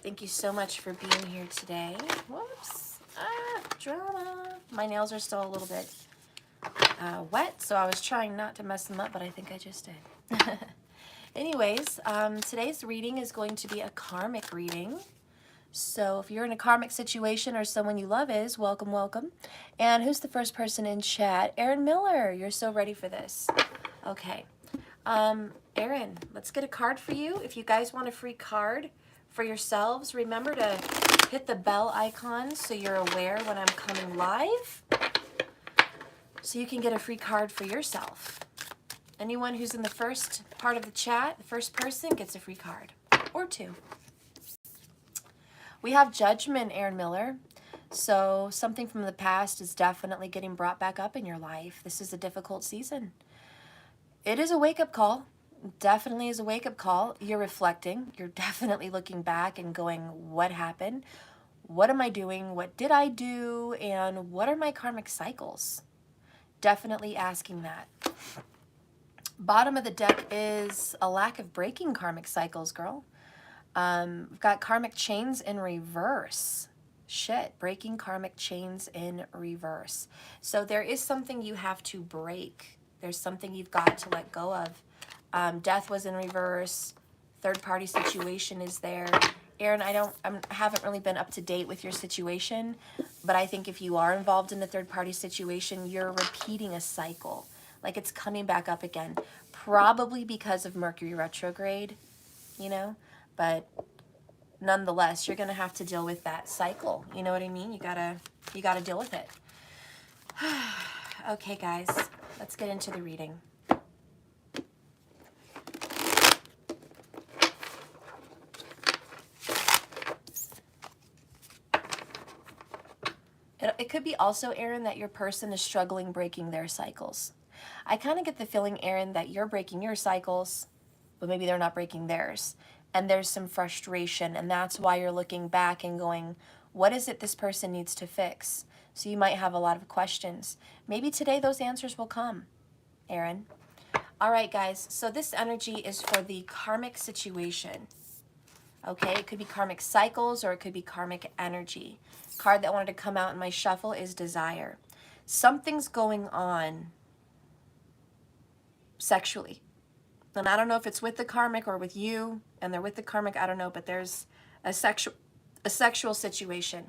Thank you so much for being here today. Whoops. Drama. My nails are still a little bit wet, so I was trying not to mess them up, but I think I just did. Anyways, today's reading is going to be a karmic reading. So if you're in a karmic situation or someone you love is, welcome, welcome. And who's the first person in chat? Aaron Miller, you're so ready for this. Okay. Aaron, let's get a card for you. If you guys want a free card for yourselves, remember to hit the bell icon so you're aware when I'm coming live, so you can get a free card for yourself. Anyone who's in the first part of the chat, the first person gets a free card, or two. We have Judgment, Aaron Miller. So something from the past is definitely getting brought back up in your life. This is a difficult season. It is a wake-up call. Definitely is a wake-up call. You're reflecting. You're definitely looking back and going, what happened? What am I doing? What did I do? And what are my karmic cycles? Definitely asking that. Bottom of the deck is a lack of breaking karmic cycles, girl. We've got karmic chains in reverse. Shit, breaking karmic chains in reverse. So there is something you have to break. There's something you've got to let go of. Death was in reverse. Third party situation is there. Aaron, I haven't really been up to date with your situation, but I think if you are involved in a third party situation, you're repeating a cycle. Like it's coming back up again. Probably because of Mercury retrograde, you know? But nonetheless, you're gonna have to deal with that cycle. You know what I mean? You gotta deal with it. Okay, guys, let's get into the reading. It could be also, Aaron, that your person is struggling breaking their cycles. I kind of get the feeling, Aaron, that you're breaking your cycles, but maybe they're not breaking theirs. And there's some frustration, and that's why you're looking back and going, what is it this person needs to fix? So you might have a lot of questions. Maybe today those answers will come, Aaron. All right, guys, so this energy is for the karmic situation. Okay, it could be karmic cycles or it could be karmic energy. Card that wanted to come out in my shuffle is desire. Something's going on sexually. And I don't know if it's with the karmic or with you, and they're with the karmic, I don't know, but there's a sexual situation.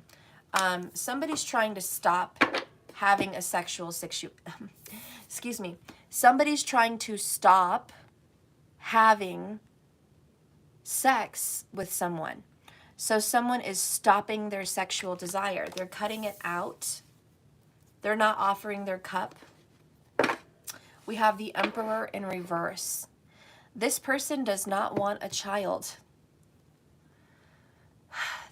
Somebody's trying to stop having a sexual excuse me. Somebody's trying to stop having sex with someone. So someone is stopping their sexual desire. They're cutting it out. They're not offering their cup. We have the Emperor in reverse. This person does not want a child.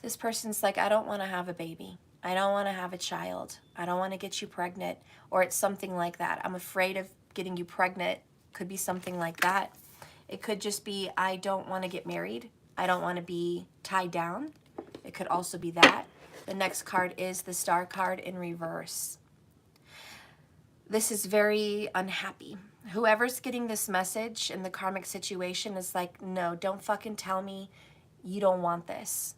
This person's like, I don't want to have a baby. I don't want to have a child. I don't want to get you pregnant. Or it's something like that. I'm afraid of getting you pregnant. Could be something like that. It could just be, I don't want to get married. I don't want to be tied down. It could also be that. The next card is the Star card in reverse. This is very unhappy. Whoever's getting this message in the karmic situation is like, no, don't fucking tell me you don't want this.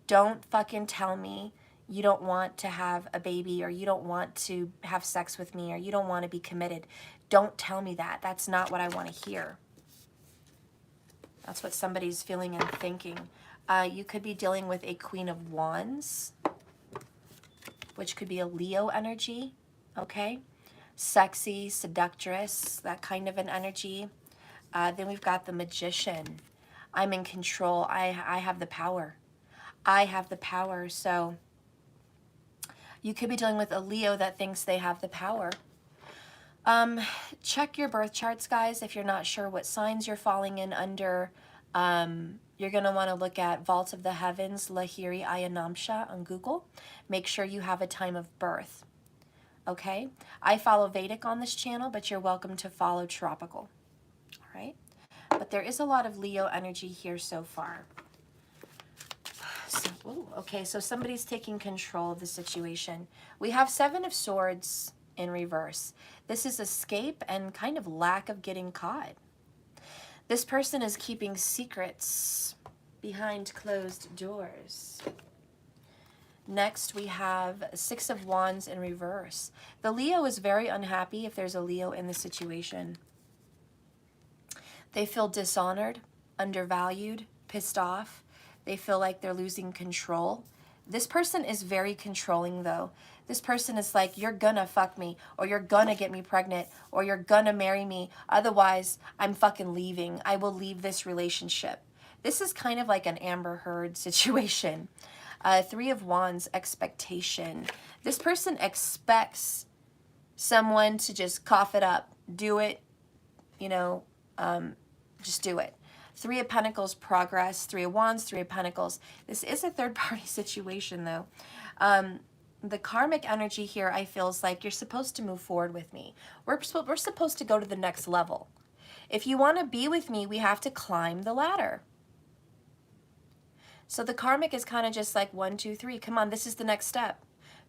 Don't fucking tell me you don't want to have a baby, or you don't want to have sex with me, or you don't want to be committed. Don't tell me that. That's not what I want to hear. That's what somebody's feeling and thinking. You could be dealing with a Queen of Wands, which could be a Leo energy, okay? Sexy, seductress, that kind of an energy. Then we've got the Magician. I'm in control. I have the power. I have the power. So you could be dealing with a Leo that thinks they have the power. Check your birth charts, guys. If you're not sure what signs you're falling in under, you're going to want to look at Vault of the Heavens, Lahiri Ayanamsha on Google. Make sure you have a time of birth. Okay, I follow Vedic on this channel, but you're welcome to follow Tropical. All right, but there is a lot of Leo energy here so far. So, okay, so somebody's taking control of the situation. We have Seven of Swords in reverse. This is escape and kind of lack of getting caught. This person is keeping secrets. behind closed doors. Next, we have Six of Wands in reverse. The Leo is very unhappy if there's a Leo in the situation. They feel dishonored, undervalued, pissed off. They feel like they're losing control. This person is very controlling, though. This person is like, you're gonna fuck me, or you're gonna get me pregnant, or you're gonna marry me. Otherwise, I'm fucking leaving. I will leave this relationship. This is kind of like an Amber Heard situation. Three of Wands, expectation. This person expects someone to just cough it up, do it, you know, just do it. Three of Pentacles, progress. Three of Wands, Three of Pentacles. This is a third-party situation, though. The karmic energy here, I feel, is like you're supposed to move forward with me. We're supposed to go to the next level. If you want to be with me, we have to climb the ladder. So the karmic is kind of just like 1, 2, 3. Come on, this is the next step.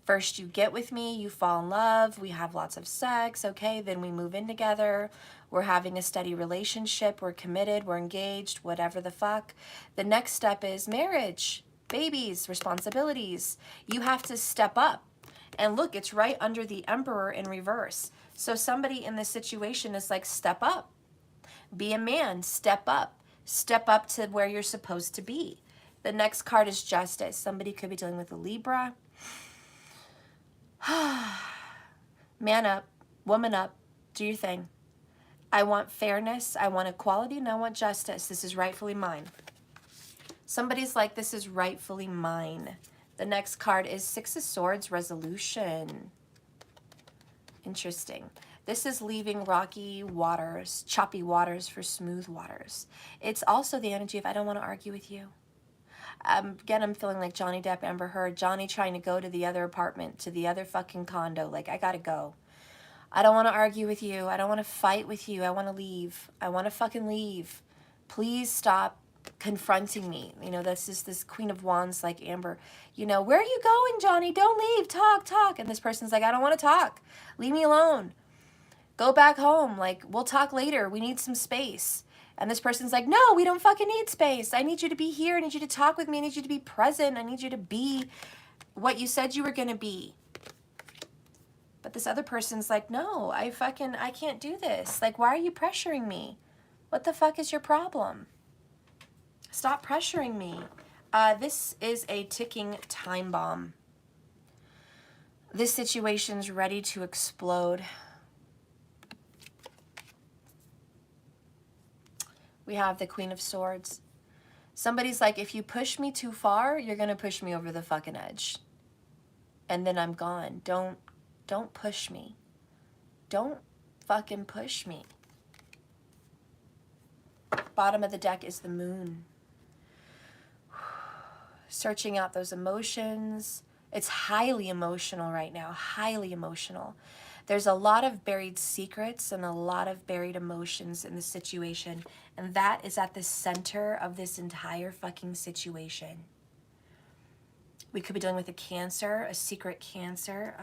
First, you get with me, you fall in love, we have lots of sex, okay? Then we move in together. We're having a steady relationship. We're committed. We're engaged, whatever the fuck. The next step is marriage, babies, responsibilities. You have to step up. And look, it's right under the Emperor in reverse. So somebody in this situation is like, step up. Be a man. Step up. Step up to where you're supposed to be. The next card is Justice. Somebody could be dealing with a Libra. Man up. Woman up. Do your thing. I want fairness. I want equality. And I want justice. This is rightfully mine. Somebody's like, this is rightfully mine. The next card is Six of Swords, resolution. Interesting. This is leaving rocky waters, choppy waters for smooth waters. It's also the energy of, I don't want to argue with you. Again, I'm feeling like Johnny Depp, Amber Heard, Johnny trying to go to the other apartment, to the other fucking condo. Like, I gotta go. I don't want to argue with you. I don't want to fight with you. I want to leave. I want to fucking leave. Please stop confronting me. You know, this is this Queen of Wands like Amber. You know, where are you going, Johnny? Don't leave. Talk, talk. And this person's like, I don't want to talk. Leave me alone. Go back home. Like, we'll talk later. We need some space. And this person's like, no, we don't fucking need space. I need you to be here. I need you to talk with me. I need you to be present. I need you to be what you said you were going to be. But this other person's like, no, I can't do this. Like, why are you pressuring me? What the fuck is your problem? Stop pressuring me. This is a ticking time bomb. This situation's ready to explode. We have the Queen of Swords. Somebody's like, if you push me too far, you're going to push me over the fucking edge. And then I'm gone. Don't push me. Don't fucking push me. Bottom of the deck is the Moon. Searching out those emotions. It's highly emotional right now. Highly emotional. There's a lot of buried secrets and a lot of buried emotions in the situation. And that is at the center of this entire fucking situation. We could be dealing with a Cancer, a secret Cancer,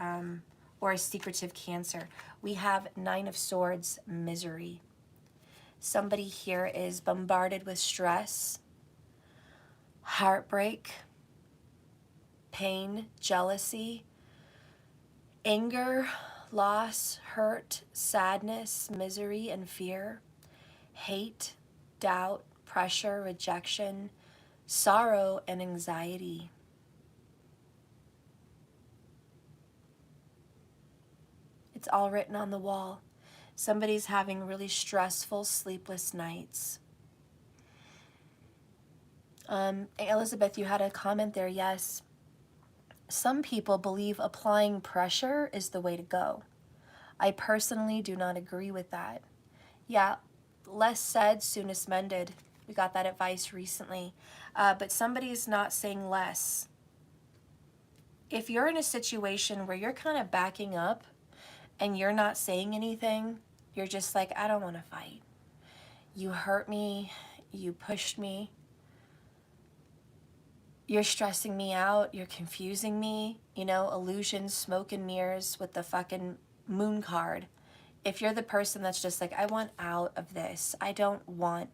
or a secretive Cancer. We have Nine of Swords, misery. Somebody here is bombarded with stress, heartbreak, pain, jealousy, anger, loss, hurt, sadness, misery, and fear, hate, doubt, pressure, rejection, sorrow, and anxiety. It's all written on the wall. Somebody's having really stressful, sleepless nights. Elizabeth, you had a comment there. Yes. Some people believe applying pressure is the way to go. I personally do not agree with that. Yeah, less said, soonest mended. We got that advice recently. But somebody's not saying less. If you're in a situation where you're kind of backing up and you're not saying anything, you're just like, I don't want to fight. You hurt me. You pushed me. You're stressing me out. You're confusing me. You know, illusions, smoke and mirrors with the fucking Moon card. If you're the person that's just like, I want out of this. I don't want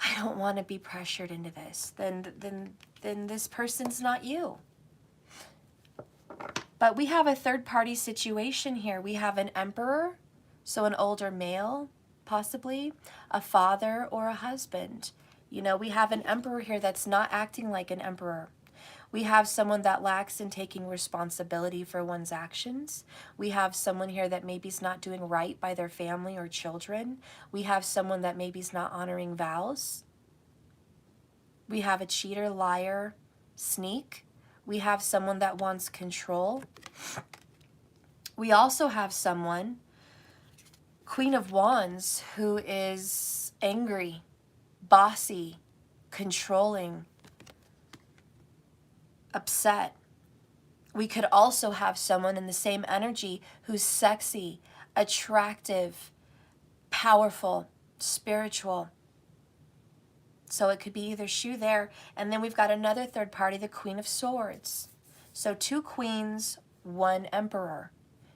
I don't want to be pressured into this, then this person's not you. But we have a third-party situation here. We have an emperor, so an older male, possibly, a father or a husband. You know, we have an emperor here that's not acting like an emperor. We have someone that lacks in taking responsibility for one's actions. We have someone here that maybe is not doing right by their family or children. We have someone that maybe is not honoring vows. We have a cheater, liar, sneak. We have someone that wants control. We also have someone, Queen of Wands, who is angry, bossy, controlling, upset. We could also have someone in the same energy who's sexy, attractive, powerful, spiritual. So it could be either shoe there. And then we've got another third party, the Queen of Swords. So 2 queens, 1 emperor.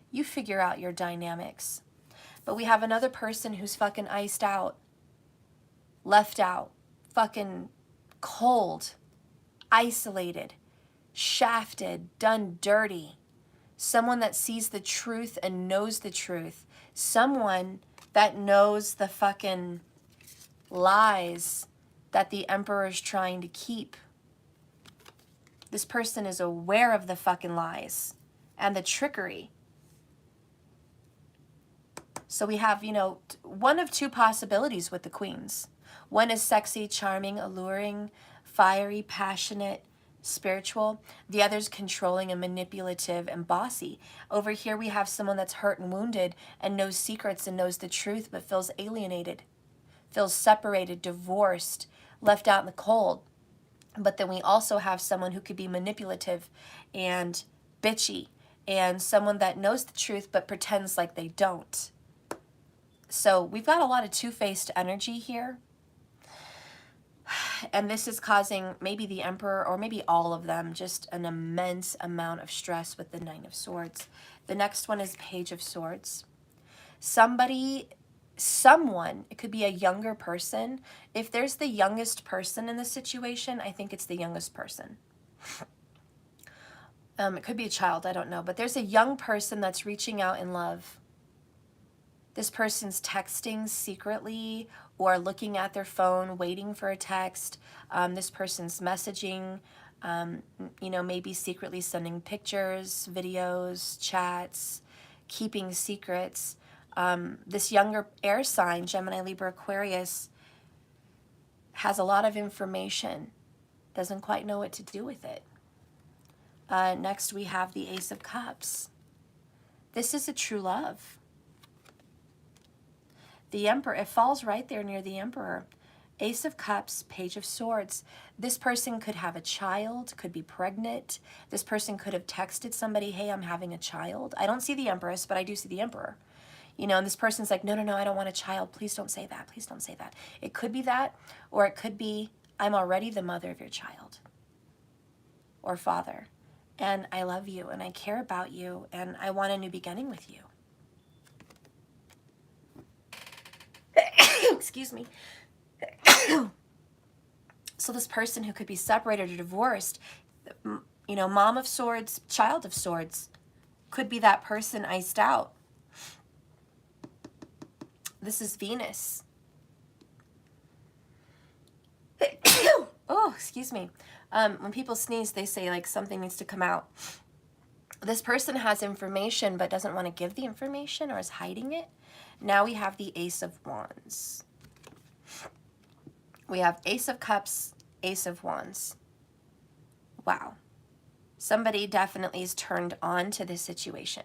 You figure out your dynamics. But we have another person who's fucking iced out, left out, fucking cold, isolated, shafted, done dirty. Someone that sees the truth and knows the truth. Someone that knows the fucking lies that the emperor is trying to keep. This person is aware of the fucking lies and the trickery. So we have, you know, one of 2 possibilities with the queens. One is sexy, charming, alluring, fiery, passionate, spiritual. The other's controlling and manipulative and bossy. Over here we have someone that's hurt and wounded and knows secrets and knows the truth but feels alienated, feels separated, divorced, left out in the cold. But then we also have someone who could be manipulative and bitchy, and someone that knows the truth but pretends like they don't. So we've got a lot of two-faced energy here. And this is causing maybe the Emperor or maybe all of them just an immense amount of stress with the Nine of Swords. The next one is Page of Swords. Someone, it could be a younger person. If there's the youngest person in the situation, I think it's the youngest person. It could be a child, I don't know. But there's a young person that's reaching out in love. This person's texting secretly or looking at their phone, waiting for a text. This person's messaging, you know, maybe secretly sending pictures, videos, chats, keeping secrets. This younger air sign, Gemini, Libra, Aquarius, has a lot of information, doesn't quite know what to do with it. Next, we have the Ace of Cups. This is a true love. The Emperor, it falls right there near the Emperor. Ace of Cups, Page of Swords. This person could have a child, could be pregnant. This person could have texted somebody, hey, I'm having a child. I don't see the Empress, but I do see the Emperor. You know, and this person's like, no, no, no, I don't want a child. Please don't say that. Please don't say that. It could be that, or it could be, I'm already the mother of your child or father, and I love you, and I care about you, and I want a new beginning with you. Excuse me. So this person who could be separated or divorced, you know, Mom of Swords, Child of Swords, could be that person iced out. This is Venus. Oh, excuse me. When people sneeze, they say like something needs to come out. This person has information but doesn't want to give the information or is hiding it. Now we have the Ace of Wands. We have Ace of Cups, Ace of Wands. Wow. Somebody definitely is turned on to this situation.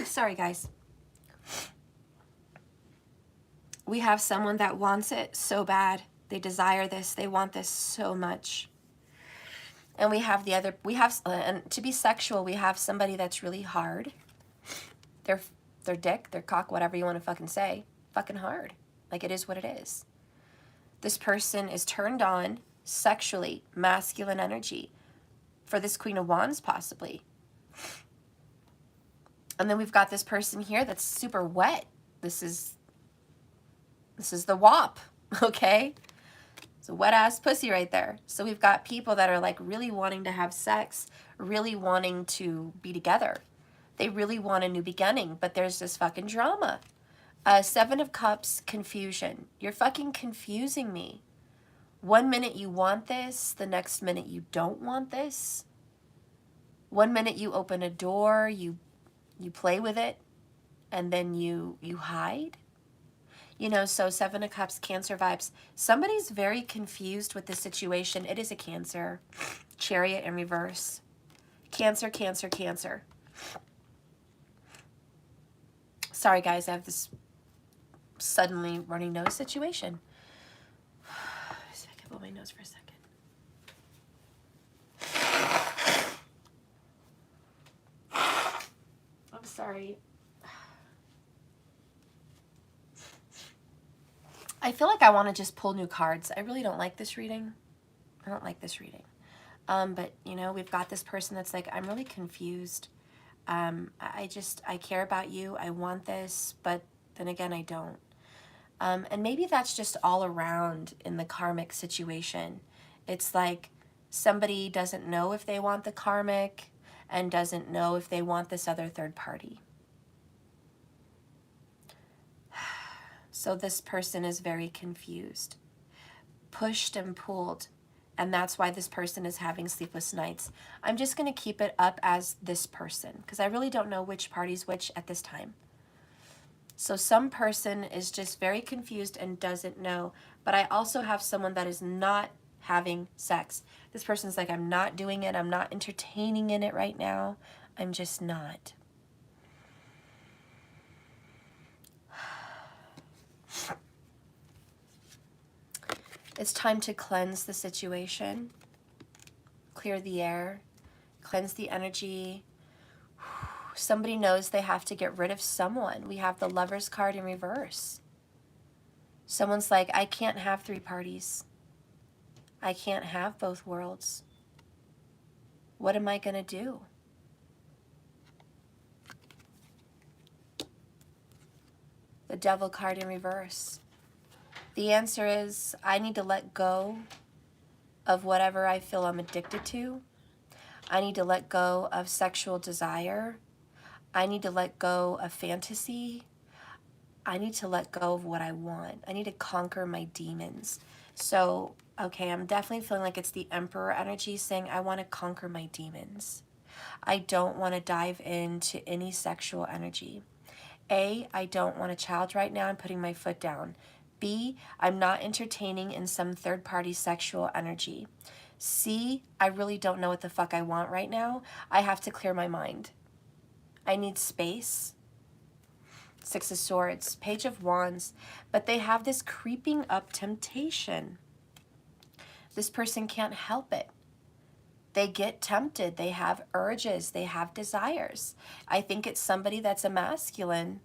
Sorry, guys. We have someone that wants it so bad. They desire this. They want this so much. And we have the other, and to be sexual, we have somebody that's really hard. Their dick, their cock, whatever you want to fucking say, fucking hard. Like, it is what it is. This person is turned on sexually, masculine energy. For this Queen of Wands, possibly. And then we've got this person here that's super wet. This is This is the WAP, okay? It's a wet-ass pussy right there. So we've got people that are like really wanting to have sex, really wanting to be together. They really want a new beginning, but there's this fucking drama. Seven of Cups, confusion. You're fucking confusing me. One minute you want this, the next minute you don't want this. One minute you open a door, you play with it, and then you hide. You know, so Seven of Cups, Cancer vibes. Somebody's very confused with the situation. It is a Cancer. Chariot in reverse. Cancer, Cancer, Cancer. Sorry, guys, I have this suddenly runny nose situation. See if I can blow my nose for a second. I'm sorry. I feel like I want to just pull new cards. I really don't like this reading. I don't like this reading. But, you know, we've got this person that's like, I'm really confused. I care about you. I want this, but then again, I don't. And maybe that's just all around in the karmic situation. It's like somebody doesn't know if they want the karmic and doesn't know if they want this other third party. So this person is very confused, pushed and pulled, and that's why this person is having sleepless nights. I'm just going to keep it up as this person because I really don't know which party's which at this time. So some person is just very confused and doesn't know, but I also have someone that is not having sex. This person's like, I'm not doing it. I'm not entertaining in it right now. I'm just not. It's time to cleanse the situation, clear the air, cleanse the energy. Somebody knows they have to get rid of someone. We have the Lover's card in reverse. Someone's like, I can't have three parties. I can't have both worlds. What am I going to do? The Devil card in reverse. The answer is, I need to let go of whatever I feel I'm addicted to. I need to let go of sexual desire. I need to let go of fantasy. I need to let go of what I want. I need to conquer my demons. So, okay, I'm definitely feeling like it's the Emperor energy saying, I want to conquer my demons. I don't want to dive into any sexual energy. A, I don't want a child right now. I'm putting my foot down. B, I'm not entertaining in some third-party sexual energy. C, I really don't know what the fuck I want right now. I have to clear my mind. I need space. Six of Swords, Page of Wands, but they have this creeping up temptation. This person can't help it. They get tempted. They have urges. They have desires. I think it's somebody that's a masculine.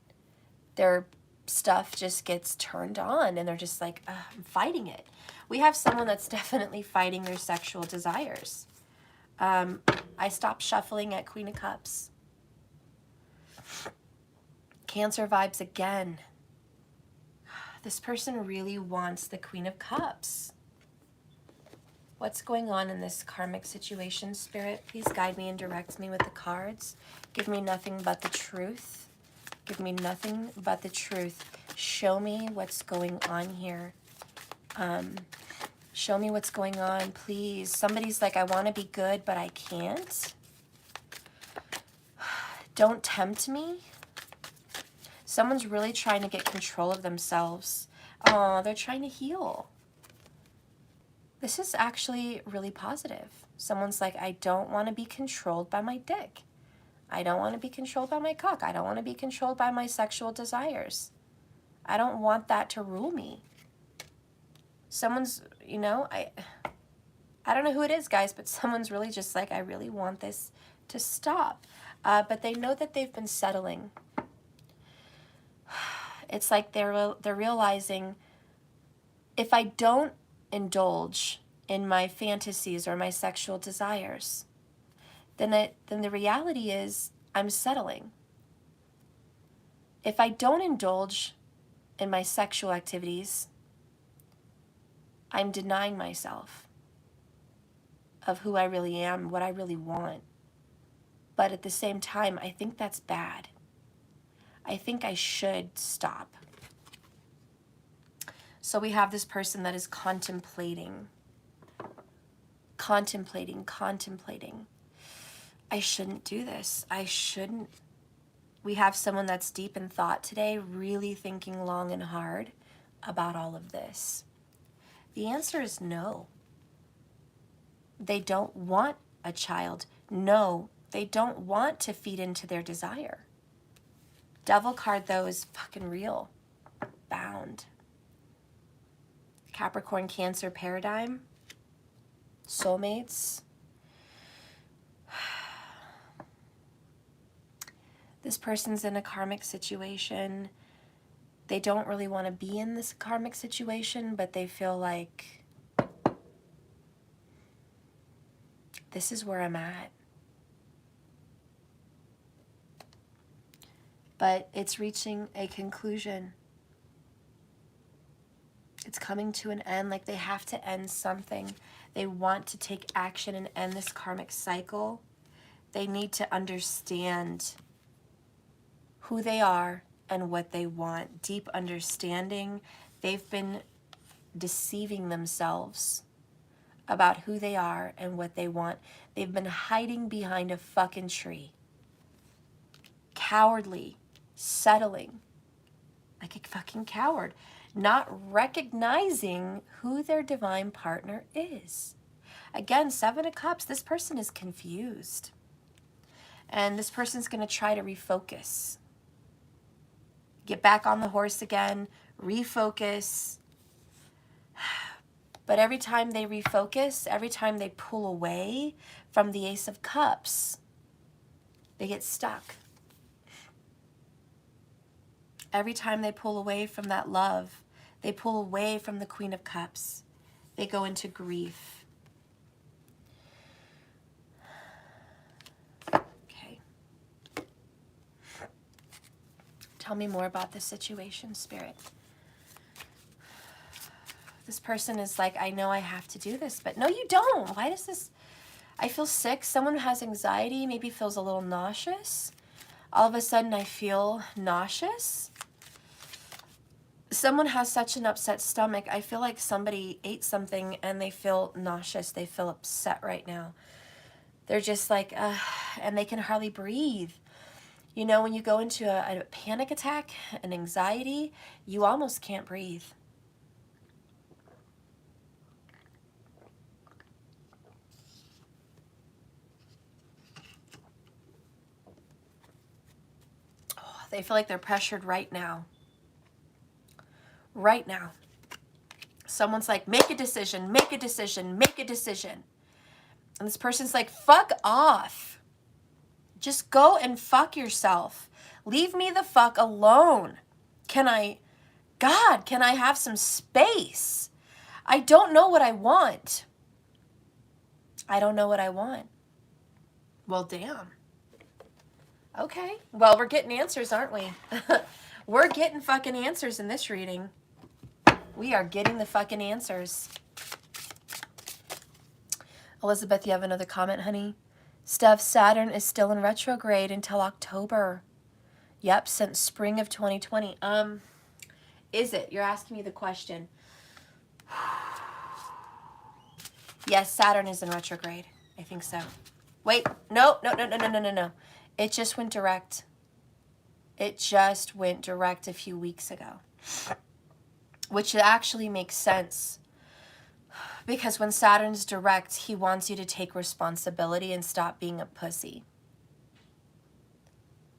Their stuff just gets turned on and they're just like, I'm fighting it. We have someone that's definitely fighting their sexual desires. I stopped shuffling at Queen of Cups. Cancer vibes again. This person really wants the Queen of Cups. What's going on in this karmic situation, Spirit? Please guide me and direct me with the cards. Give me nothing but the truth. Give me nothing but the truth. Show me what's going on here. Show me what's going on, please. Somebody's like, I want to be good, but I can't. Don't tempt me. Someone's really trying to get control of themselves. Oh, they're trying to heal. This is actually really positive. Someone's like, I don't want to be controlled by my dick. I don't want to be controlled by my cock. I don't want to be controlled by my sexual desires. I don't want that to rule me. Someone's, you know, I don't know who it is, guys, but someone's really just like, I really want this to stop. But they know that they've been settling. It's like they're realizing, if I don't indulge in my fantasies or my sexual desires, then the reality is I'm settling. If I don't indulge in my sexual activities, I'm denying myself of who I really am, what I really want. But at the same time, I think that's bad. I think I should stop. So we have this person that is contemplating. I shouldn't do this. I shouldn't. We have someone that's deep in thought today, really thinking long and hard about all of this. The answer is no. They don't want a child. No, they don't want to feed into their desire. Devil card, though, is fucking real. Bound. Capricorn, Cancer paradigm. Soulmates. This person's in a karmic situation. They don't really want to be in this karmic situation, but they feel like this is where I'm at. But it's reaching a conclusion. It's coming to an end, like they have to end something. They want to take action and end this karmic cycle. They need to understand who they are and what they want. Deep understanding. They've been deceiving themselves about who they are and what they want. They've been hiding behind a fucking tree. Cowardly. Settling. Like a fucking coward. Not recognizing who their divine partner is. Again, 7 of Cups. This person is confused. And this person's going to try to refocus. Get back on the horse again. Refocus. But every time they refocus, every time they pull away from the Ace of Cups, they get stuck. Every time they pull away from that love, they pull away from the Queen of Cups. They go into grief. Okay. Tell me more about this situation, Spirit. This person is like, I know I have to do this, but no, you don't. Why does this... I feel sick. Someone who has anxiety, maybe feels a little nauseous. All of a sudden, I feel nauseous. Someone has such an upset stomach. I feel like somebody ate something and they feel nauseous. They feel upset right now. They're just like, and they can hardly breathe. You know, when you go into a panic attack, an anxiety, you almost can't breathe. Oh, they feel like they're pressured right now. Right now. Someone's like, make a decision, make a decision, make a decision. And this person's like, fuck off. Just go and fuck yourself. Leave me the fuck alone. Can I have some space? I don't know what I want. I don't know what I want. Well, damn. Okay. Well, we're getting answers, aren't we? We're getting fucking answers in this reading. We are getting the fucking answers. Elizabeth, you have another comment, honey? Steph, Saturn is still in retrograde until October. Yep, since spring of 2020. Is it? You're asking me the question. Yes, Saturn is in retrograde. I think so. Wait, no. It just went direct. It just went direct a few weeks ago. Which actually makes sense. Because when Saturn's direct, he wants you to take responsibility and stop being a pussy.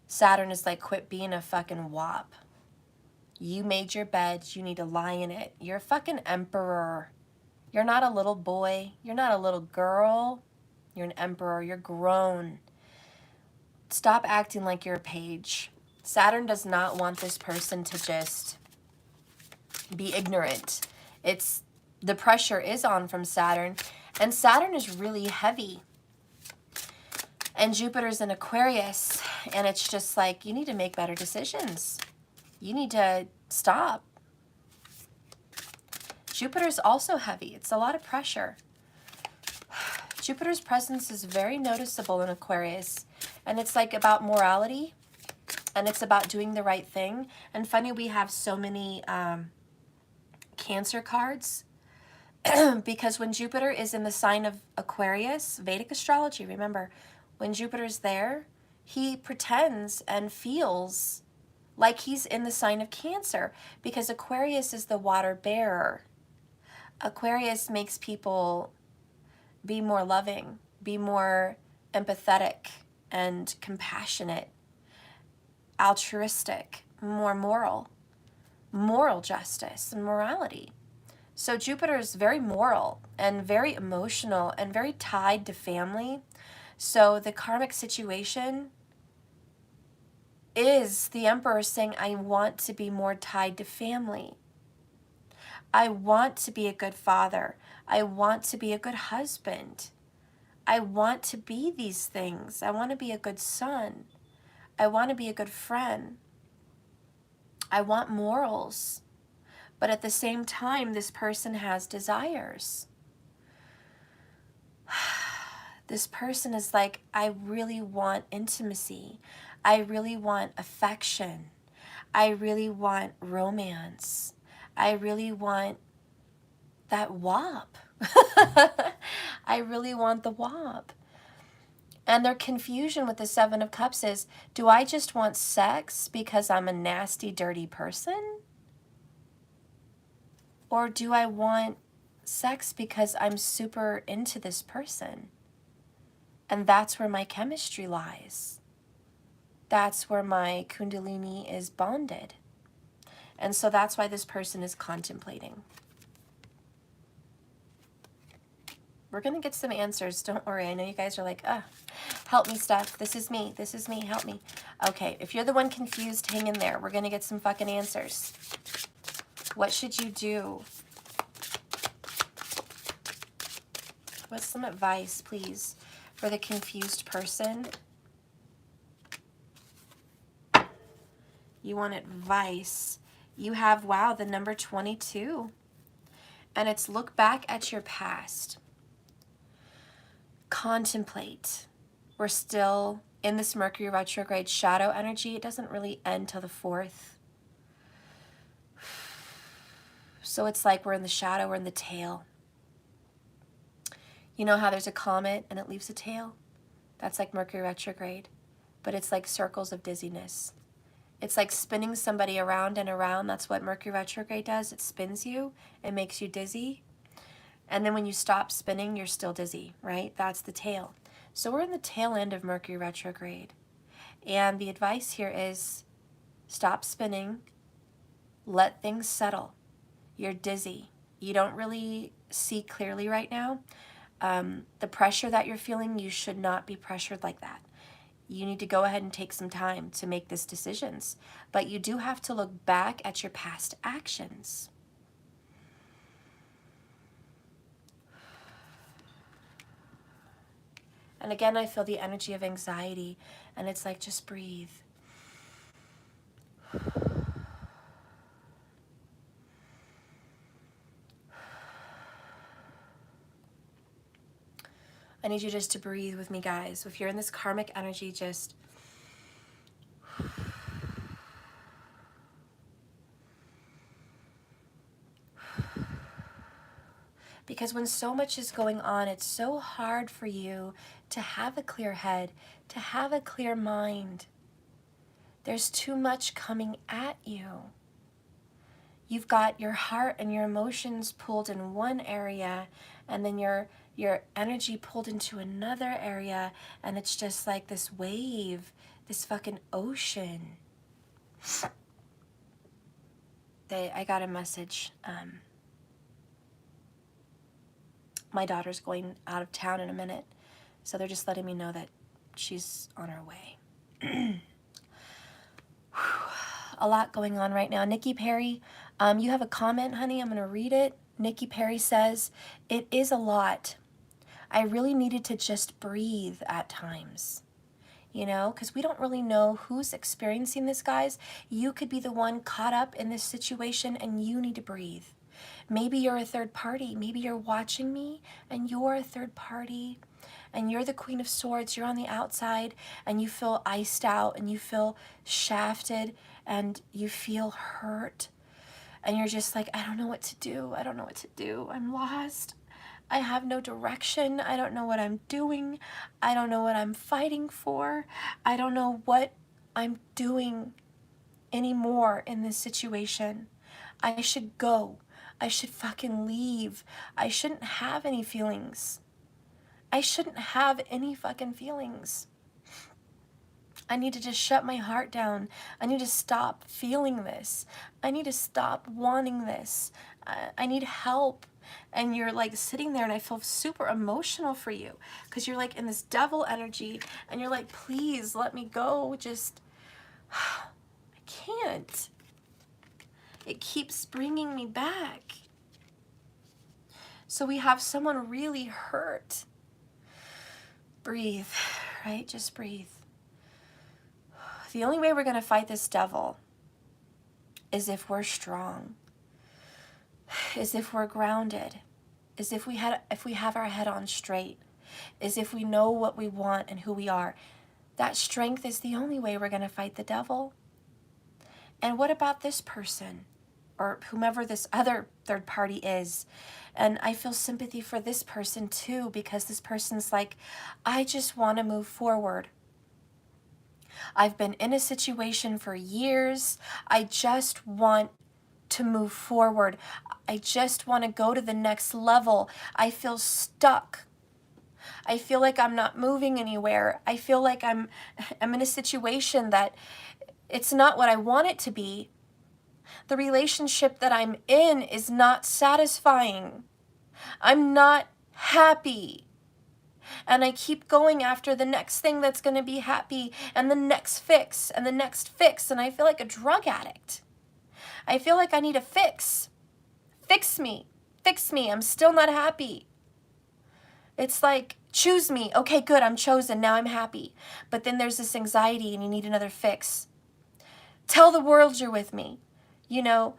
Saturn is like, quit being a fucking wop. You made your bed, you need to lie in it. You're a fucking emperor. You're not a little boy. You're not a little girl. You're an emperor. You're grown. Stop acting like you're a page. Saturn does not want this person to just be ignorant. The pressure is on from Saturn, and Saturn is really heavy. And Jupiter's in Aquarius, and it's just like, you need to make better decisions. You need to stop. Jupiter's also heavy. It's a lot of pressure. Jupiter's presence is very noticeable in Aquarius. And it's like about morality. And it's about doing the right thing. And funny, we have so many Cancer cards. Because when Jupiter is in the sign of Aquarius, Vedic astrology, remember, when Jupiter's there, he pretends and feels like he's in the sign of Cancer, because Aquarius is the water bearer. Aquarius makes people be more loving, be more empathetic and compassionate, altruistic, more moral justice and morality. So Jupiter is very moral and very emotional and very tied to family. So the karmic situation is the Emperor saying, I want to be more tied to family. I want to be a good father. I want to be a good husband. I want to be these things. I want to be a good son. I want to be a good friend. I want morals. But at the same time, this person has desires. This person is like, I really want intimacy. I really want affection. I really want romance. I really want that wop. I really want the wop. And their confusion with the Seven of Cups is, do I just want sex because I'm a nasty, dirty person? Or do I want sex because I'm super into this person? And that's where my chemistry lies. That's where my kundalini is bonded. And so that's why this person is contemplating. We're going to get some answers. Don't worry. I know you guys are like, help me, Steph. This is me. This is me. Help me. Okay, if you're the one confused, hang in there. We're going to get some fucking answers. What should you do? What's some advice, please, for the confused person? You want advice. You have, wow, the number 22. And it's look back at your past. Contemplate. We're still in this Mercury retrograde shadow energy. It doesn't really end till the 4th. So it's like we're in the shadow, we're in the tail. You know how there's a comet and it leaves a tail? That's like Mercury retrograde. But it's like circles of dizziness. It's like spinning somebody around and around. That's what Mercury retrograde does. It spins you. It makes you dizzy. And then when you stop spinning, you're still dizzy, right? That's the tail. So we're in the tail end of Mercury retrograde. And the advice here is stop spinning. Let things settle. You're dizzy. You don't really see clearly right now. The pressure that you're feeling, you should not be pressured like that. You need to go ahead and take some time to make these decisions. But you do have to look back at your past actions. And again, I feel the energy of anxiety. And it's like, just breathe. I need you just to breathe with me, guys. If you're in this karmic energy, just... Because when so much is going on, it's so hard for you to have a clear head, to have a clear mind. There's too much coming at you. You've got your heart and your emotions pulled in one area, and then your energy pulled into another area, and it's just like this wave, this fucking ocean. I got a message. My daughter's going out of town in a minute, so they're just letting me know that she's on her way. A lot going on right now. Nikki Perry, you have a comment, honey. I'm going to read it. Nikki Perry says, it is a lot. I really needed to just breathe at times, you know, because we don't really know who's experiencing this, guys. You could be the one caught up in this situation and you need to breathe. Maybe you're a third party. Maybe you're watching me and you're a third party and you're the Queen of Swords. You're on the outside and you feel iced out and you feel shafted and you feel hurt. And you're just like, I don't know what to do. I don't know what to do. I'm lost. I have no direction. I don't know what I'm doing. I don't know what I'm fighting for. I don't know what I'm doing anymore in this situation. I should go. I should fucking leave. I shouldn't have any feelings. I shouldn't have any fucking feelings. I need to just shut my heart down. I need to stop feeling this. I need to stop wanting this. I need help. And you're like sitting there and I feel super emotional for you because you're like in this devil energy and you're like, please let me go. Just, I can't. It keeps bringing me back. So we have someone really hurt. Breathe, right? Just breathe. The only way we're going to fight this devil is if we're strong, is if we're grounded, is if we have our head on straight, is if we know what we want and who we are. That strength is the only way we're going to fight the devil. And what about this person or whomever this other third party is? And I feel sympathy for this person too, because this person's like, I just want to move forward. I've been in a situation for years. I just want to move forward. I just want to go to the next level. I feel stuck. I feel like I'm not moving anywhere. I feel like I'm in a situation that it's not what I want it to be. The relationship that I'm in is not satisfying. I'm not happy. And I keep going after the next thing that's going to be happy and the next fix and the next fix. And I feel like a drug addict. I feel like I need a fix. Fix me. Fix me. I'm still not happy. It's like, choose me. Okay, good. I'm chosen. Now I'm happy. But then there's this anxiety and you need another fix. Tell the world you're with me. You know,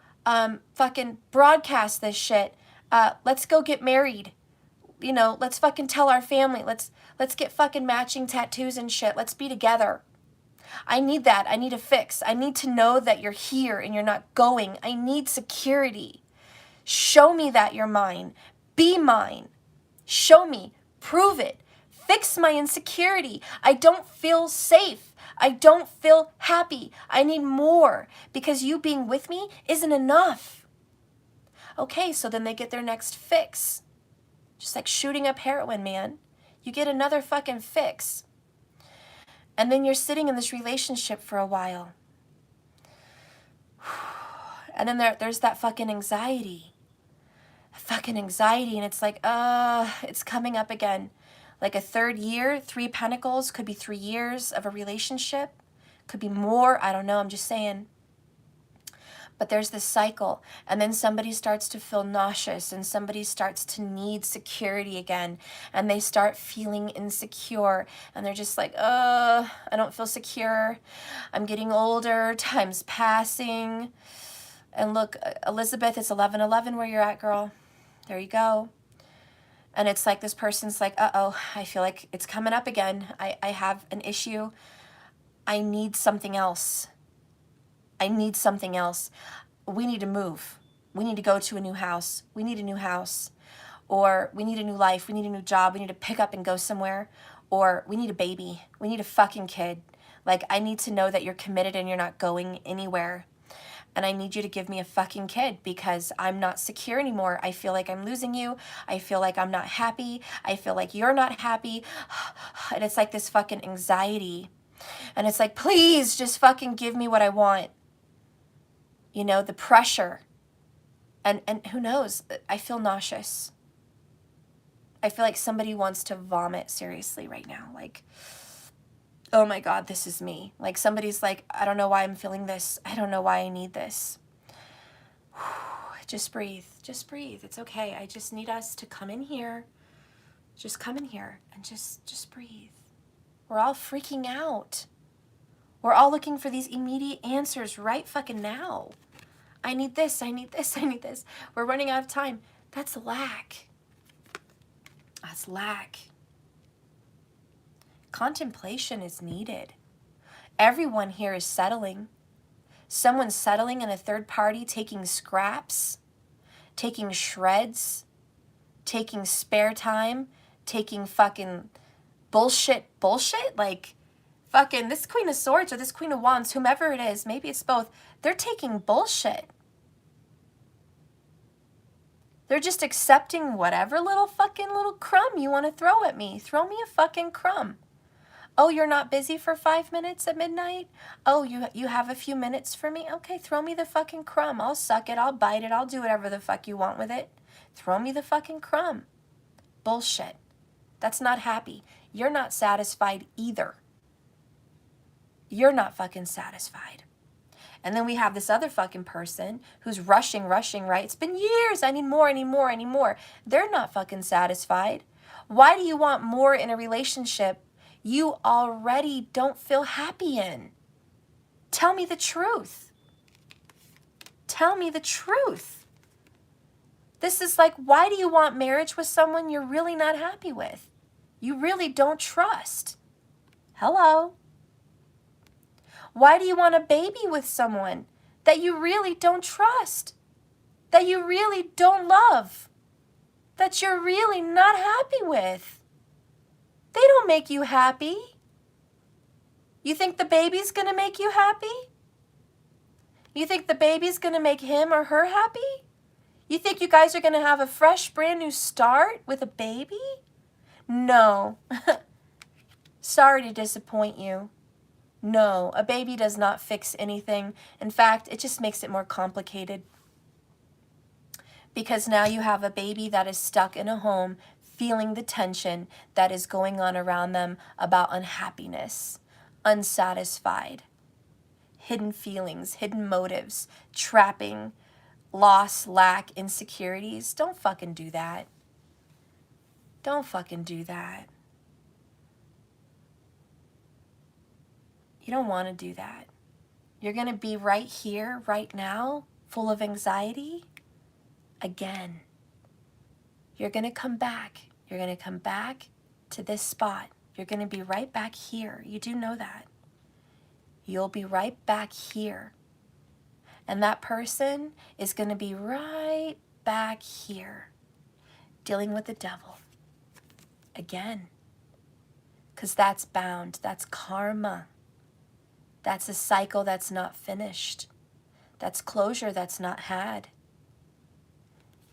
fucking broadcast this shit. Let's go get married. You know, let's fucking tell our family. Let's get fucking matching tattoos and shit. Let's be together. I need that. I need a fix. I need to know that you're here and you're not going. I need security. Show me that you're mine. Be mine. Show me. Prove it. Fix my insecurity. I don't feel safe. I don't feel happy. I need more because you being with me isn't enough. Okay, so then they get their next fix. Just like shooting up heroin, man. You get another fucking fix. And then you're sitting in this relationship for a while. And then there's that fucking anxiety. Fucking anxiety. And it's like, it's coming up again. Like a third year, 3 pentacles, could be 3 years of a relationship. Could be more, I don't know, I'm just saying. But there's this cycle, and then somebody starts to feel nauseous, and somebody starts to need security again, and they start feeling insecure, and they're just like, I don't feel secure. I'm getting older, time's passing. And look, Elizabeth, it's 11:11 where you're at, girl. There you go. And it's like this person's like, I feel like it's coming up again. I have an issue. I need something else. I need something else. We need to move. We need to go to a new house. We need a new house. Or we need a new life. We need a new job. We need to pick up and go somewhere. Or we need a baby. We need a fucking kid. Like, I need to know that you're committed and you're not going anywhere. And I need you to give me a fucking kid because I'm not secure anymore. I feel like I'm losing you. I feel like I'm not happy. I feel like you're not happy. And it's like this fucking anxiety. And it's like, please just fucking give me what I want. You know, the pressure. And who knows? I feel nauseous. I feel like somebody wants to vomit seriously right now. Like, oh my God, this is me. Like somebody's like, I don't know why I'm feeling this. I don't know why I need this. Just breathe. Just breathe. It's okay. I just need us to come in here. Just come in here and just breathe. We're all freaking out. We're all looking for these immediate answers right fucking now. I need this, I need this, I need this. We're running out of time. That's lack. That's lack. Contemplation is needed. Everyone here is settling. Someone's settling in a third party, taking scraps, taking shreds, taking spare time, taking fucking bullshit, like fucking this Queen of Swords or this Queen of Wands, whomever it is, maybe it's both, they're taking bullshit. They're just accepting whatever little crumb you want to throw at me. Throw me a fucking crumb. Oh, you're not busy for 5 minutes at midnight? Oh, you have a few minutes for me? Okay, throw me the fucking crumb. I'll suck it, I'll bite it, I'll do whatever the fuck you want with it. Throw me the fucking crumb. Bullshit. That's not happy. You're not satisfied either. You're not fucking satisfied. And then we have this other fucking person who's rushing, right? It's been years. I need more, I need more, I need more. They're not fucking satisfied. Why do you want more in a relationship you already don't feel happy in? Tell me the truth. Tell me the truth. This is like, why do you want marriage with someone you're really not happy with? You really don't trust. Hello? Why do you want a baby with someone that you really don't trust? That you really don't love? That you're really not happy with? They don't make you happy. You think the baby's gonna make you happy? You think the baby's gonna make him or her happy? You think you guys are gonna have a fresh, brand new start with a baby? No. Sorry to disappoint you. No, a baby does not fix anything. In fact, it just makes it more complicated. Because now you have a baby that is stuck in a home, feeling the tension that is going on around them about unhappiness, unsatisfied, hidden feelings, hidden motives, trapping, loss, lack, insecurities. Don't fucking do that. Don't fucking do that. You don't want to do that. You're going to be right here, right now, full of anxiety. Again. You're going to come back. You're going to come back to this spot. You're going to be right back here. You do know that. You'll be right back here. And that person is going to be right back here, dealing with the devil. Again. Because that's bound. That's karma. That's a cycle that's not finished. That's closure that's not had.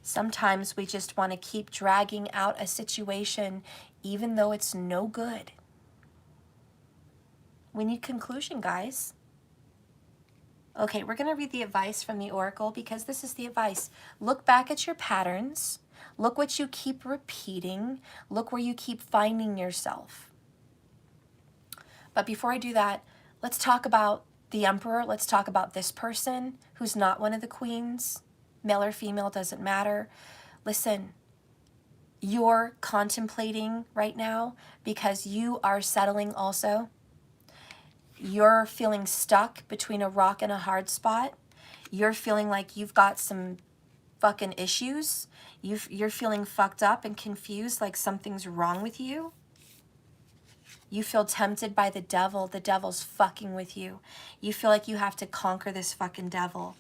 Sometimes we just want to keep dragging out a situation even though it's no good. We need conclusion, guys. Okay, we're going to read the advice from the Oracle because this is the advice. Look back at your patterns. Look what you keep repeating. Look where you keep finding yourself. But before I do that, let's talk about the Emperor. Let's talk about this person who's not one of the queens. Male or female, doesn't matter. Listen, you're contemplating right now because you are settling also. You're feeling stuck between a rock and a hard spot. You're feeling like you've got some fucking issues. You're feeling fucked up and confused, like something's wrong with you. You feel tempted by the devil. The devil's fucking with you. You feel like you have to conquer this fucking devil,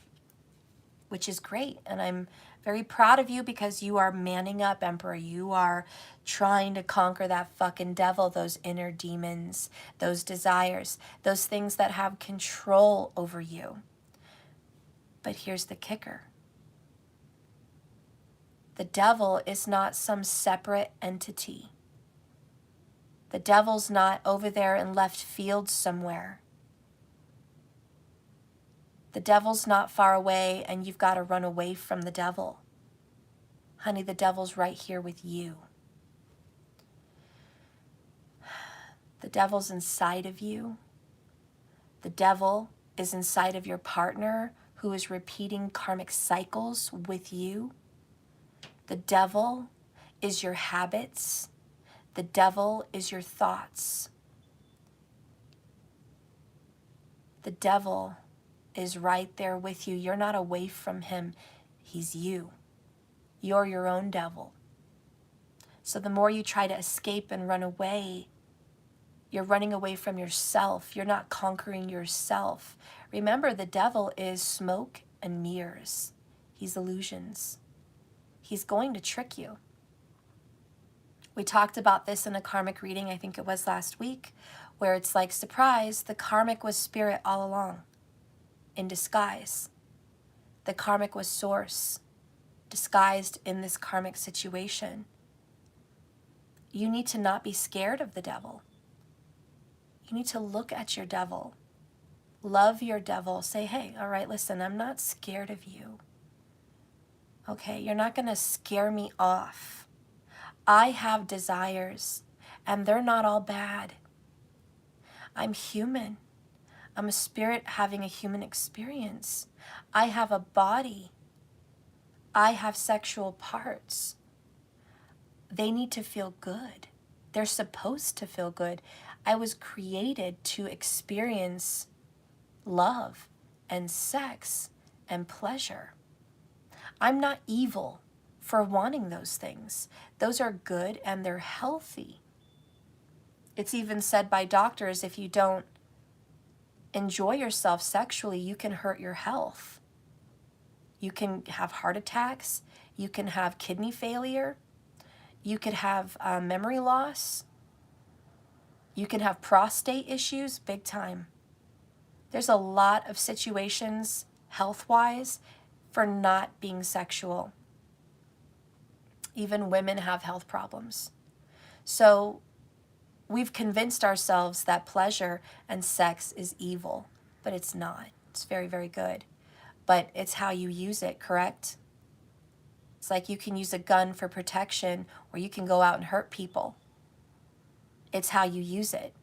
which is great. And I'm very proud of you because you are manning up, Emperor. You are trying to conquer that fucking devil, those inner demons, those desires, those things that have control over you. But here's the kicker. The devil is not some separate entity. The devil's not over there in left field somewhere. The devil's not far away and you've got to run away from the devil. Honey, the devil's right here with you. The devil's inside of you. The devil is inside of your partner who is repeating karmic cycles with you. The devil is your habits. The devil is your thoughts. The devil is right there with you. You're not away from him. He's you. You're your own devil. So the more you try to escape and run away, you're running away from yourself. You're not conquering yourself. Remember, the devil is smoke and mirrors. He's illusions. He's going to trick you. We talked about this in a karmic reading, I think it was last week, where it's like, surprise, the karmic was spirit all along, in disguise. The karmic was source, disguised in this karmic situation. You need to not be scared of the devil. You need to look at your devil. Love your devil. Say, hey, all right, listen, I'm not scared of you. Okay, you're not going to scare me off. I have desires, and they're not all bad. I'm human. I'm a spirit having a human experience. I have a body. I have sexual parts. They need to feel good. They're supposed to feel good. I was created to experience love and sex and pleasure. I'm not evil for wanting those things. Those are good and they're healthy. It's even said by doctors, if you don't enjoy yourself sexually, you can hurt your health. You can have heart attacks. You can have kidney failure. You could have memory loss. You can have prostate issues, big time. There's a lot of situations, health-wise, for not being sexual. Even women have health problems. So we've convinced ourselves that pleasure and sex is evil, but it's not. It's very, very good. But it's how you use it, correct? It's like you can use a gun for protection, or you can go out and hurt people. It's how you use it.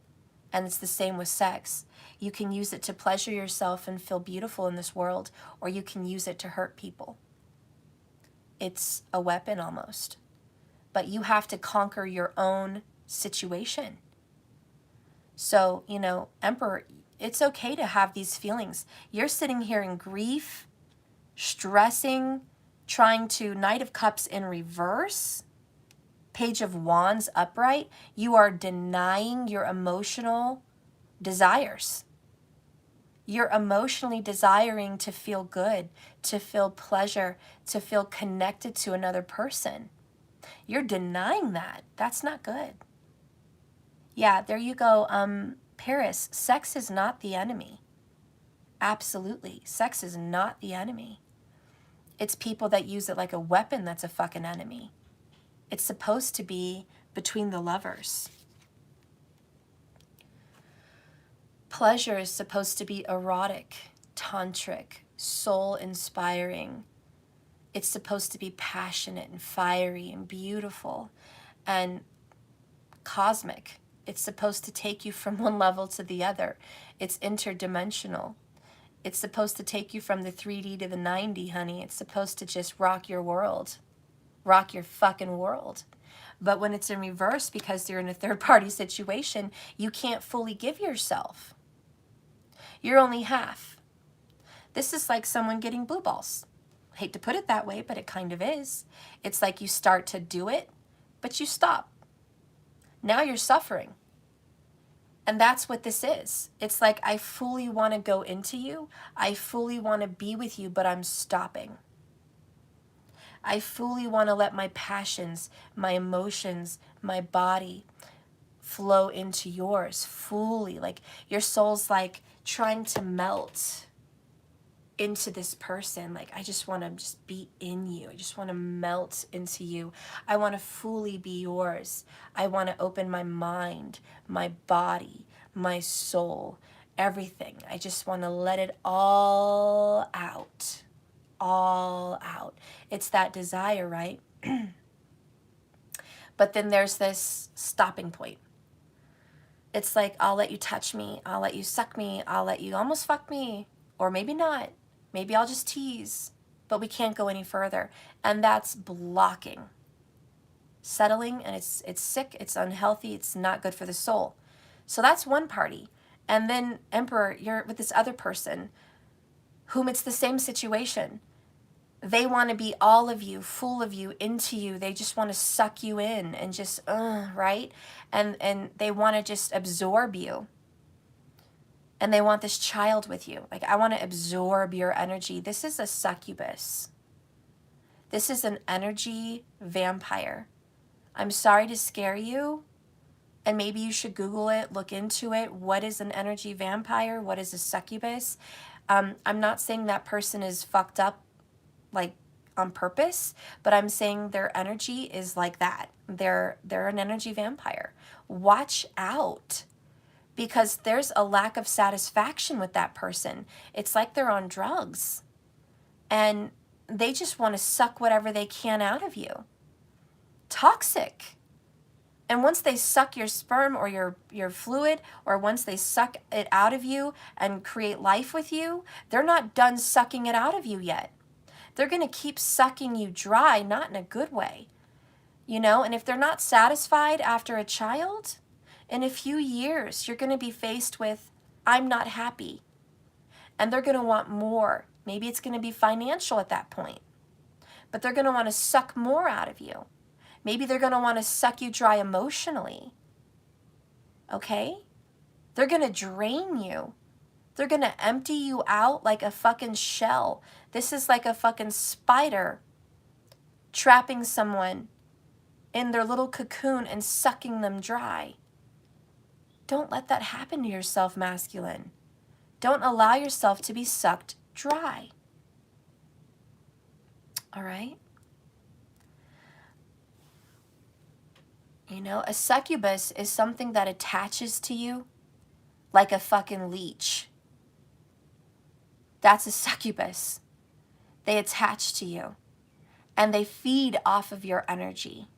And it's the same with sex. You can use it to pleasure yourself and feel beautiful in this world, or you can use it to hurt people. It's a weapon almost. But you have to conquer your own situation. So, Emperor, it's okay to have these feelings. You're sitting here in grief, stressing, trying to Knight of Cups in reverse, Page of Wands upright. You are denying your emotional desires. You're emotionally desiring to feel good, to feel pleasure, to feel connected to another person. You're denying that. That's not good. Yeah, there you go. Paris, sex is not the enemy. Absolutely. Sex is not the enemy. It's people that use it like a weapon that's a fucking enemy. It's supposed to be between the lovers. Pleasure is supposed to be erotic, tantric, soul-inspiring. It's supposed to be passionate and fiery and beautiful and cosmic. It's supposed to take you from one level to the other. It's interdimensional. It's supposed to take you from the 3D to the 9D, honey. It's supposed to just rock your world. Rock your fucking world. But when it's in reverse, because you're in a third-party situation, you can't fully give yourself. You're only half. This is like someone getting blue balls. I hate to put it that way, but it kind of is. It's like you start to do it, but you stop. Now you're suffering. And that's what this is. It's like, I fully want to go into you. I fully want to be with you, but I'm stopping. I fully want to let my passions, my emotions, my body flow into yours fully. Like your soul's like trying to melt into this person. Like, I just want to just be in you. I just want to melt into you. I want to fully be yours. I want to open my mind, my body, my soul, everything. I just want to let it all out. All out. It's that desire, right? But then there's this stopping point. It's like, I'll let you touch me. I'll let you suck me. I'll let you almost fuck me. Or maybe not. Maybe I'll just tease. But we can't go any further. And that's blocking. Settling, and it's sick, it's unhealthy, it's not good for the soul. So that's one party. And then, Emperor, you're with this other person. whom it's the same situation. They want to be all of you, full of you, into you. They just want to suck you in and just, right? And they want to just absorb you. And they want this child with you. Like, I want to absorb your energy. This is a succubus. This is an energy vampire. I'm sorry to scare you. And maybe you should Google it, look into it. What is an energy vampire? What is a succubus? I'm not saying that person is fucked up, like, on purpose, but I'm saying their energy is like that. They're an energy vampire. Watch out, because there's a lack of satisfaction with that person. It's like they're on drugs, and they just want to suck whatever they can out of you. Toxic. And once they suck your sperm or your fluid, or once they suck it out of you and create life with you, they're not done sucking it out of you yet. They're going to keep sucking you dry, not in a good way. You know, and if they're not satisfied after a child, in a few years, you're going to be faced with, I'm not happy. And they're going to want more. Maybe it's going to be financial at that point. But they're going to want to suck more out of you. Maybe they're going to want to suck you dry emotionally. Okay? They're going to drain you. They're going to empty you out like a fucking shell. This is like a fucking spider trapping someone in their little cocoon and sucking them dry. Don't let that happen to yourself, masculine. Don't allow yourself to be sucked dry. All right? You know, a succubus is something that attaches to you like a fucking leech. That's a succubus. They attach to you and they feed off of your energy.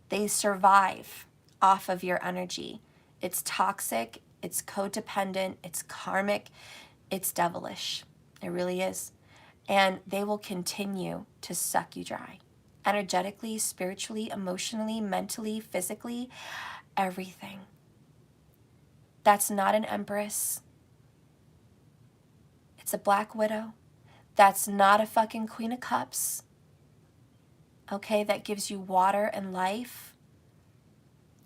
They survive off of your energy. It's toxic, it's codependent, it's karmic, it's devilish. It really is. And they will continue to suck you dry. Energetically, spiritually, emotionally, mentally, physically, everything. That's not an empress. It's a black widow. That's not a fucking queen of cups. Okay, that gives you water and life.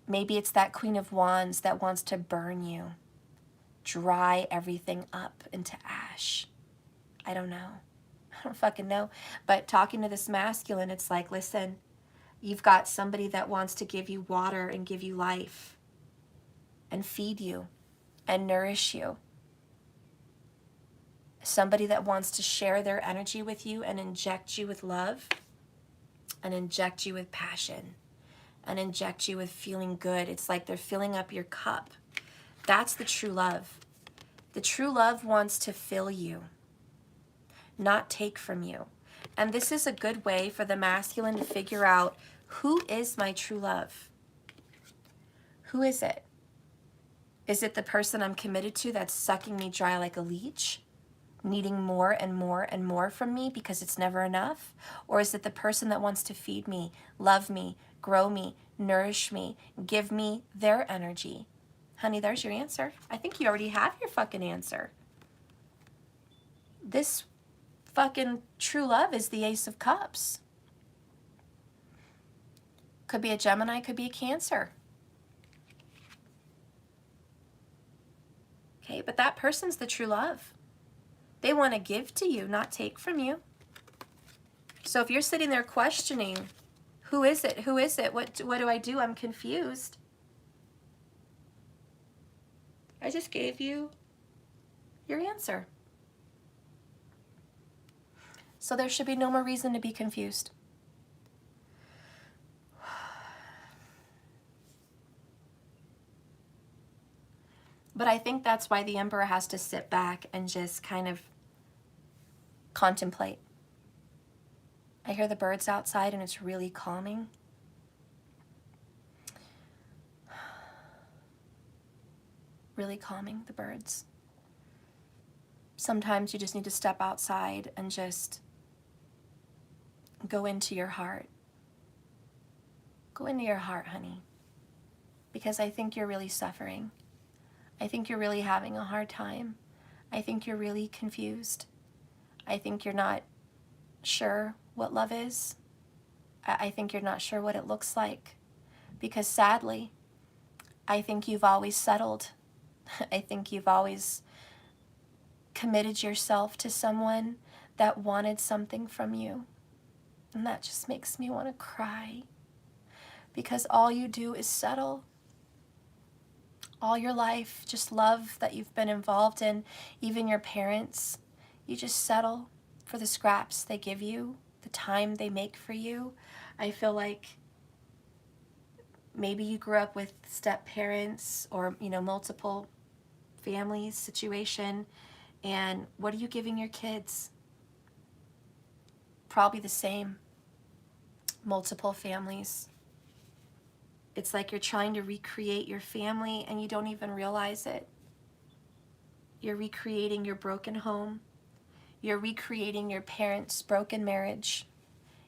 Maybe it's that queen of wands that wants to burn you. Dry everything up into ash. I don't know. I don't fucking know. But talking to this masculine, it's like, listen, you've got somebody that wants to give you water and give you life and feed you and nourish you. Somebody that wants to share their energy with you and inject you with love and inject you with passion and inject you with feeling good. It's like they're filling up your cup. That's the true love. The true love wants to fill you, not take from you. And this is a good way for the masculine to figure out, who is my true love? Who is it? Is it the person I'm committed to that's sucking me dry like a leech, needing more and more and more from me because it's never enough? Or is it the person that wants to feed me, love me, grow me, nourish me, give me their energy? Honey, there's your answer. I think you already have your fucking answer. This fucking true love is the Ace of Cups. Could be a Gemini, could be a Cancer. Okay, but that person's the true love. They want to give to you, not take from you. So if you're sitting there questioning, who is it? Who is it? What do I do? I'm confused. I just gave you your answer. So there should be no more reason to be confused. But I think that's why the Emperor has to sit back and just kind of contemplate. I hear the birds outside and it's really calming. Really calming, the birds. Sometimes you just need to step outside and just go into your heart. Go into your heart, honey. Because I think you're really suffering. I think you're really having a hard time. I think you're really confused. I think you're not sure what love is. I think you're not sure what it looks like. Because sadly, I think you've always settled. I think you've always committed yourself to someone that wanted something from you. And that just makes me want to cry. Because all you do is settle. All your life, just love that you've been involved in, even your parents, you just settle for the scraps they give you, the time they make for you. I feel like maybe you grew up with step parents or, multiple families situation, and what are you giving your kids? Probably the same. Multiple families. It's like you're trying to recreate your family and you don't even realize it. You're recreating your broken home. You're recreating your parents' broken marriage.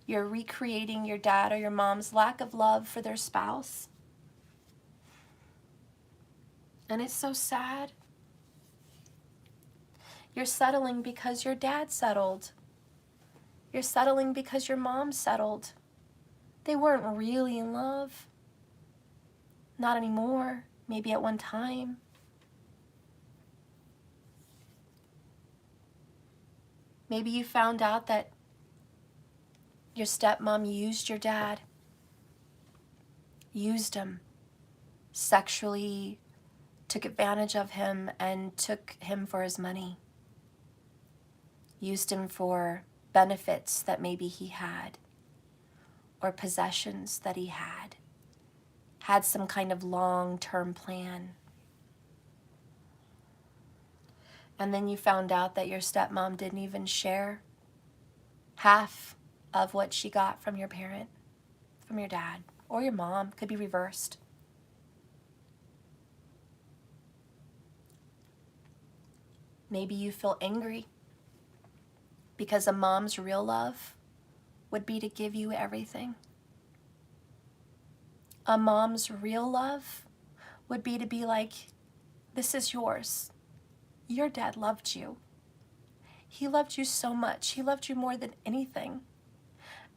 You're recreating your dad or your mom's lack of love for their spouse. And it's so sad. You're settling because your dad settled. You're settling because your mom settled. They weren't really in love. Not anymore. Maybe at one time. Maybe you found out that your stepmom used your dad. Used him. Sexually took advantage of him and took him for his money. Used him for benefits that maybe he had. Or possessions that he had. Had some kind of long-term plan. And then you found out that your stepmom didn't even share half of what she got from your parent, from your dad, or your mom. Could be reversed. Maybe you feel angry because a mom's real love would be to give you everything. A mom's real love would be to be like, this is yours. Your dad loved you. He loved you so much. He loved you more than anything.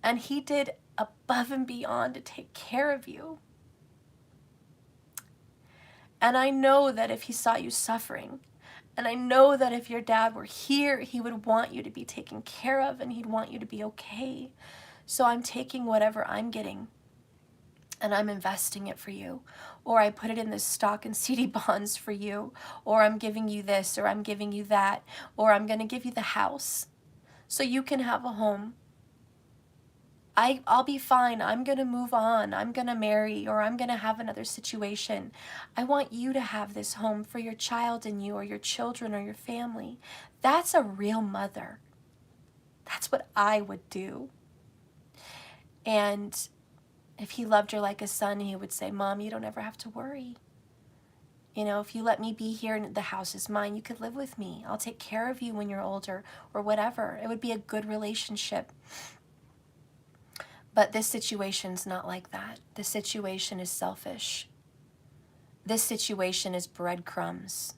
And he did above and beyond to take care of you. And I know that if he saw you suffering, and I know that if your dad were here, he would want you to be taken care of and he'd want you to be okay. So I'm taking whatever I'm getting and I'm investing it for you. Or I put it in this stock and CD bonds for you. Or I'm giving you this, or I'm giving you that. Or I'm going to give you the house so you can have a home. I'll be fine. I'm going to move on. I'm going to marry, or I'm going to have another situation. I want you to have this home for your child and you, or your children, or your family. That's a real mother. That's what I would do. And if he loved her like a son, he would say, Mom, you don't ever have to worry. If you let me be here and the house is mine, you could live with me. I'll take care of you when you're older, or whatever. It would be a good relationship. But this situation's not like that. This situation is selfish. This situation is breadcrumbs.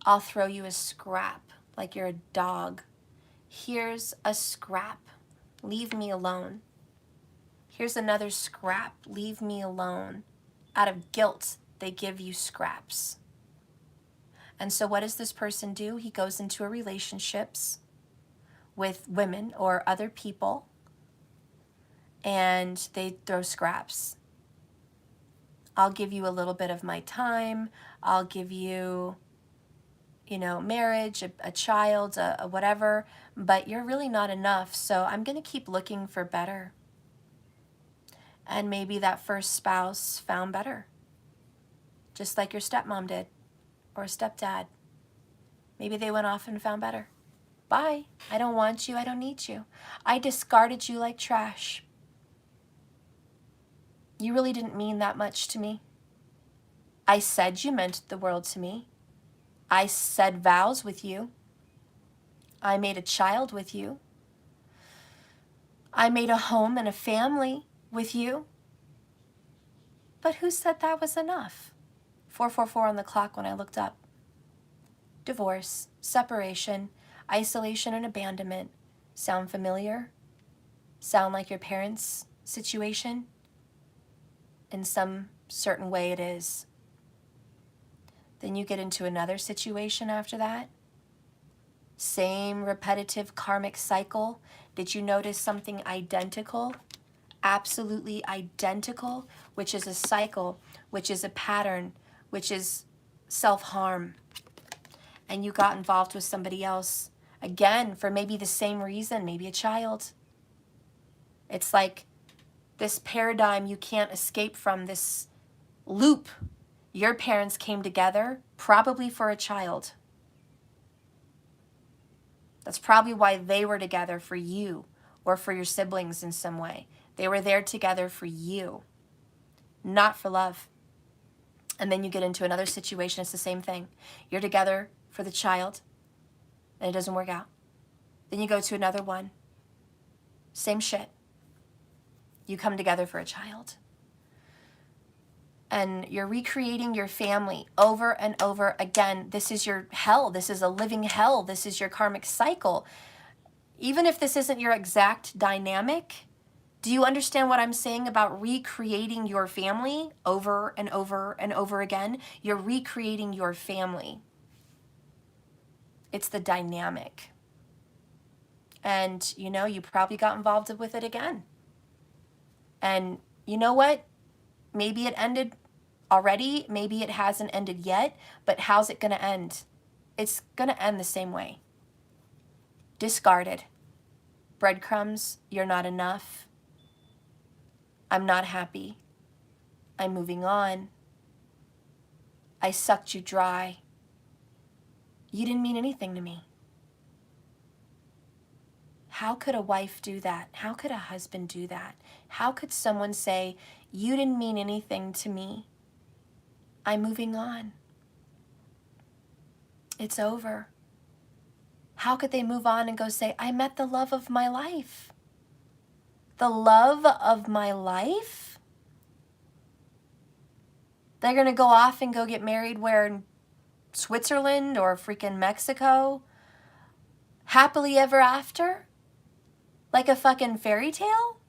I'll throw you a scrap like you're a dog. Here's a scrap. Leave me alone. Here's another scrap. Leave me alone. Out of guilt, they give you scraps. And so what does this person do? He goes into relationships with women or other people, and they throw scraps. I'll give you a little bit of my time. I'll give you, marriage, a child, a whatever, but you're really not enough. So I'm going to keep looking for better. And maybe that first spouse found better, just like your stepmom did, or stepdad. Maybe they went off and found better. Bye. I don't want you. I don't need you. I discarded you like trash. You really didn't mean that much to me. I said you meant the world to me. I said vows with you. I made a child with you. I made a home and a family with you. But who said that was enough? 444 on the clock when I looked up. Divorce, separation. Isolation and abandonment. Sound familiar? Sound like your parents' situation? In some certain way it is. Then you get into another situation after that. Same repetitive karmic cycle. Did you notice something identical? Absolutely identical, which is a cycle, which is a pattern, which is self-harm. And you got involved with somebody else, again, for maybe the same reason, maybe a child. It's like this paradigm you can't escape from, this loop. Your parents came together probably for a child. That's probably why they were together, for you or for your siblings in some way. They were there together for you, not for love. And then you get into another situation, it's the same thing. You're together for the child, and it doesn't work out. Then you go to another one, same shit. You come together for a child. And you're recreating your family over and over again. This is your hell. This is a living hell. This is your karmic cycle. Even if this isn't your exact dynamic, do you understand what I'm saying about recreating your family over and over and over again? You're recreating your family. It's the dynamic. And, you know, you probably got involved with it again. And you know what? Maybe it ended already. Maybe it hasn't ended yet. But how's it going to end? It's going to end the same way. Discarded. Breadcrumbs. You're not enough. I'm not happy. I'm moving on. I sucked you dry. You didn't mean anything to me. How could a wife do that? How could a husband do that? How could someone say, you didn't mean anything to me? I'm moving on. It's over. How could they move on and go say, I met the love of my life? The love of my life? They're going to go off and go get married where? In Switzerland or freaking Mexico? Happily ever after? Like a fucking fairy tale?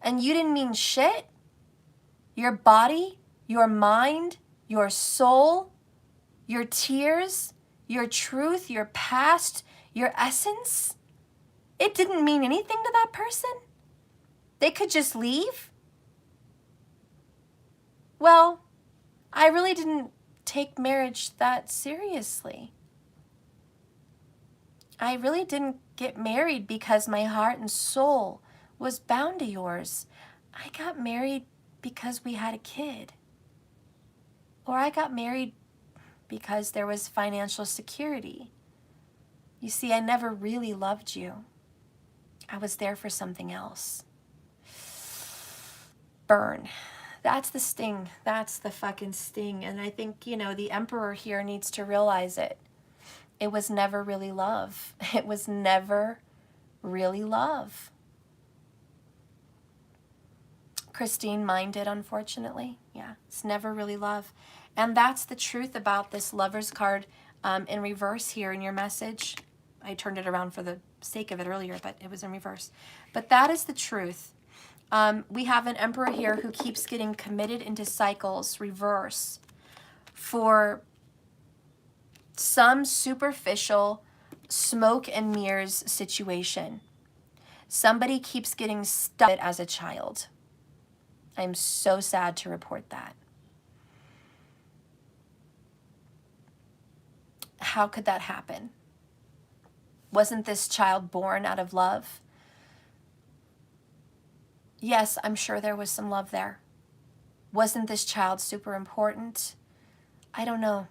And you didn't mean shit? Your body, your mind, your soul, your tears, your truth, your past, your essence, it didn't mean anything to that person? They could just leave? Well, I really didn't take marriage that seriously. I really didn't get married because my heart and soul was bound to yours. I got married because we had a kid. Or I got married because there was financial security. You see, I never really loved you. I was there for something else. Burn. That's the sting. That's the fucking sting. And I think, you know, the Emperor here needs to realize it. It was never really love. It was never really love. Christine, mine did, unfortunately. Yeah, it's never really love. And that's the truth about this Lover's card in reverse here in your message. I turned it around for the sake of it earlier, but it was in reverse. But that is the truth. We have an Emperor here who keeps getting committed into cycles, reverse, for some superficial smoke and mirrors situation. Somebody keeps getting stuck as a child. I'm so sad to report that. How could that happen? Wasn't this child born out of love? Yes, I'm sure there was some love there. Wasn't this child super important? I don't know.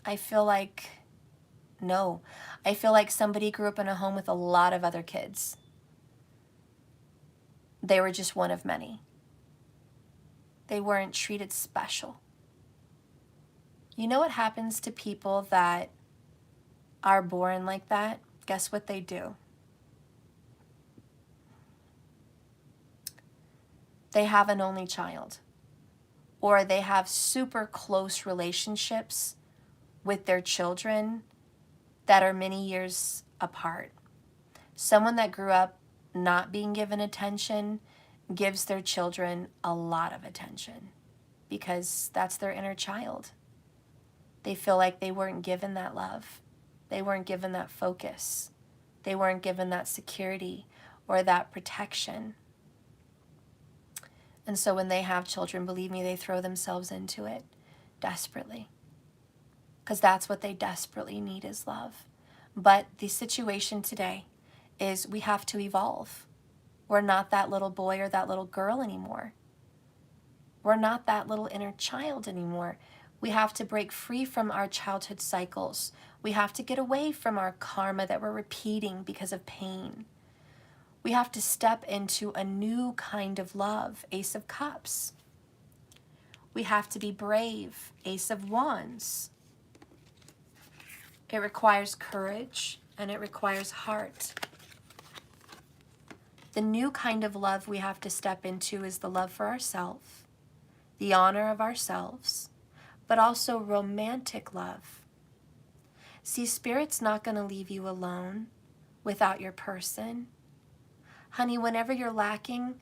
I feel like, no. I feel like somebody grew up in a home with a lot of other kids. They were just one of many. They weren't treated special. You know what happens to people that are born like that? Guess what they do? They have an only child. Or they have super close relationships with their children that are many years apart. Someone that grew up not being given attention gives their children a lot of attention because that's their inner child. They feel like they weren't given that love. They weren't given that focus. They weren't given that security or that protection. And so when they have children, believe me, they throw themselves into it desperately, because that's what they desperately need is love. But the situation today is we have to evolve. We're not that little boy or that little girl anymore. We're not that little inner child anymore. We have to break free from our childhood cycles. We have to get away from our karma that we're repeating because of pain. We have to step into a new kind of love, Ace of Cups. We have to be brave, Ace of Wands. It requires courage and it requires heart. The new kind of love we have to step into is the love for ourselves, the honor of ourselves, but also romantic love. See, Spirit's not going to leave you alone without your person. Honey, whenever you're lacking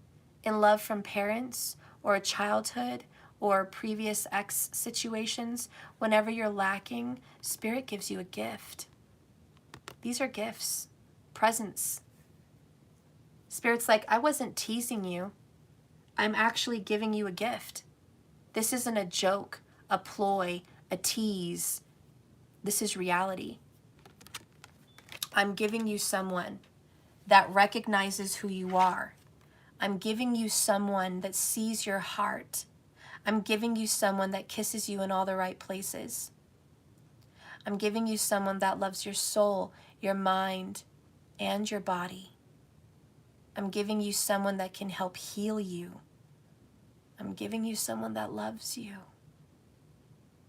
in love from parents or a childhood or previous ex situations, whenever you're lacking, Spirit gives you a gift. These are gifts, presents. Spirit's like, I wasn't teasing you. I'm actually giving you a gift. This isn't a joke, a ploy, a tease. This is reality. I'm giving you someone that recognizes who you are. I'm giving you someone that sees your heart. I'm giving you someone that kisses you in all the right places. I'm giving you someone that loves your soul, your mind, and your body. I'm giving you someone that can help heal you. I'm giving you someone that loves you.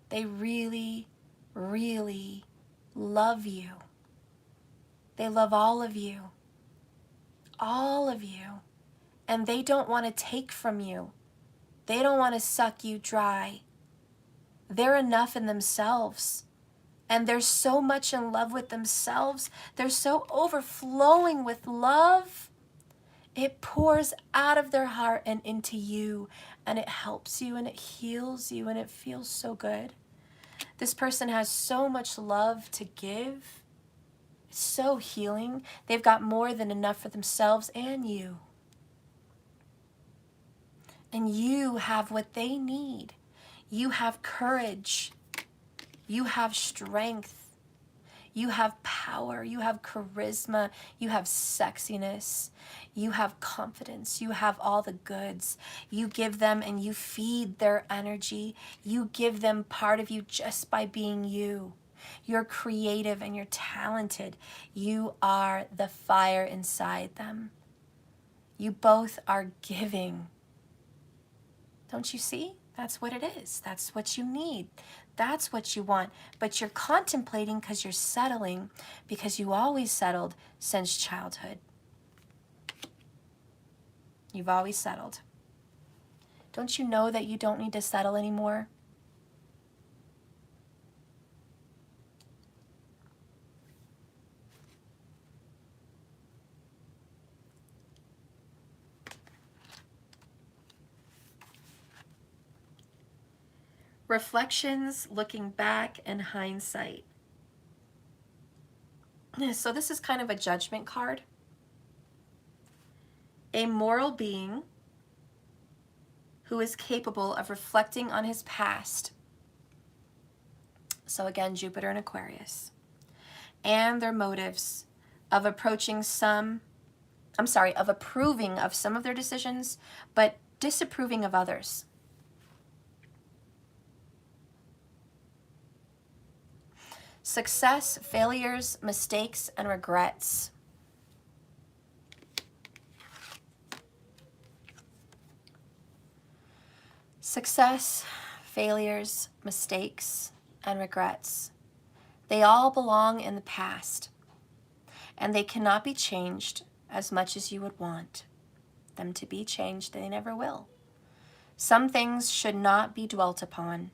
They really, really love you. They love all of you. All of you. And they don't want to take from you. They don't want to suck you dry. They're enough in themselves. And they're so much in love with themselves. They're so overflowing with love. It pours out of their heart and into you. And it helps you and it heals you and it feels so good. This person has so much love to give. It's so healing. They've got more than enough for themselves and you. And you have what they need. You have courage. You have strength. You have power. You have charisma. You have sexiness. You have confidence. You have all the goods. You give them and you feed their energy. You give them part of you just by being you. You're creative and you're talented. You are the fire inside them. You both are giving. Don't you see? That's what it is. That's what you need. That's what you want. But you're contemplating because you're settling, because you always settled since childhood. You've always settled. Don't you know that you don't need to settle anymore? Reflections, looking back, and hindsight. So this is kind of a judgment card. A moral being who is capable of reflecting on his past. So again, Jupiter and Aquarius. And their motives of approving of some of their decisions, but disapproving of others. Success, failures, mistakes, and regrets. Success, failures, mistakes, and regrets. They all belong in the past, and they cannot be changed as much as you would want them to be changed. They never will. Some things should not be dwelt upon.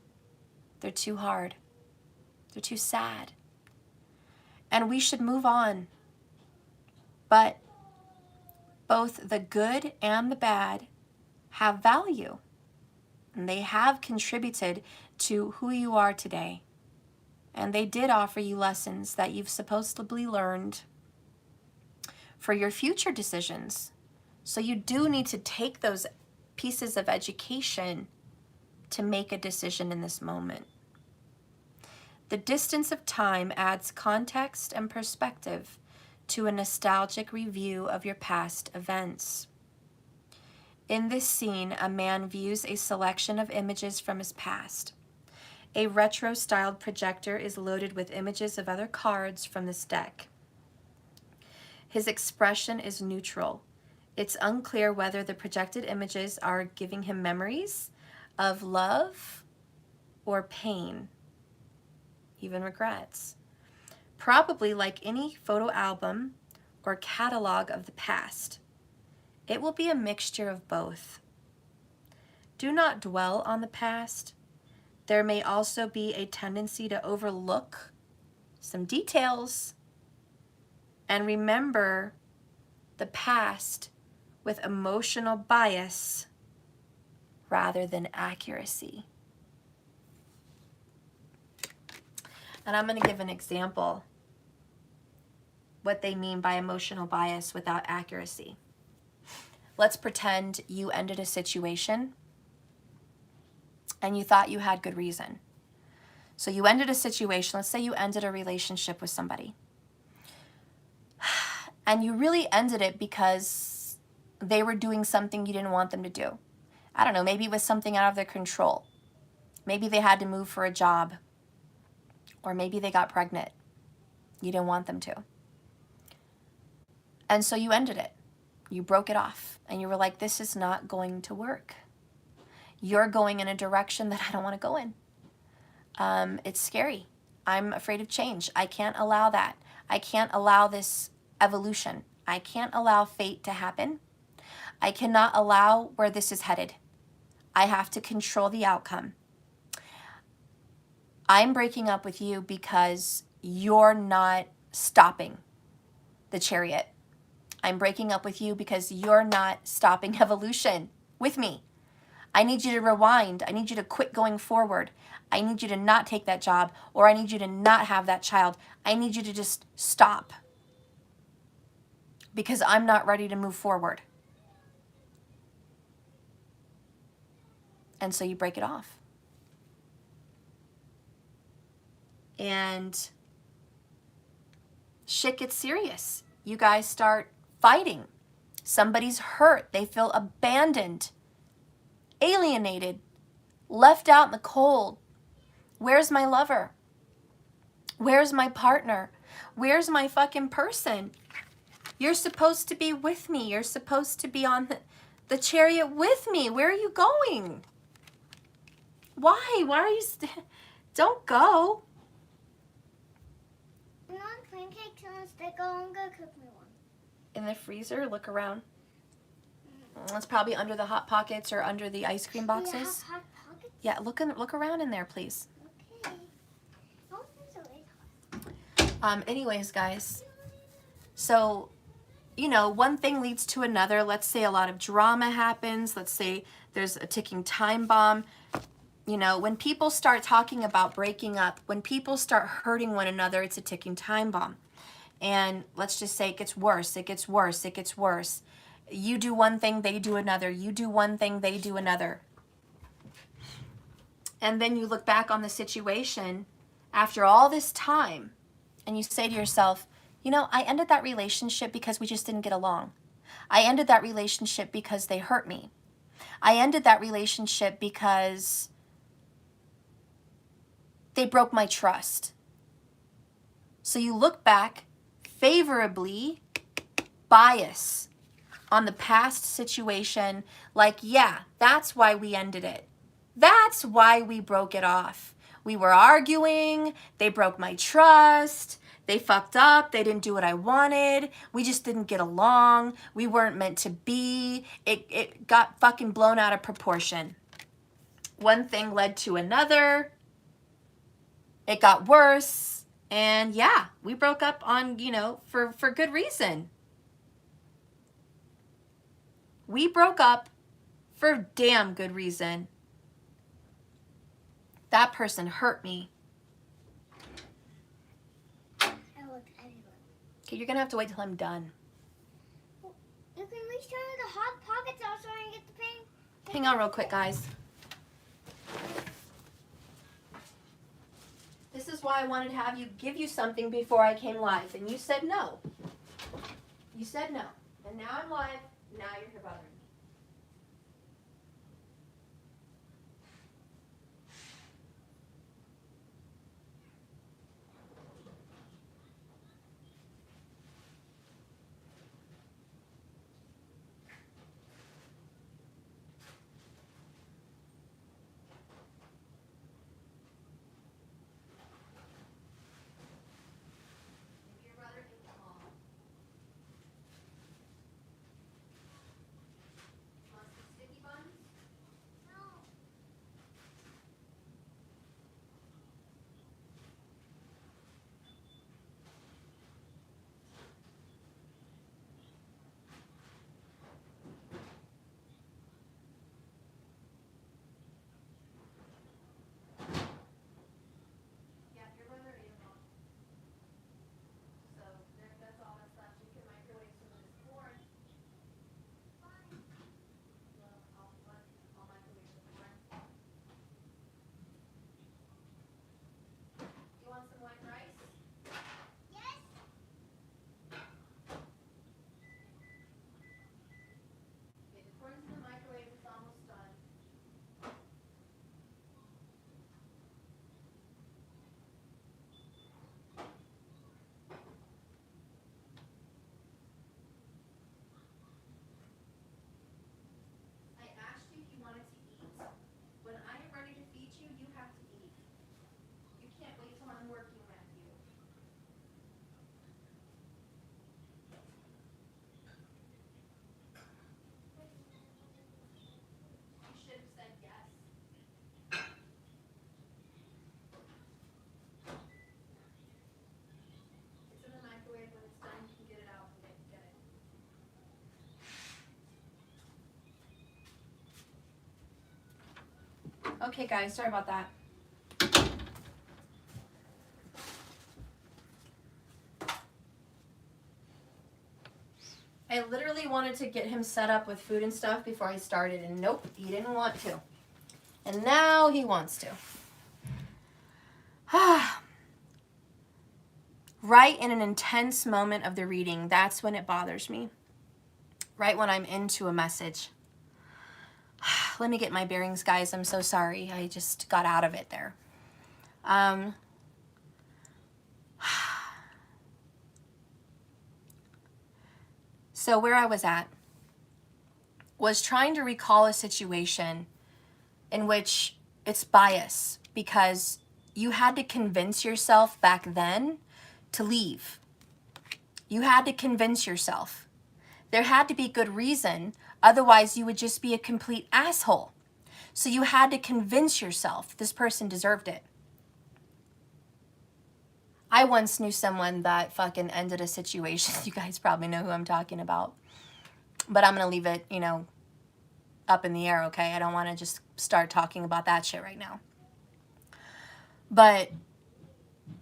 They're too hard. They're too sad. and we should move on. But both the good and the bad have value, and they have contributed to who you are today. And they did offer you lessons that you've supposedly learned for your future decisions. So you do need to take those pieces of education to make a decision in this moment. The distance of time adds context and perspective to a nostalgic review of your past events. In this scene, a man views a selection of images from his past. A retro-styled projector is loaded with images of other cards from this deck. His expression is neutral. It's unclear whether the projected images are giving him memories of love or pain, even regrets. Probably like any photo album or catalog of the past, it will be a mixture of both. Do not dwell on the past. There may also be a tendency to overlook some details and remember the past with emotional bias rather than accuracy. And I'm going to give an example what they mean by emotional bias without accuracy. Let's pretend you ended a situation and you thought you had good reason. So you ended a situation, let's say you ended a relationship with somebody. And you really ended it because they were doing something you didn't want them to do. I don't know, maybe it was something out of their control. Maybe they had to move for a job. Or maybe they got pregnant. You didn't want them to. And so you ended it. You broke it off. And you were like, this is not going to work. You're going in a direction that I don't want to go in. It's scary. I'm afraid of change. I can't allow that. I can't allow this evolution. I can't allow fate to happen. I cannot allow where this is headed. I have to control the outcome. I'm breaking up with you because you're not stopping the chariot. I'm breaking up with you because you're not stopping evolution with me. I need you to rewind. I need you to quit going forward. I need you to not take that job, or I need you to not have that child. I need you to just stop because I'm not ready to move forward. And so you break it off. And shit gets serious. You guys start fighting. Somebody's hurt. They feel abandoned, alienated, left out in the cold. Where's my lover? Where's my partner? Where's my fucking person? You're supposed to be with me. You're supposed to be on the chariot with me. Where are you going? Why? Why are you... Don't go. I want pancakes on a stick. I'm gonna cook me one. In the freezer, look around. It's probably under the Hot Pockets or under the ice cream boxes. Do you have hot pockets? Yeah, look around in there, please. Okay. Oh, there's a hot. Anyways, guys, so, you know, one thing leads to another. Let's say a lot of drama happens. Let's say there's a ticking time bomb. You know, when people start talking about breaking up, when people start hurting one another, it's a ticking time bomb. And let's just say it gets worse, it gets worse, it gets worse. You do one thing, they do another. You do one thing, they do another. And then you look back on the situation after all this time and you say to yourself, you know, I ended that relationship because we just didn't get along. I ended that relationship because they hurt me. I ended that relationship because they broke my trust. So you look back favorably, bias on the past situation, like, yeah, that's why we ended it. That's why we broke it off. We were arguing, they broke my trust, they fucked up, they didn't do what I wanted, we just didn't get along, we weren't meant to be, it got fucking blown out of proportion. One thing led to another, it got worse, And yeah, we broke up on, you know, for good reason. We broke up for damn good reason. That person hurt me. I looked everywhere. Okay, you're gonna have to wait till I'm done. You can reach under the hot pockets also and get the paint. Hang on real quick, guys. This is why I wanted to have you give you something before I came live, and you said no. You said no. And now I'm live, now you're here bothering me. Your brother ate them all. Want some sticky buns? No. Yeah, your brother ate them all. So that's all that's left. You can microwave some of this corn. Well, I'll microwave the corn. You want some white rice? Yes. Okay, the corn's in the microwave. It's almost done. I asked you if you wanted to eat. When I am ready to feed you, you have to eat. You can't wait till I'm working with you. You should have said yes. It's in the microwave. When it's done, you can get it out and get it. Okay, guys, sorry about that. I literally wanted to get him set up with food and stuff before I started, and nope, he didn't want to. And now he wants to. Right in an intense moment of the reading, that's when it bothers me. Right when I'm into a message. Let me get my bearings, guys. I'm so sorry. I just got out of it there. So where I was at was trying to recall a situation in which it's bias because you had to convince yourself back then to leave. You had to convince yourself. There had to be good reason, otherwise you would just be a complete asshole. So you had to convince yourself this person deserved it. I once knew someone that fucking ended a situation. You guys probably know who I'm talking about. But I'm going to leave it, you know, up in the air, okay? I don't want to just start talking about that shit right now. But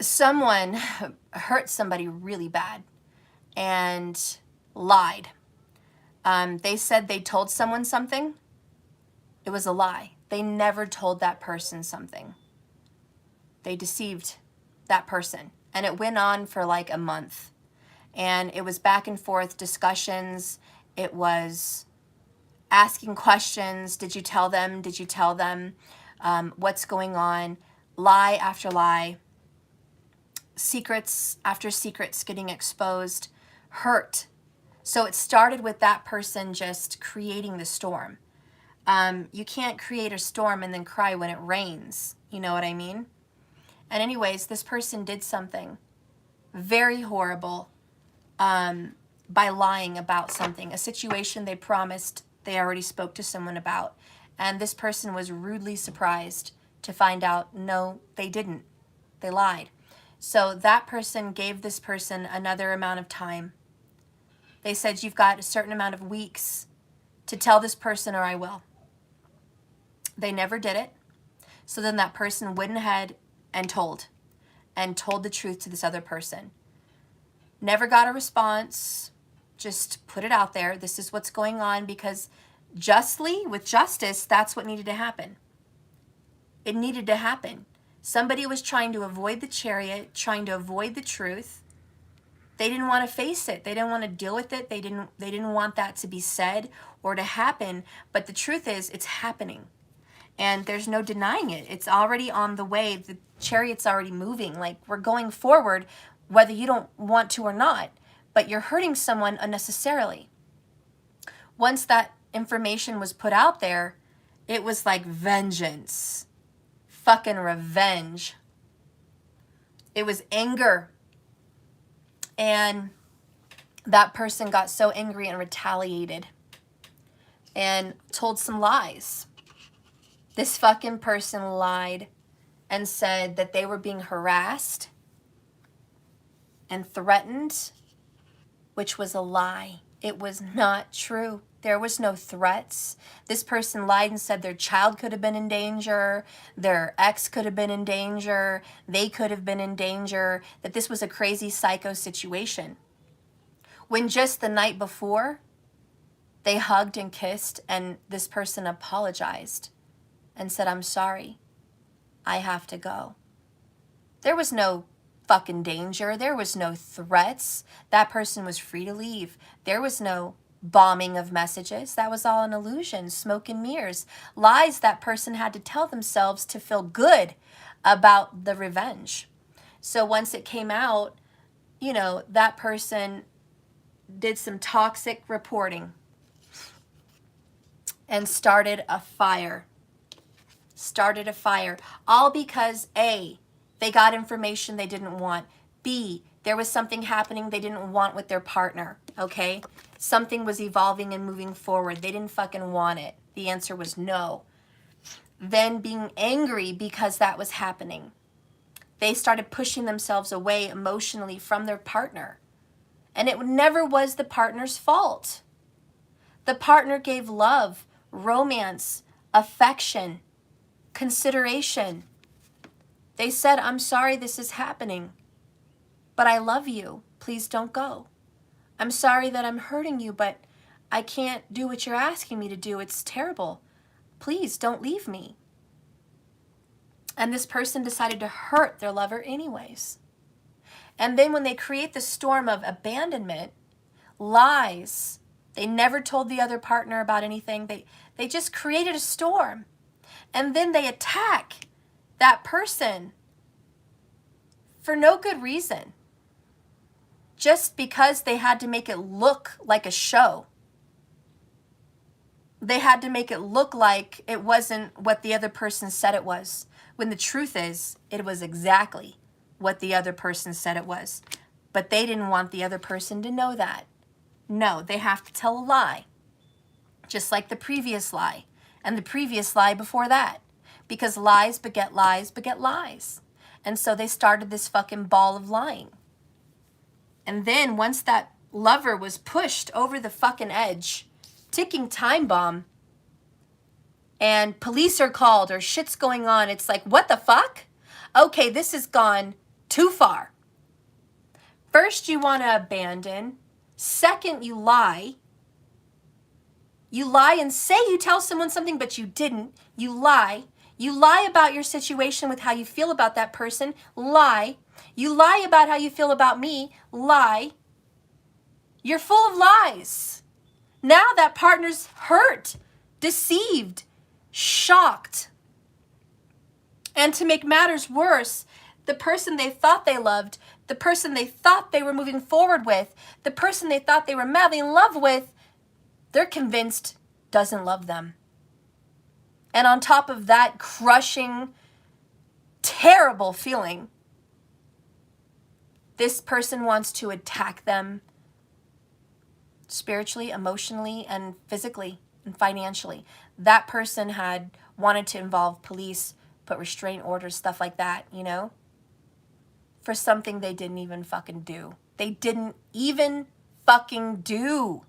someone hurt somebody really bad and lied. They said they told someone something. It was a lie. They never told that person something. They deceived that person. And it went on for like a month. And it was back and forth discussions. It was asking questions. Did you tell them? Did you tell them? What's going on? Lie after lie. Secrets after secrets getting exposed. Hurt. So it started with that person just creating the storm. You can't create a storm and then cry when it rains. You know what I mean? And anyways, this person did something very horrible by lying about something, a situation they promised they already spoke to someone about. And this person was rudely surprised to find out, no, they didn't. They lied. So that person gave this person another amount of time. They said, you've got a certain amount of weeks to tell this person or I will. They never did it. So then that person went ahead and told the truth to this other person. Never got a response. Just put it out there. This is what's going on, because justly, with justice, that's what needed to happen. It needed to happen. Somebody was trying to avoid the chariot, trying to avoid the truth. They didn't want to face it. They didn't want to deal with it. They didn't want that to be said or to happen. But the truth is, it's happening. And there's no denying it. It's already on the way. The chariot's already moving. Like, we're going forward, whether you don't want to or not. But you're hurting someone unnecessarily. Once that information was put out there, it was like vengeance. Fucking revenge. It was anger. And that person got so angry and retaliated and told some lies. This fucking person lied and said that they were being harassed and threatened, which was a lie. It was not true. There was no threats. This person lied and said their child could have been in danger, their ex could have been in danger, they could have been in danger, that this was a crazy psycho situation. When just the night before, they hugged and kissed, and this person apologized and said, I'm sorry, I have to go. There was no fucking danger. There was no threats. That person was free to leave. There was no bombing of messages. That was all an illusion, smoke and mirrors, lies that person had to tell themselves to feel good about the revenge. So once it came out, you know, that person did some toxic reporting and started a fire. All because A, they got information they didn't want. B, there was something happening they didn't want with their partner, okay? Something was evolving and moving forward. They didn't fucking want it. The answer was no. Then being angry because that was happening. They started pushing themselves away emotionally from their partner. And it never was the partner's fault. The partner gave love, romance, affection, consideration. They said, I'm sorry this is happening, but I love you. Please don't go. I'm sorry that I'm hurting you, but I can't do what you're asking me to do. It's terrible. Please don't leave me. And this person decided to hurt their lover anyways. And then when they create the storm of abandonment, lies, they never told the other partner about anything. They just created a storm. And then they attack that person for no good reason. Just because they had to make it look like a show. They had to make it look like it wasn't what the other person said it was. When the truth is, it was exactly what the other person said it was. But they didn't want the other person to know that. No, they have to tell a lie. Just like the previous lie. And the previous lie before that. Because lies beget lies beget lies. And so they started this fucking ball of lying. And then once that lover was pushed over the fucking edge, ticking time bomb, and police are called or shit's going on, it's like, what the fuck? Okay, this has gone too far. First, you want to abandon. Second, you lie. You lie and say you tell someone something, but you didn't. You lie. You lie about your situation with how you feel about that person. Lie. You lie about how you feel about me. Lie. You're full of lies. Now that partner's hurt, deceived, shocked. And to make matters worse, the person they thought they loved, the person they thought they were moving forward with, the person they thought they were madly in love with, they're convinced doesn't love them. And on top of that crushing, terrible feeling, this person wants to attack them spiritually, emotionally, and physically, and financially. That person had wanted to involve police, put restraint orders, stuff like that, you know? for something they didn't even fucking do. They didn't even fucking do.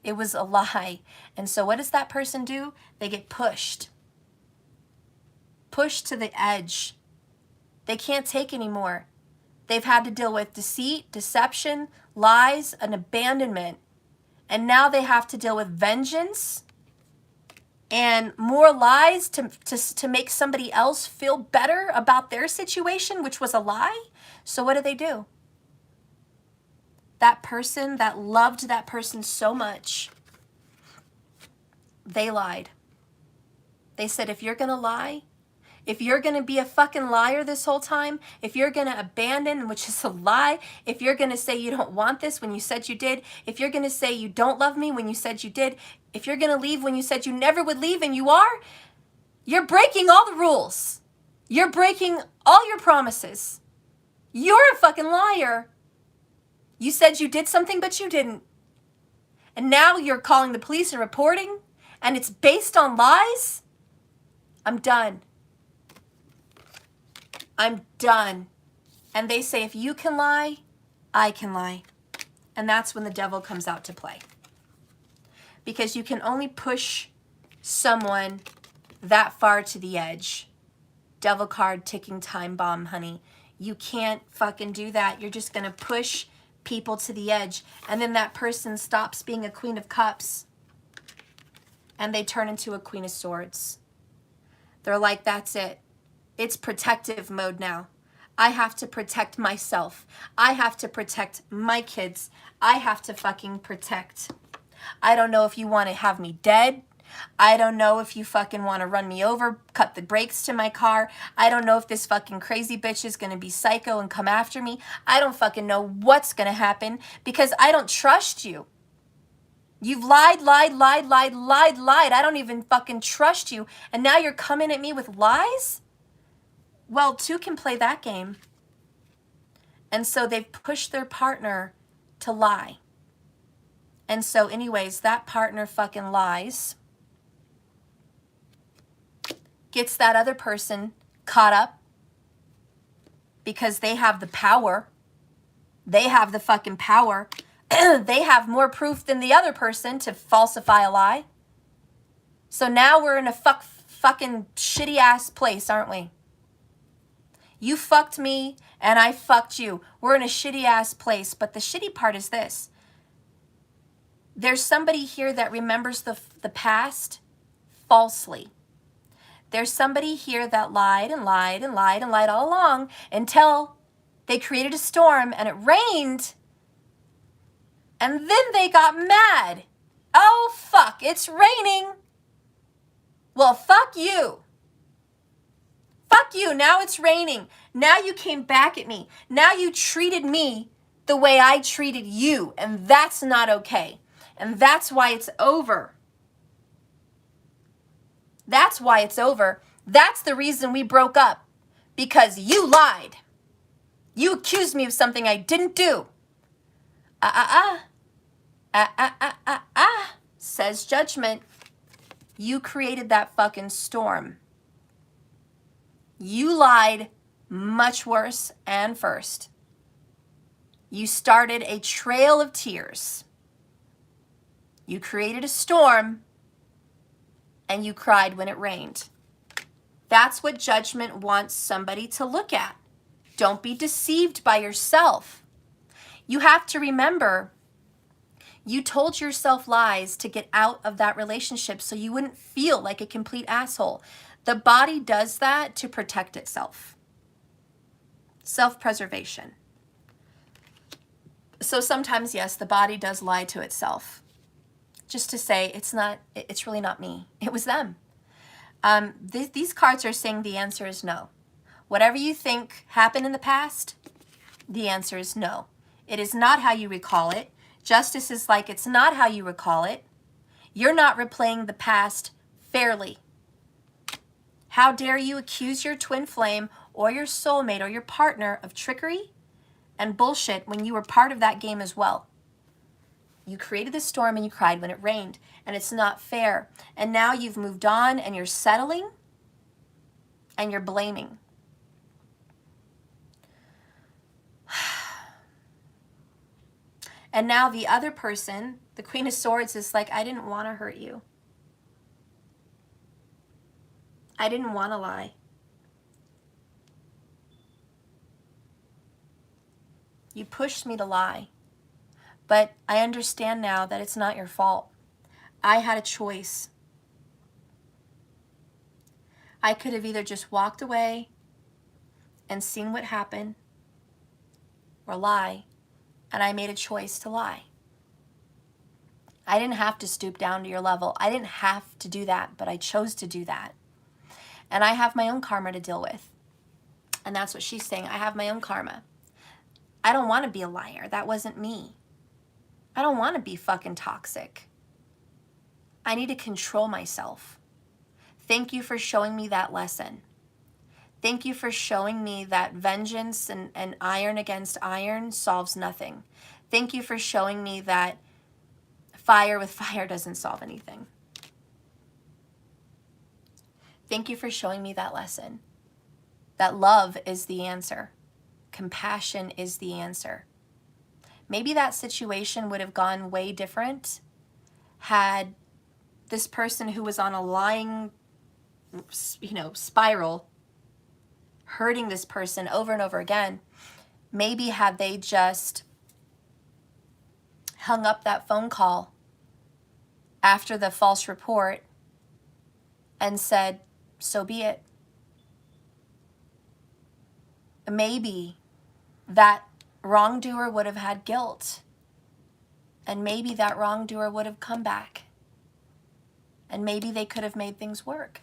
It was a lie. And so what does that person do? They get pushed. Pushed to the edge. They can't take anymore. They've had to deal with deceit, deception, lies, and abandonment. And now they have to deal with vengeance and more lies to make somebody else feel better about their situation, which was a lie. So what do? That person that loved that person so much, they lied. They said, if you're going to lie, if you're going to be a fucking liar this whole time, if you're going to abandon, which is a lie, if you're going to say you don't want this when you said you did, if you're going to say you don't love me when you said you did, if you're going to leave when you said you never would leave and you are, you're breaking all the rules. You're breaking all your promises. You're a fucking liar. You said you did something, but you didn't. And now you're calling the police and reporting, and it's based on lies? I'm done. I'm done. And they say, if you can lie, I can lie. And that's when the devil comes out to play. Because you can only push someone that far to the edge. Devil card, ticking time bomb, honey. You can't fucking do that. You're just going to push people to the edge. And then that person stops being a queen of cups. And they turn into a queen of swords. They're like, that's it. It's protective mode now. I have to protect myself. I have to protect my kids. I have to fucking protect. I don't know if you want to have me dead. I don't know if you fucking want to run me over, cut the brakes to my car. I don't know if this fucking crazy bitch is going to be psycho and come after me. I don't fucking know what's going to happen because I don't trust you. You've lied. I don't even fucking trust you. And now you're coming at me with lies? Well, two can play that game. And so they've pushed their partner to lie. And so anyways, that partner fucking lies. Gets that other person caught up because they have the power. They have the fucking power. They have more proof than the other person to falsify a lie. So now we're in a fucking shitty ass place, aren't we? You fucked me and I fucked you. We're in a shitty ass place. But the shitty part is this. There's somebody here that remembers the past falsely. There's somebody here that lied and lied and lied and lied all along until they created a storm and it rained. And then they got mad. Oh, fuck, it's raining. Well, fuck you. Fuck you, now it's raining. Now you came back at me. Now you treated me the way I treated you. And that's not okay. And that's why it's over. That's why it's over. That's the reason we broke up. Because you lied. You accused me of something I didn't do. Says judgment. You created that fucking storm. You lied much worse and first. You started a trail of tears. You created a storm and you cried when it rained. That's what judgment wants somebody to look at. Don't be deceived by yourself. You have to remember, you told yourself lies to get out of that relationship so you wouldn't feel like a complete asshole. The body does that to protect itself. Self-preservation. So sometimes, yes, the body does lie to itself. Just to say, it's really not me. It was them. These cards are saying the answer is no. Whatever you think happened in the past, the answer is no. It is not how you recall it. Justice is like, it's not how you recall it. You're not replaying the past fairly. How dare you accuse your twin flame or your soulmate or your partner of trickery and bullshit when you were part of that game as well. You created the storm and you cried when it rained, and it's not fair. And now you've moved on and you're settling and you're blaming. And now the other person, the Queen of Swords, is like, I didn't want to hurt you. I didn't want to lie. You pushed me to lie. But I understand now that it's not your fault. I had a choice. I could have either just walked away and seen what happened or lie, and I made a choice to lie. I didn't have to stoop down to your level. I didn't have to do that, but I chose to do that. And I have my own karma to deal with. And that's what she's saying. I have my own karma. I don't want to be a liar. That wasn't me. I don't want to be fucking toxic. I need to control myself. Thank you for showing me that lesson. Thank you for showing me that vengeance and iron against iron solves nothing. Thank you for showing me that fire with fire doesn't solve anything. Thank you for showing me that lesson. That love is the answer. Compassion is the answer. Maybe that situation would have gone way different had this person who was on a lying, spiral, hurting this person over and over again, maybe had they just hung up that phone call after the false report and said, so be it. Maybe that wrongdoer would have had guilt, and maybe that wrongdoer would have come back, and maybe they could have made things work.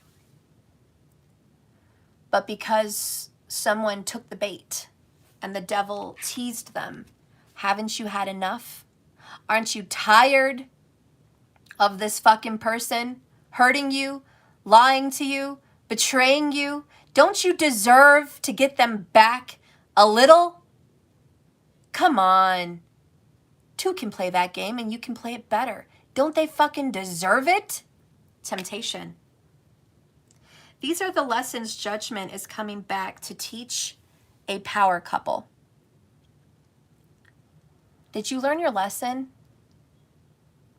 But because someone took the bait and the devil teased them, haven't you had enough? Aren't you tired of this fucking person hurting you, lying to you, betraying you? Don't you deserve to get them back a little? Come on. Two can play that game and you can play it better. Don't they fucking deserve it? Temptation. These are the lessons Judgment is coming back to teach a power couple. Did you learn your lesson?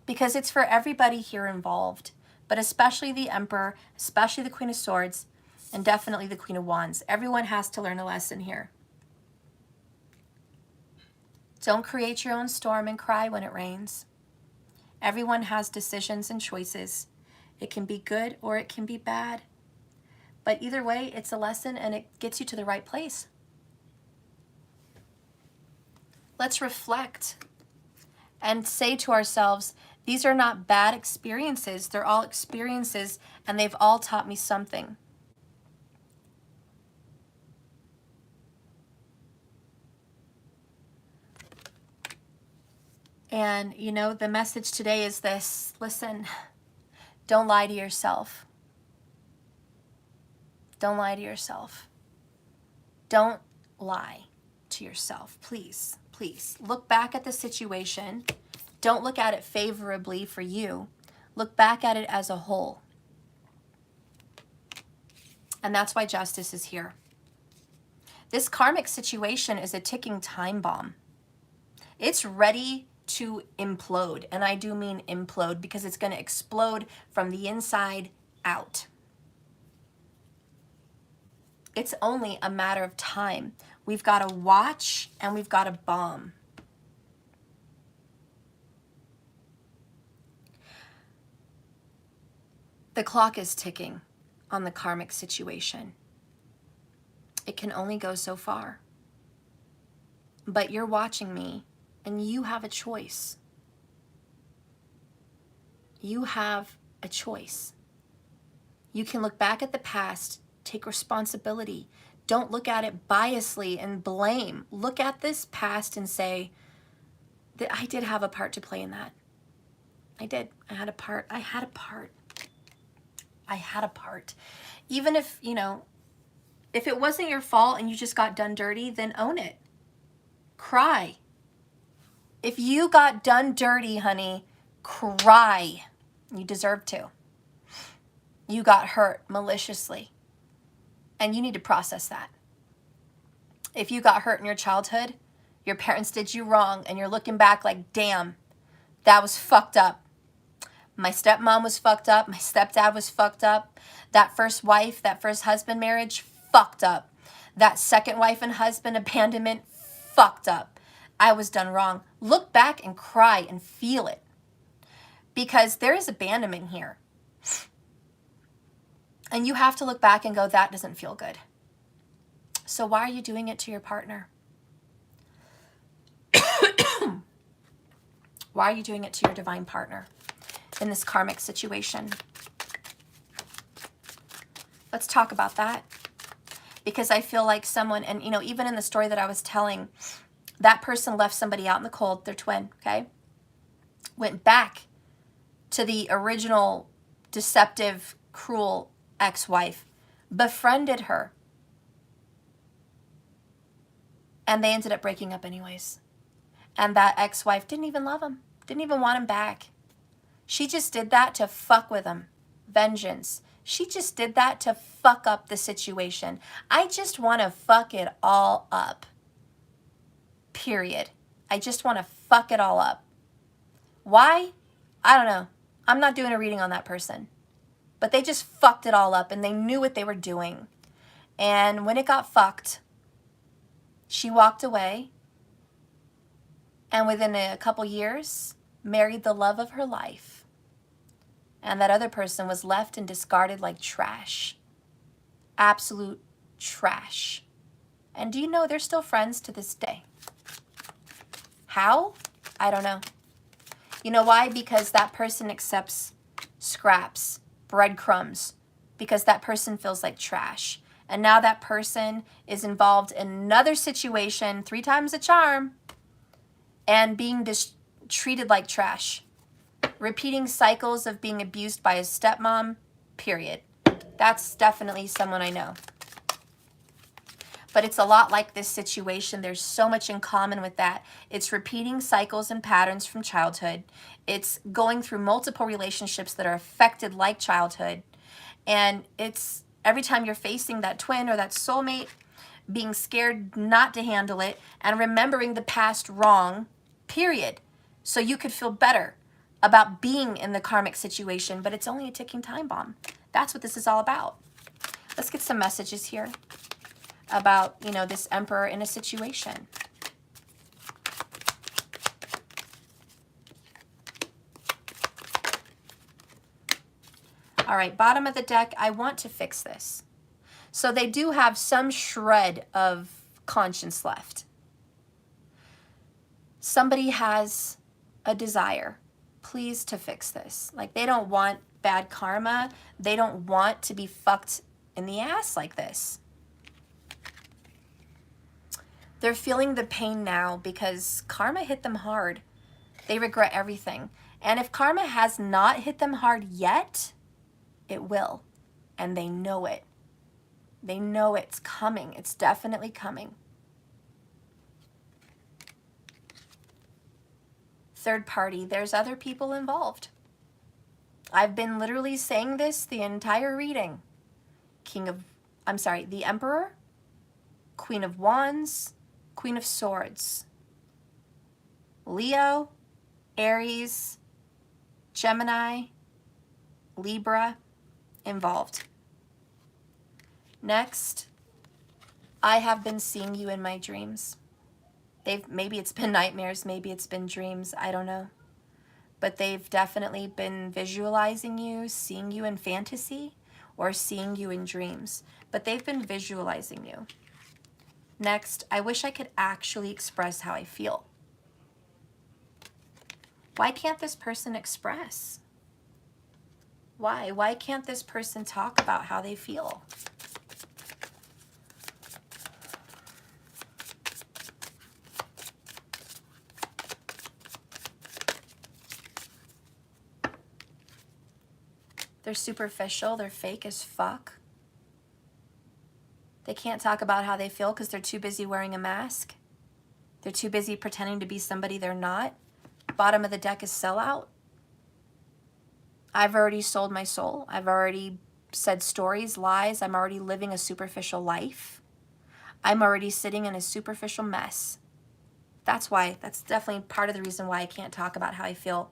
Because it's for everybody here involved, but especially the Emperor, especially the Queen of Swords, and definitely the Queen of Wands. Everyone has to learn a lesson here. Don't create your own storm and cry when it rains. Everyone has decisions and choices. It can be good or it can be bad. But either way, it's a lesson and it gets you to the right place. Let's reflect and say to ourselves, these are not bad experiences. They're all experiences and they've all taught me something. And, the message today is this. Listen, don't lie to yourself. Don't lie to yourself. Don't lie to yourself. Please, please. Look back at the situation. Don't look at it favorably for you. Look back at it as a whole. And that's why justice is here. This karmic situation is a ticking time bomb. It's ready to implode. And I do mean implode because it's going to explode from the inside out. It's only a matter of time. We've got to watch and we've got to bomb. The clock is ticking on the karmic situation. It can only go so far. But you're watching me and you have a choice. You have a choice. You can look back at the past, take responsibility. Don't look at it biasly and blame. Look at this past and say that I did have a part to play in that. I did. I had a part. I had a part. I had a part. Even if, if it wasn't your fault and you just got done dirty, then own it. Cry. If you got done dirty, honey, cry. You deserve to. You got hurt maliciously. And you need to process that. If you got hurt in your childhood, Your parents did you wrong, and you're looking back like, damn, that was fucked up. My stepmom was fucked up. My stepdad was fucked up. That first wife, that first husband marriage, fucked up. That second wife and husband abandonment, fucked up. I was done wrong. Look back and cry and feel it. Because there is abandonment here. And you have to look back and go, that doesn't feel good. So why are you doing it to your partner? Why are you doing it to your divine partner in this karmic situation? Let's talk about that. Because I feel like someone, and you know, even in the story that I was telling, that person left somebody out in the cold, their twin, okay? Went back to the original deceptive, cruel ex-wife, befriended her, and they ended up breaking up anyways. And that ex-wife didn't even love him, didn't even want him back. She just did that to fuck with him. Vengeance. She just did that to fuck up the situation. I just want to fuck it all up. Period. I just want to fuck it all up. Why? I don't know. I'm not doing a reading on that person. But they just fucked it all up and they knew what they were doing. And when it got fucked, she walked away. And within a couple years, married the love of her life. And that other person was left and discarded like trash. Absolute trash. And do you know they're still friends to this day? How? I don't know. You know why? Because that person accepts scraps, breadcrumbs, because that person feels like trash. And now that person is involved in another situation, 3 times the charm, and being treated like trash. Repeating cycles of being abused by his stepmom, period. That's definitely someone I know. But it's a lot like this situation. There's so much in common with that. It's repeating cycles and patterns from childhood. It's going through multiple relationships that are affected like childhood. And it's every time you're facing that twin or that soulmate, being scared not to handle it and remembering the past wrong, period. So you could feel better about being in the karmic situation, but it's only a ticking time bomb. That's what this is all about. Let's get some messages here about, you know, this emperor in a situation. All right, bottom of the deck, I want to fix this. So they do have some shred of conscience left. Somebody has a desire, please, to fix this. Like, they don't want bad karma. They don't want to be fucked in the ass like this. They're feeling the pain now because karma hit them hard. They regret everything. And if karma has not hit them hard yet, it will. And they know it. They know it's coming. It's definitely coming. Third party, there's other people involved. I've been literally saying this the entire reading. The Emperor, Queen of Wands, Queen of Swords, Leo, Aries, Gemini, Libra, involved. Next, I have been seeing you in my dreams. Maybe it's been nightmares, maybe it's been dreams, I don't know. But they've definitely been visualizing you, seeing you in fantasy, or seeing you in dreams. But they've been visualizing you. Next, I wish I could actually express how I feel. Why can't this person express? Why? Why can't this person talk about how they feel? They're superficial, they're fake as fuck. They can't talk about how they feel because they're too busy wearing a mask. They're too busy pretending to be somebody they're not. Bottom of the deck is sellout. I've already sold my soul. I've already said stories, lies. I'm already living a superficial life. I'm already sitting in a superficial mess. That's why. That's definitely part of the reason why I can't talk about how I feel.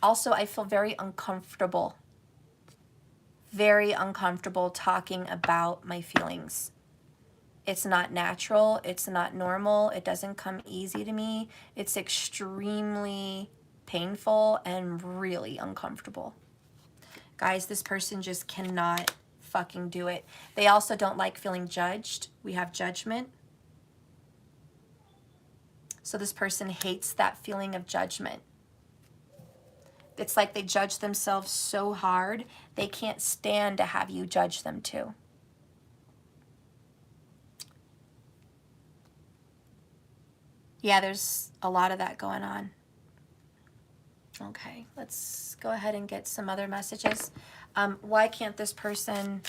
Also, I feel very uncomfortable talking about my feelings. It's not natural. It's not normal. It doesn't come easy to me. It's extremely painful and really uncomfortable. Guys, this person just cannot fucking do it. They also don't like feeling judged. We have judgment. So this person hates that feeling of judgment. It's like they judge themselves so hard, they can't stand to have you judge them too. Yeah, there's a lot of that going on. Okay, let's go ahead and get some other messages. Why can't this person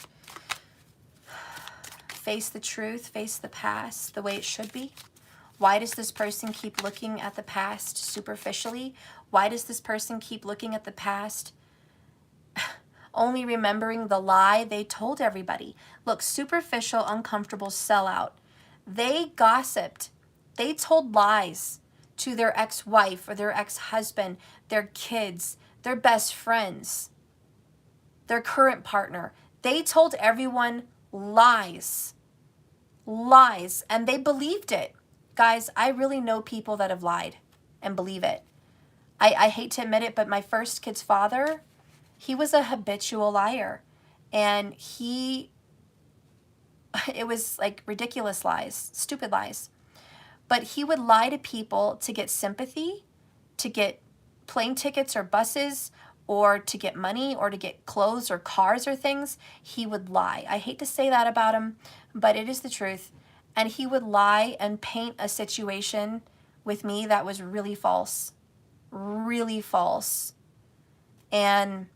face the truth, face the past the way it should be? Why does this person keep looking at the past superficially? Why does this person keep looking at the past only remembering the lie they told everybody? Look, superficial, uncomfortable, sellout. They gossiped. They told lies to their ex-wife or their ex-husband, their kids, their best friends, their current partner. They told everyone lies. Lies. And they believed it. Guys, I really know people that have lied and believe it. I hate to admit it, but my first kid's father, he was a habitual liar. And it was like ridiculous lies, stupid lies. But he would lie to people to get sympathy, to get plane tickets or buses, or to get money, or to get clothes or cars or things. He would lie. I hate to say that about him, but it is the truth. And he would lie and paint a situation with me that was really false. Really false. And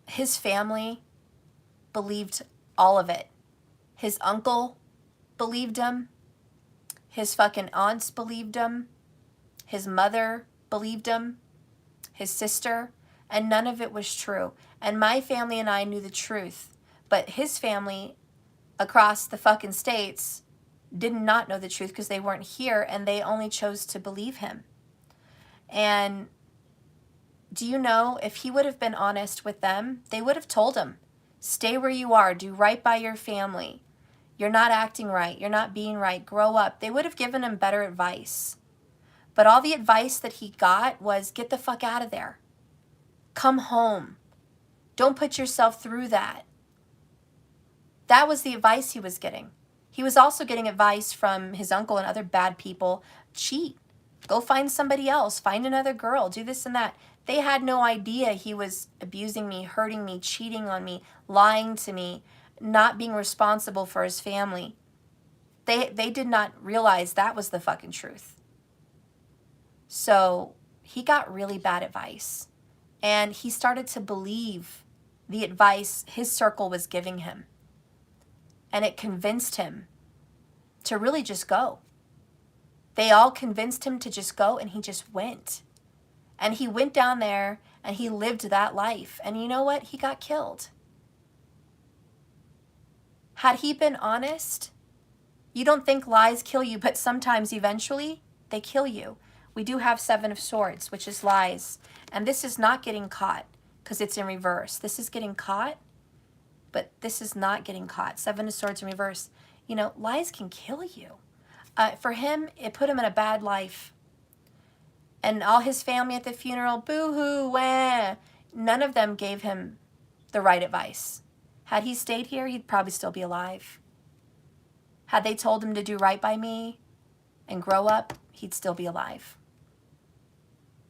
his family believed all of it. His uncle believed him. His fucking aunts believed him. His mother believed him. His sister. And none of it was true. And my family and I knew the truth. But his family across the fucking states did not know the truth because they weren't here, and they only chose to believe him. And do you know, if he would have been honest with them, they would have told him, stay where you are, do right by your family. You're not acting right, you're not being right, grow up. They would have given him better advice. But all the advice that he got was, get the fuck out of there. Come home. Don't put yourself through that. That was the advice he was getting. He was also getting advice from his uncle and other bad people. Cheat. Go find somebody else. Find another girl. Do this and that. They had no idea he was abusing me, hurting me, cheating on me, lying to me, not being responsible for his family. They did not realize that was the fucking truth. So he got really bad advice. And he started to believe the advice his circle was giving him. And it convinced him to really just go. They all convinced him to just go, and he just went. And he went down there, and he lived that life. And you know what? He got killed. Had he been honest, you don't think lies kill you, but sometimes eventually they kill you. We do have 7 of Swords, which is lies. And this is not getting caught because it's in reverse. This is getting caught, but this is not getting caught. 7 of Swords in reverse. You know, lies can kill you. For him, it put him in a bad life. And all his family at the funeral, boo-hoo, wah. None of them gave him the right advice. Had he stayed here, he'd probably still be alive. Had they told him to do right by me and grow up, he'd still be alive.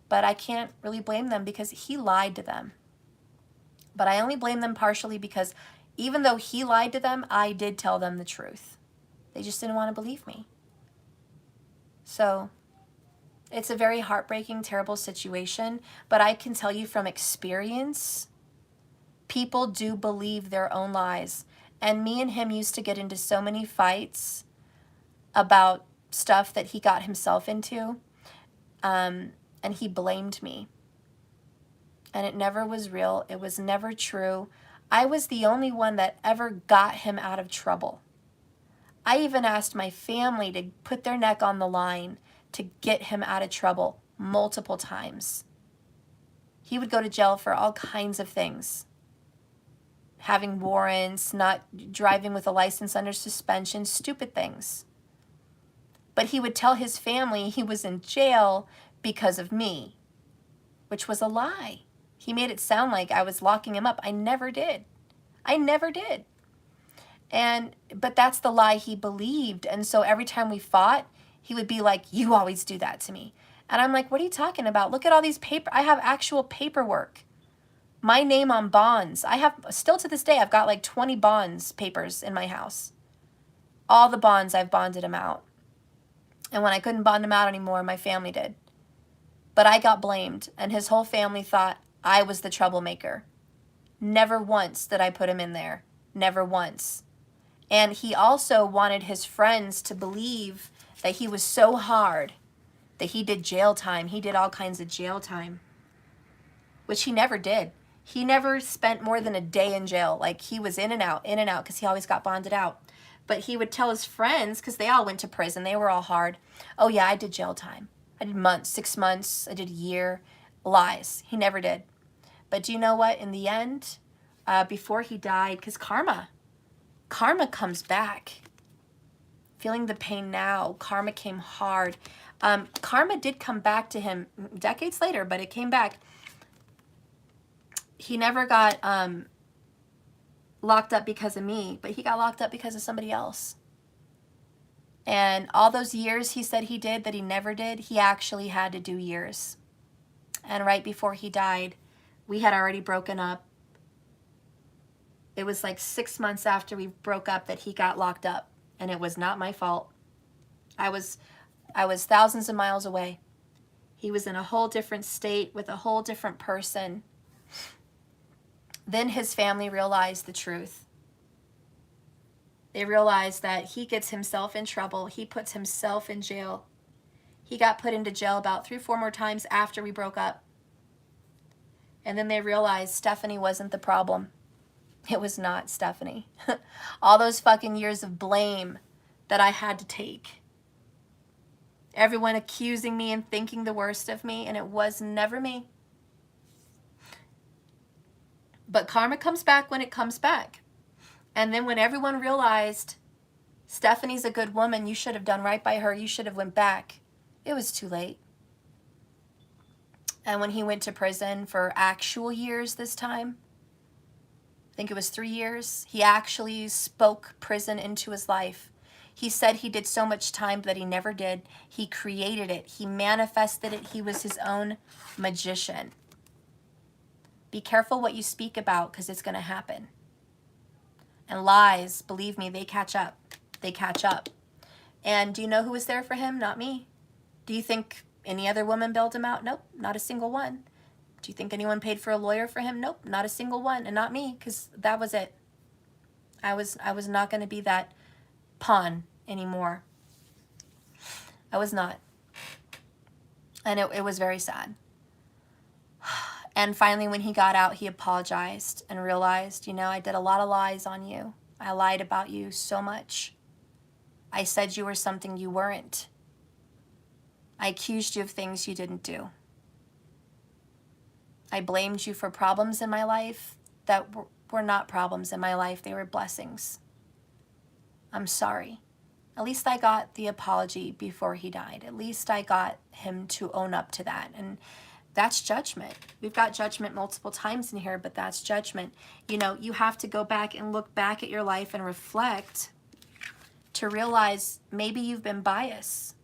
But I can't really blame them because he lied to them. But I only blame them partially because even though he lied to them, I did tell them the truth. They just didn't want to believe me. So it's a very heartbreaking, terrible situation. But I can tell you from experience, people do believe their own lies. And me and him used to get into so many fights about stuff that he got himself into. And he blamed me. And it never was real. It was never true. I was the only one that ever got him out of trouble. I even asked my family to put their neck on the line to get him out of trouble multiple times. He would go to jail for all kinds of things. Having warrants, not driving with a license under suspension, stupid things. But he would tell his family he was in jail because of me, which was a lie. He made it sound like I was locking him up. I never did. I never did. But that's the lie he believed. And so every time we fought, he would be like, you always do that to me. And I'm like, what are you talking about? Look at all these I have actual paperwork. My name on bonds. I have, still to this day, I've got like 20 bonds papers in my house. All the bonds, I've bonded him out. And when I couldn't bond him out anymore, my family did. But I got blamed, and his whole family thought I was the troublemaker. Never once did I put him in there. Never once. And he also wanted his friends to believe that he was so hard that he did jail time. He did all kinds of jail time, which he never did. He never spent more than a day in jail. Like, he was in and out, because he always got bonded out. But he would tell his friends, because they all went to prison, they were all hard, oh yeah, I did jail time. I did months, 6 months, I did a year. Lies. He never did. But do you know what? In the end, before he died, because karma comes back. Feeling the pain now, karma came hard. Karma did come back to him decades later, but it came back. He never got locked up because of me, but he got locked up because of somebody else. And all those years he said he did that he never did, he actually had to do years. And right before he died, we had already broken up. It was like 6 months after we broke up that he got locked up, and it was not my fault. I was thousands of miles away. He was in a whole different state with a whole different person. Then his family realized the truth. They realized that he gets himself in trouble. He puts himself in jail. He got put into jail about 3 or 4 more times after we broke up. And then they realized Stephanie wasn't the problem. It was not Stephanie. All those fucking years of blame that I had to take. Everyone accusing me and thinking the worst of me, and it was never me. But karma comes back when it comes back. And then when everyone realized Stephanie's a good woman, you should have done right by her, you should have went back, it was too late. And when he went to prison for actual years this time, I think it was 3 years, he actually spoke prison into his life. He said he did so much time that he never did. He created it. He manifested it. He was his own magician. Be careful what you speak about, because it's going to happen. And lies, believe me, they catch up. They catch up. And do you know who was there for him? Not me. Do you think any other woman bailed him out? Nope, not a single one. Do you think anyone paid for a lawyer for him? Nope, not a single one. And not me, because that was it. I was not going to be that pawn anymore. I was not. And it was very sad. And finally, when he got out, he apologized and realized, you know, I did a lot of lies on you. I lied about you so much. I said you were something you weren't. I accused you of things you didn't do. I blamed you for problems in my life that were not problems in my life. They were blessings. I'm sorry. At least I got the apology before he died. At least I got him to own up to that. And that's judgment. We've got judgment multiple times in here, but that's judgment. You know, you have to go back and look back at your life and reflect to realize maybe you've been biased,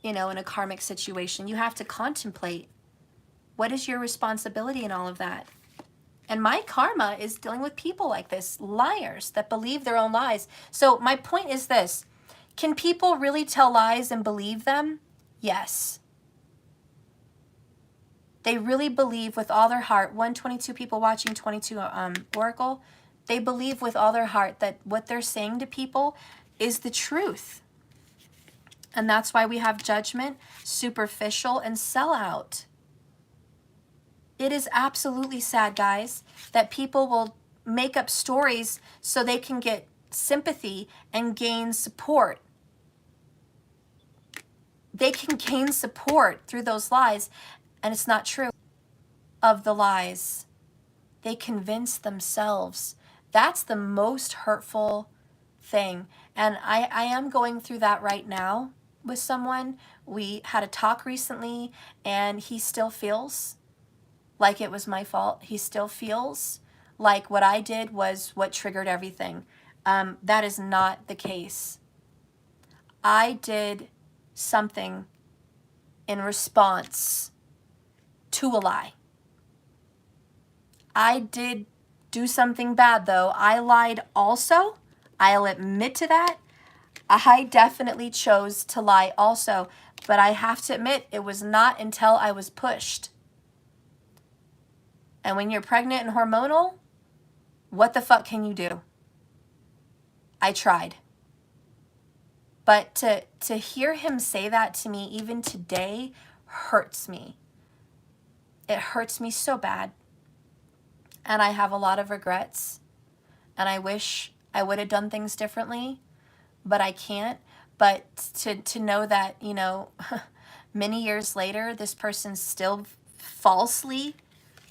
you know, in a karmic situation. You have to contemplate, what is your responsibility in all of that? And my karma is dealing with people like this, liars that believe their own lies. So my point is this: can people really tell lies and believe them? Yes. They really believe with all their heart. 122 people watching 22 Oracle. They believe with all their heart that what they're saying to people is the truth. And that's why we have judgment, superficial, and sellout. It is absolutely sad, guys, that people will make up stories so they can get sympathy and gain support. They can gain support through those lies, and it's not true. Of the lies, they convince themselves. That's the most hurtful thing. And I am going through that right now with someone. We had a talk recently, and he still feels like it was my fault. He still feels like what I did was what triggered everything. That is not the case. I did something in response to a lie. I did do something bad, though. I lied also. I'll admit to that. I definitely chose to lie also, but I have to admit it was not until I was pushed. And when you're pregnant and hormonal, what the fuck can you do? I tried. But to hear him say that to me even today hurts me. It hurts me so bad. And I have a lot of regrets. And I wish I would have done things differently, but I can't. But to know that, you know, many years later, this person still falsely,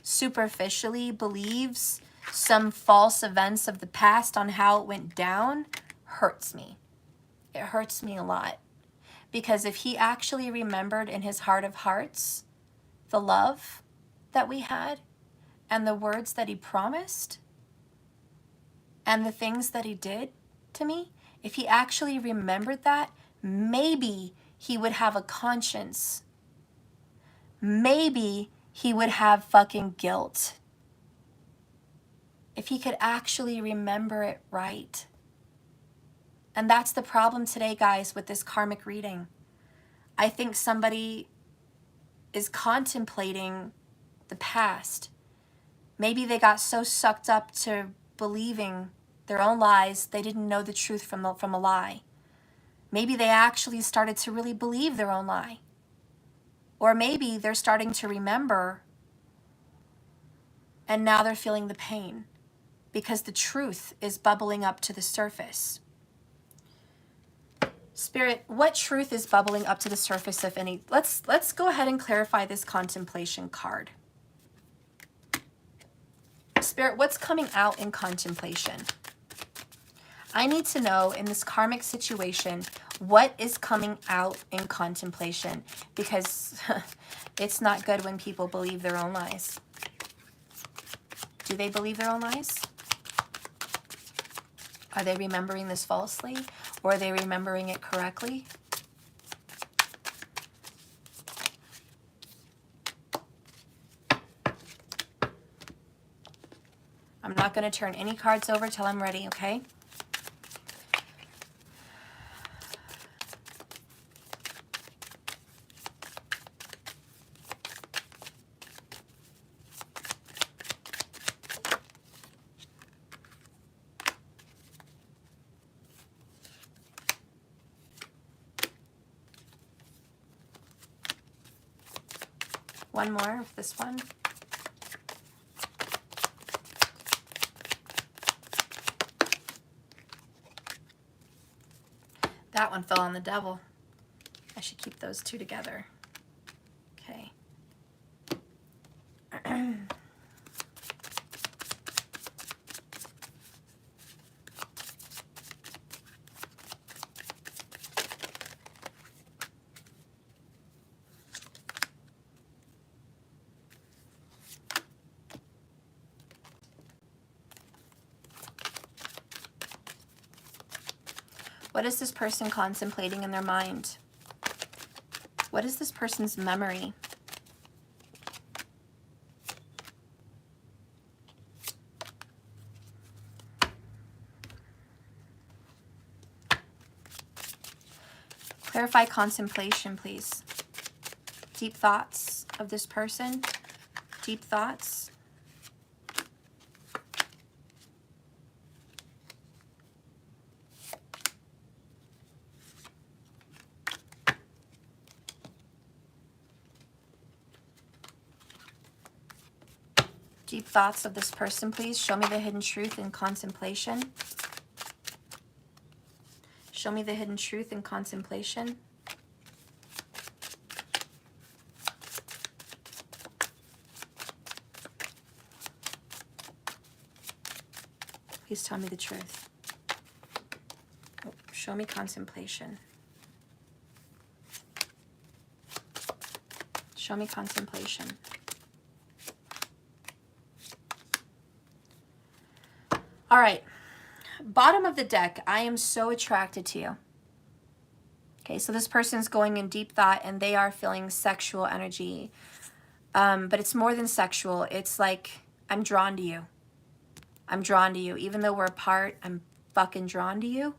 superficially believes some false events of the past on how it went down hurts me. It hurts me a lot. Because if he actually remembered in his heart of hearts the love that we had and the words that he promised and the things that he did to me, if he actually remembered that, maybe he would have a conscience. Maybe he would have fucking guilt. If he could actually remember it right. And that's the problem today, guys, with this karmic reading. I think somebody is contemplating the past. Maybe they got so sucked up to believing their own lies, they didn't know the truth from a lie. Maybe they actually started to really believe their own lie. Or maybe they're starting to remember and now they're feeling the pain because the truth is bubbling up to the surface. Spirit, what truth is bubbling up to the surface, if any? Let's go ahead and clarify this contemplation card. Spirit, what's coming out in contemplation? I need to know in this karmic situation, what is coming out in contemplation? Because it's not good when people believe their own lies. Do they believe their own lies? Are they remembering this falsely? Or are they remembering it correctly? I'm not going to turn any cards over till I'm ready, okay? One more of this one. That one fell on the devil. I should keep those two together. Okay. What is this person contemplating in their mind? What is this person's memory? Clarify contemplation, please. Deep thoughts of this person. Deep thoughts. Deep thoughts of this person, please. Show me the hidden truth in contemplation. Show me the hidden truth in contemplation. Please tell me the truth. Oh, show me contemplation. Show me contemplation. All right. Bottom of the deck, I am so attracted to you. Okay, so this person's going in deep thought and they are feeling sexual energy. But it's more than sexual. It's like, I'm drawn to you. I'm drawn to you. Even though we're apart, I'm fucking drawn to you.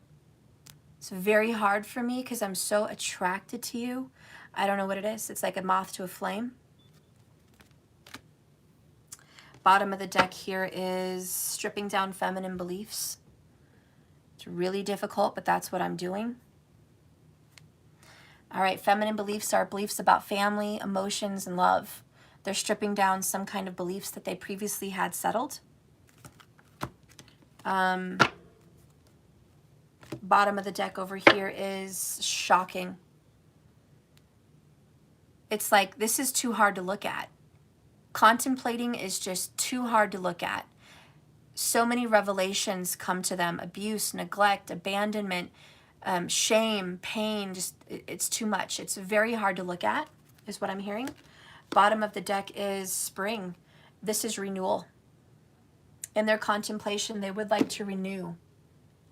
It's very hard for me because I'm so attracted to you. I don't know what it is. It's like a moth to a flame. Bottom of the deck here is stripping down feminine beliefs. It's really difficult, but that's what I'm doing. All right, feminine beliefs are beliefs about family, emotions, and love. They're stripping down some kind of beliefs that they previously had settled. Bottom of the deck over here is shocking. It's like, this is too hard to look at. Contemplating is just too hard to look at. So many revelations come to them. Abuse, neglect, abandonment, shame, pain. Just it's too much. It's very hard to look at, is what I'm hearing. Bottom of the deck is spring. This is renewal. In their contemplation, they would like to renew,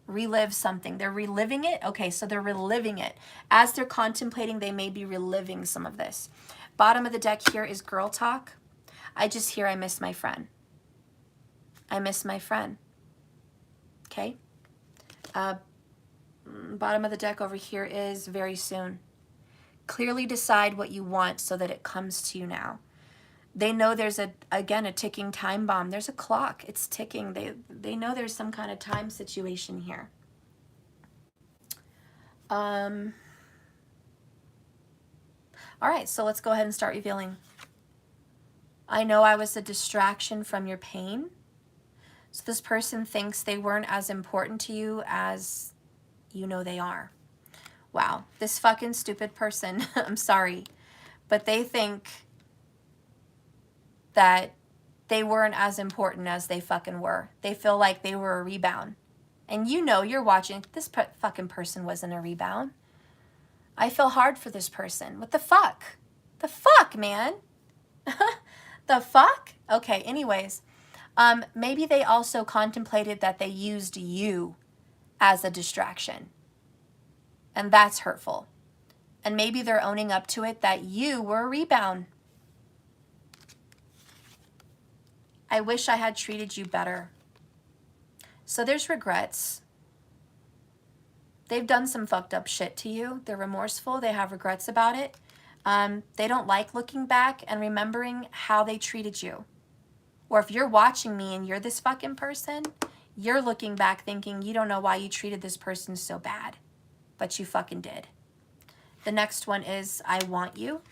relive something. They're reliving it. Okay, so they're reliving it. As they're contemplating, they may be reliving some of this. Bottom of the deck here is girl talk. I just hear I miss my friend. I miss my friend. Okay. Bottom of the deck over here is very soon. Clearly decide what you want so that it comes to you now. They know there's again a ticking time bomb. There's a clock. It's ticking. They know there's some kind of time situation here. All right, so let's go ahead and start revealing. I know I was a distraction from your pain. So this person thinks they weren't as important to you as you know they are. Wow, this fucking stupid person, I'm sorry, but they think that they weren't as important as they fucking were. They feel like they were a rebound. And you know, you're watching, this fucking person wasn't a rebound. I feel hard for this person. What the fuck? The fuck, man? The fuck? Okay, anyways. Maybe they also contemplated that they used you as a distraction. And that's hurtful. And maybe they're owning up to it that you were a rebound. I wish I had treated you better. So there's regrets. They've done some fucked up shit to you. They're remorseful. They have regrets about it. They don't like looking back and remembering how they treated you. Or if you're watching me and you're this fucking person, you're looking back thinking you don't know why you treated this person so bad. But you fucking did. The next one is I want you.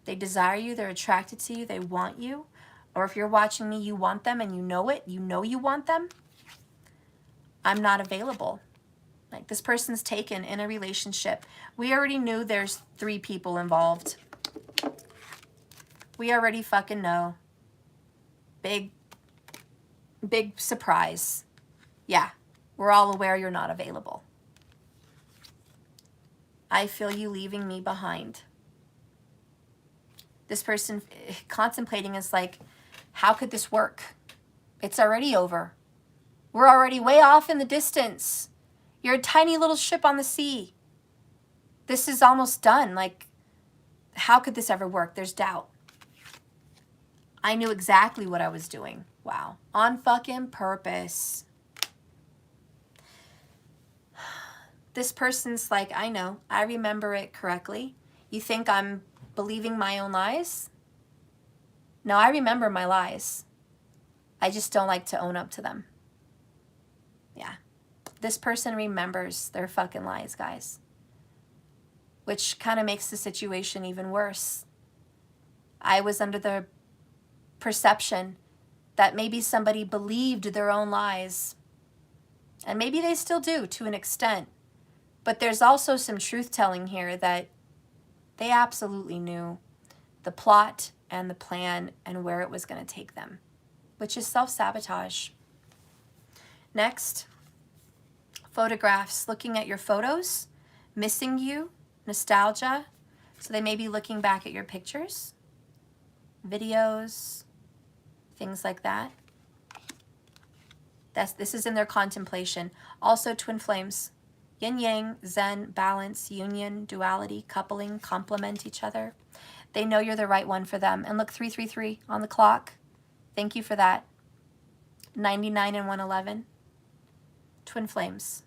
They desire you. They're attracted to you. They want you. Or if you're watching me, you want them and you know it. You know you want them. I'm not available. Like this person's taken in a relationship. We already knew there's 3 people involved. We already fucking know. Big surprise. Yeah, we're all aware you're not available. I feel you leaving me behind. This person contemplating is like, how could this work? It's already over. We're already way off in the distance. You're a tiny little ship on the sea. This is almost done. Like, how could this ever work? There's doubt. I knew exactly what I was doing. Wow. On fucking purpose. This person's like, I know. I remember it correctly. You think I'm believing my own lies? No, I remember my lies. I just don't like to own up to them. Yeah. This person remembers their fucking lies, guys. Which kind of makes the situation even worse. I was under the perception that maybe somebody believed their own lies. And maybe they still do to an extent. But there's also some truth telling here that they absolutely knew the plot and the plan and where it was going to take them, which is self-sabotage. Next, photographs, looking at your photos, missing you, nostalgia. So they may be looking back at your pictures, videos, things like that. This is in their contemplation. Also twin flames, yin yang, zen, balance, union, duality, coupling, complement each other. They know you're the right one for them. And look, 333 on the clock. Thank you for that. 99 and 111. Twin flames.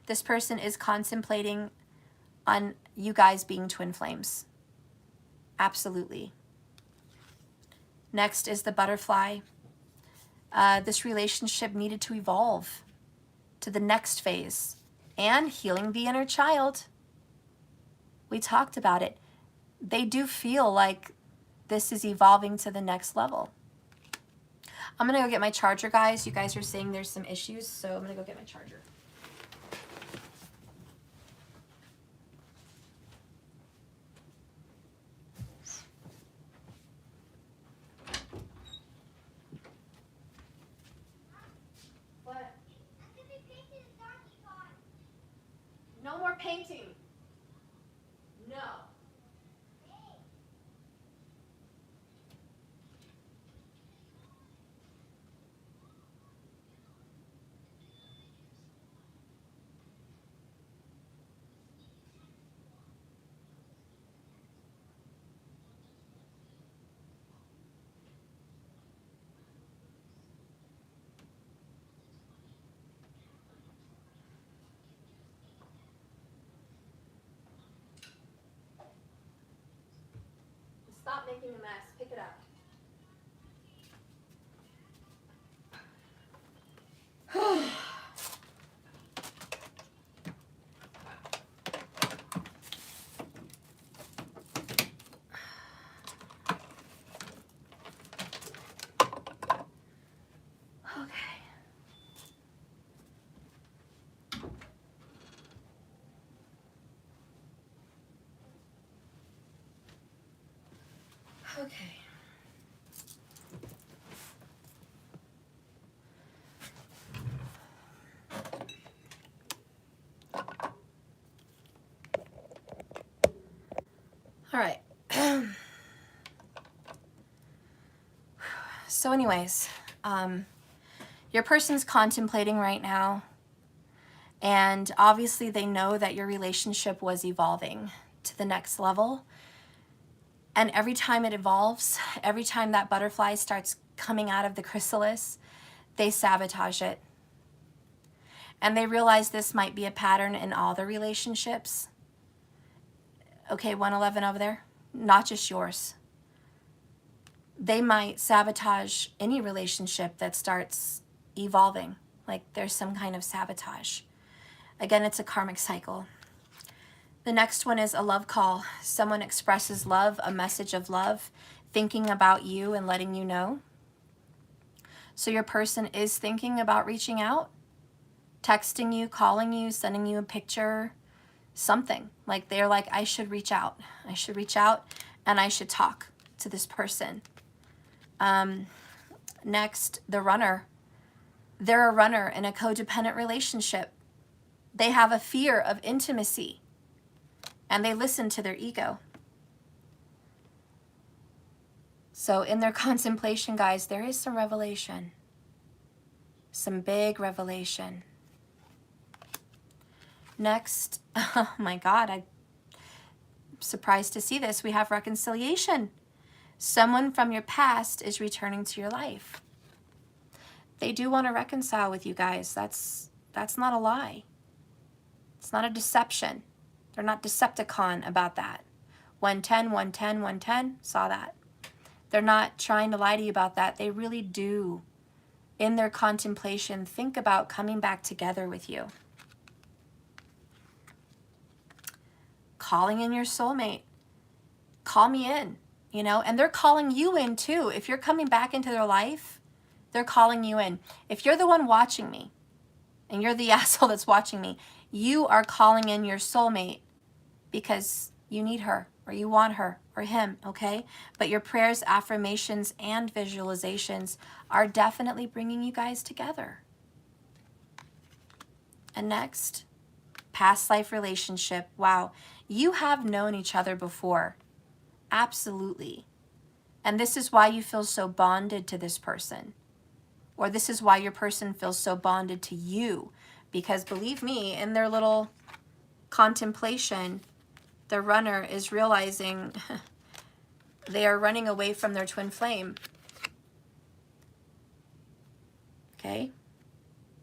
This person is contemplating on you guys being twin flames. Absolutely. Next is the butterfly. This relationship needed to evolve to the next phase and healing the inner child. We talked about it. They do feel like this is evolving to the next level. I'm going to go get my charger, guys. You guys are saying there's some issues, so I'm going to go get my charger. What? No more painting. No. Stop making a mess. Pick it up. Okay. All right. So anyways, your person's contemplating right now, and obviously they know that your relationship was evolving to the next level. And every time it evolves, every time that butterfly starts coming out of the chrysalis, they sabotage it. And they realize this might be a pattern in all the relationships. Okay, 111 over there, not just yours. They might sabotage any relationship that starts evolving, like there's some kind of sabotage. Again, it's a karmic cycle. The next one is a love call. Someone expresses love, a message of love, thinking about you and letting you know. So your person is thinking about reaching out, texting you, calling you, sending you a picture, something. Like they're like, I should reach out. I should reach out and I should talk to this person. Next, the runner. They're a runner in a codependent relationship. They have a fear of intimacy and they listen to their ego. So in their contemplation, guys, there is some revelation. Some big revelation. Next, oh my God, I'm surprised to see this. We have reconciliation. Someone from your past is returning to your life. They do want to reconcile with you guys. That's not a lie. It's not a deception. They're not Decepticon about that. 110, 110, 110, saw that. They're not trying to lie to you about that. They really do, in their contemplation, think about coming back together with you. Calling in your soulmate. Call me in, you know, and they're calling you in too. If you're coming back into their life, they're calling you in. If you're the one watching me, and you're the asshole that's watching me, you are calling in your soulmate because you need her or you want her or him, okay? But your prayers, affirmations, and visualizations are definitely bringing you guys together. And next, past life relationship. Wow, you have known each other before. Absolutely. And this is why you feel so bonded to this person. Or this is why your person feels so bonded to you. Because believe me, in their little contemplation, the runner is realizing they are running away from their twin flame. Okay?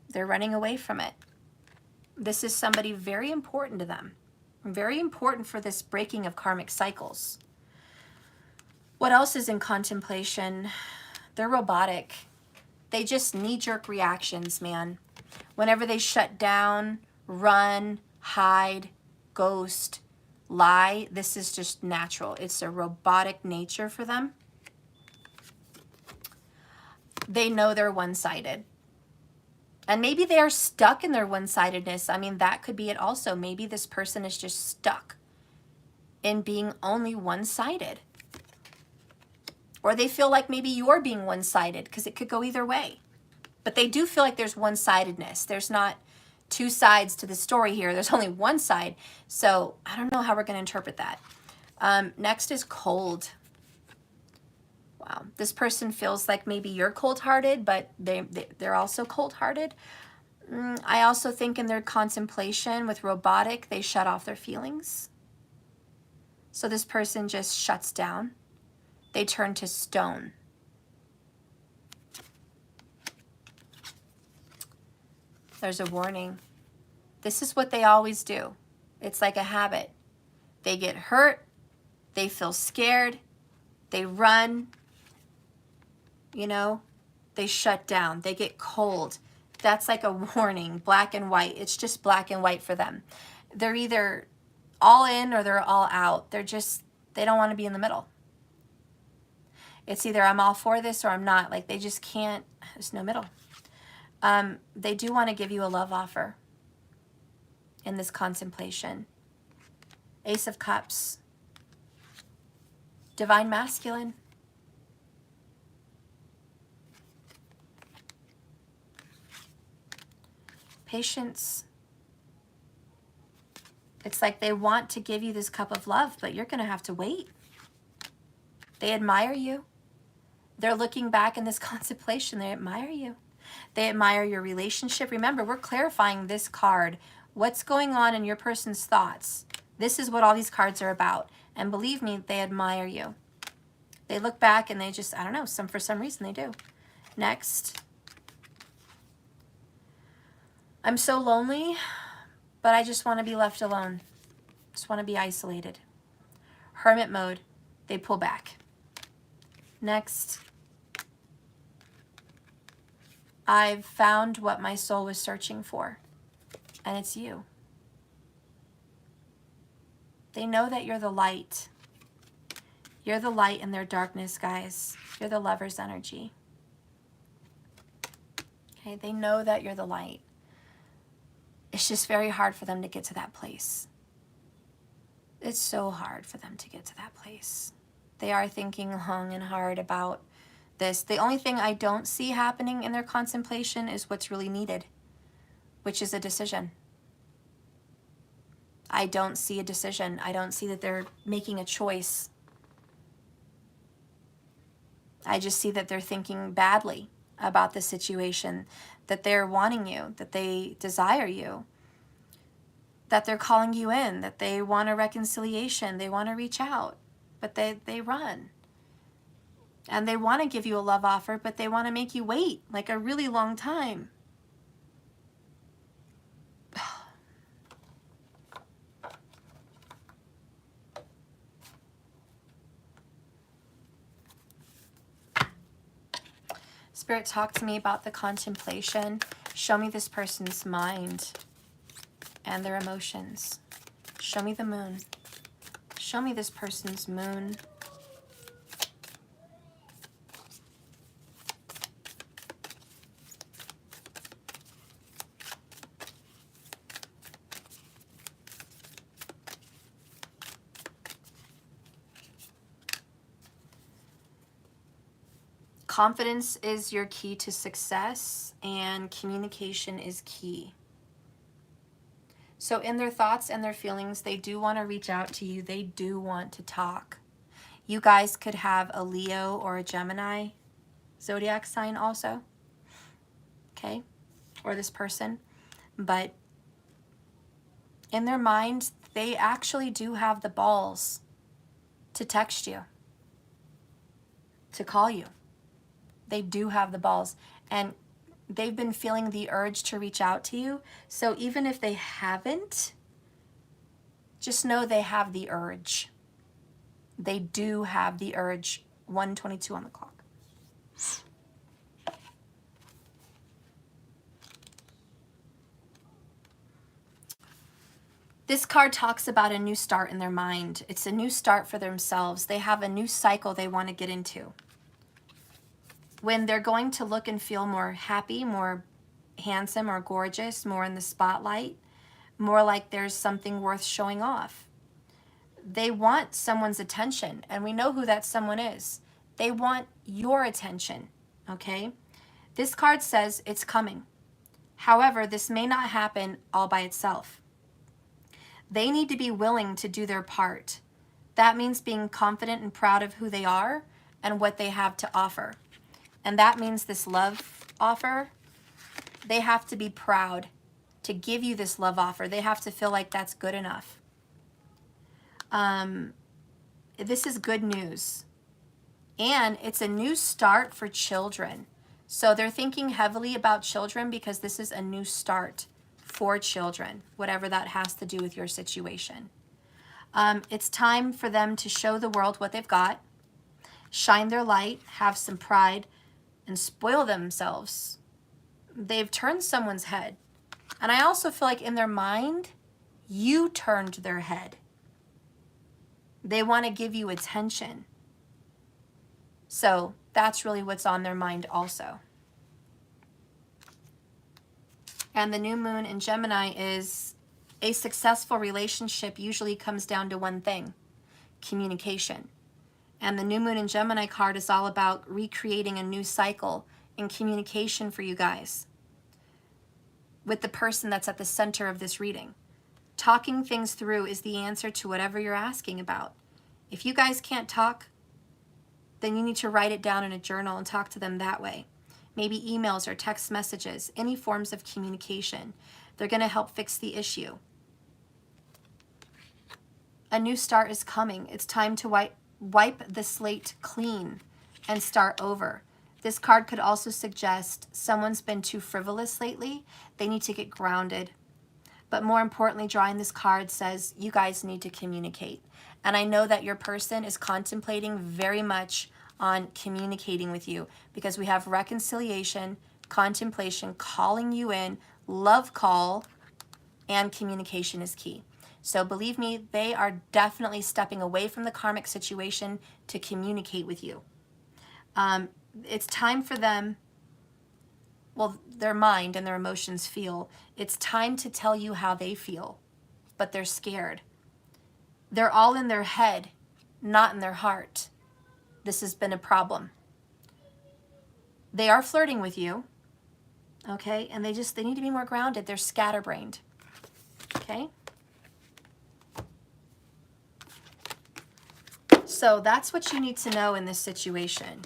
They're running away from it. This is somebody very important to them. Very important for this breaking of karmic cycles. What else is in contemplation? They're robotic. They just knee-jerk reactions, man. Whenever they shut down, run, hide, ghost, lie, this is just natural. It's a robotic nature for them. They know they're one-sided. And maybe they are stuck in their one-sidedness. I mean, that could be it also. Maybe this person is just stuck in being only one-sided. Or they feel like maybe you're being one-sided, because it could go either way. But they do feel like there's one-sidedness. There's not two sides to the story here. There's only one side. So I don't know how we're going to interpret that. Next is cold. Wow. This person feels like maybe you're cold-hearted, but they're also cold-hearted. I also think in their contemplation with robotic, they shut off their feelings. So this person just shuts down. They turn to stone. There's a warning. This is what they always do. It's like a habit. They get hurt. They feel scared. They run. You know, they shut down. They get cold. That's like a warning, black and white. It's just black and white for them. They're either all in or they're all out. They don't want to be in the middle. It's either I'm all for this or I'm not. Like they just can't, there's no middle. They do want to give you a love offer in this contemplation. Ace of Cups. Divine Masculine. Patience. It's like they want to give you this cup of love, but you're going to have to wait. They admire you. They're looking back in this contemplation. They admire you. They admire your relationship. Remember, we're clarifying this card. What's going on in your person's thoughts? This is what all these cards are about. And believe me, they admire you. They look back and they just, I don't know, for some reason they do. Next. I'm so lonely, but I just want to be left alone. Just want to be isolated. Hermit mode. They pull back. Next. I've found what my soul was searching for, and it's you. They know that you're the light. You're the light in their darkness, guys. You're the lover's energy. Okay, they know that you're the light. It's just very hard for them to get to that place. It's so hard for them to get to that place. They are thinking long and hard about this. The only thing I don't see happening in their contemplation is what's really needed, which is a decision. I don't see a decision. I don't see that they're making a choice. I just see that they're thinking badly about the situation, that they're wanting you, that they desire you, that they're calling you in, that they want a reconciliation, they want to reach out, but they run. And they want to give you a love offer, but they want to make you wait like a really long time. Spirit, talk to me about the contemplation. Show me this person's mind and their emotions. Show me the moon. Show me this person's moon. Confidence is your key to success, and communication is key. So in their thoughts and their feelings, they do want to reach out to you. They do want to talk. You guys could have a Leo or a Gemini zodiac sign also, okay, or this person. But in their mind, they actually do have the balls to text you, to call you. They do have the balls, and they've been feeling the urge to reach out to you. So even if they haven't, just know they have the urge. They do have the urge. 1:22 on the clock. This card talks about a new start in their mind. It's a new start for themselves. They have a new cycle they want to get into. When they're going to look and feel more happy, more handsome or gorgeous, more in the spotlight, more like there's something worth showing off. They want someone's attention, and we know who that someone is. They want your attention, okay? This card says it's coming. However, this may not happen all by itself. They need to be willing to do their part. That means being confident and proud of who they are and what they have to offer. And that means this love offer, they have to be proud to give you this love offer. They have to feel like that's good enough. This is good news. And it's a new start for children. So they're thinking heavily about children because this is a new start for children, whatever that has to do with your situation. It's time for them to show the world what they've got, shine their light, have some pride, and spoil themselves. They've turned someone's head. And I also feel like in their mind, you turned their head. They want to give you attention. So that's really what's on their mind also. And the new moon in Gemini is a successful relationship usually comes down to one thing, communication. And the new moon in Gemini card is all about recreating a new cycle in communication for you guys with the person that's at the center of this reading. Talking things through is the answer to whatever you're asking about. If you guys can't talk, then you need to write it down in a journal and talk to them that way. Maybe emails or text messages, any forms of communication. They're going to help fix the issue. A new start is coming. It's time to wipe the slate clean and start over. This card could also suggest someone's been too frivolous lately. They need to get grounded. But more importantly, drawing this card says you guys need to communicate. And I know that your person is contemplating very much on communicating with you because we have reconciliation, contemplation, calling you in, love call, and communication is key. So believe me, they are definitely stepping away from the karmic situation to communicate with you. It's time for them, well, their mind and their emotions feel. It's time to tell you how they feel, but they're scared. They're all in their head, not in their heart. This has been a problem. They are flirting with you, okay? And they need to be more grounded. They're scatterbrained, okay? So that's what you need to know in this situation.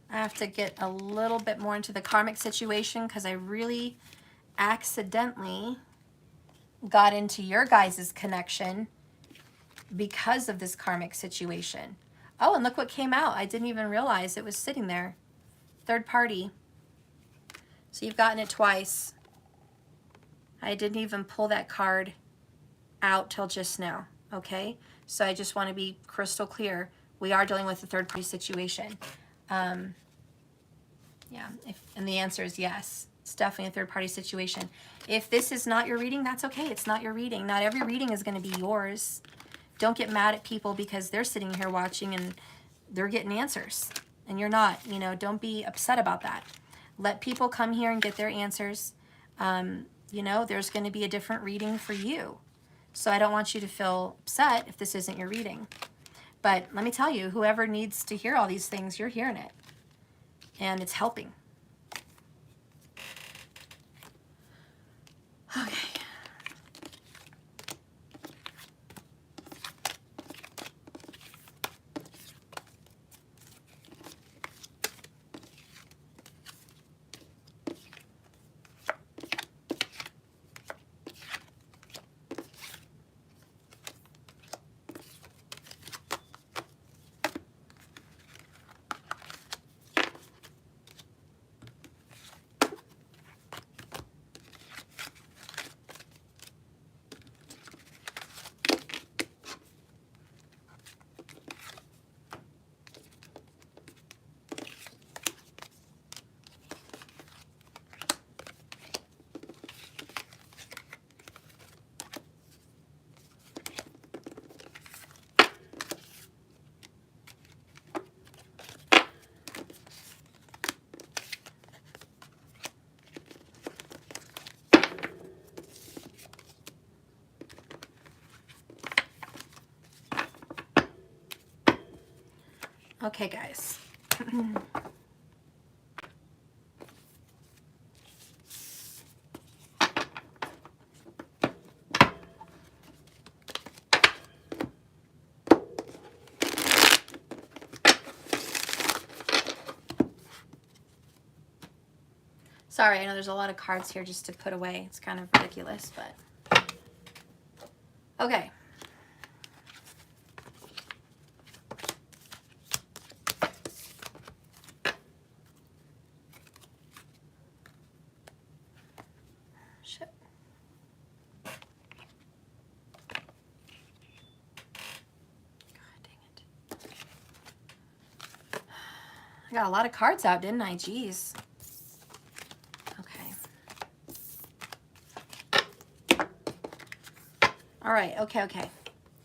I have to get a little bit more into the karmic situation because I really accidentally got into your guys' connection because of this karmic situation. Oh, and look what came out. I didn't even realize it was sitting there. Third party. So you've gotten it twice. I didn't even pull that card out till just now, okay? So I just want to be crystal clear. We are dealing with a third party situation. Yeah, and the answer is yes. It's definitely a third party situation. If this is not your reading, that's okay. It's not your reading. Not every reading is going to be yours. Don't get mad at people because they're sitting here watching and they're getting answers and you're not. You know, don't be upset about that. Let people come here and get their answers. You know, there's going to be a different reading for you. So I don't want you to feel upset if this isn't your reading. But let me tell you, whoever needs to hear all these things, you're hearing it. And it's helping. Okay. Okay, guys. Sorry, I know there's a lot of cards here just to put away. It's kind of ridiculous, but okay. Shit. God dang it. I got a lot of cards out, didn't I? Jeez. All right, okay.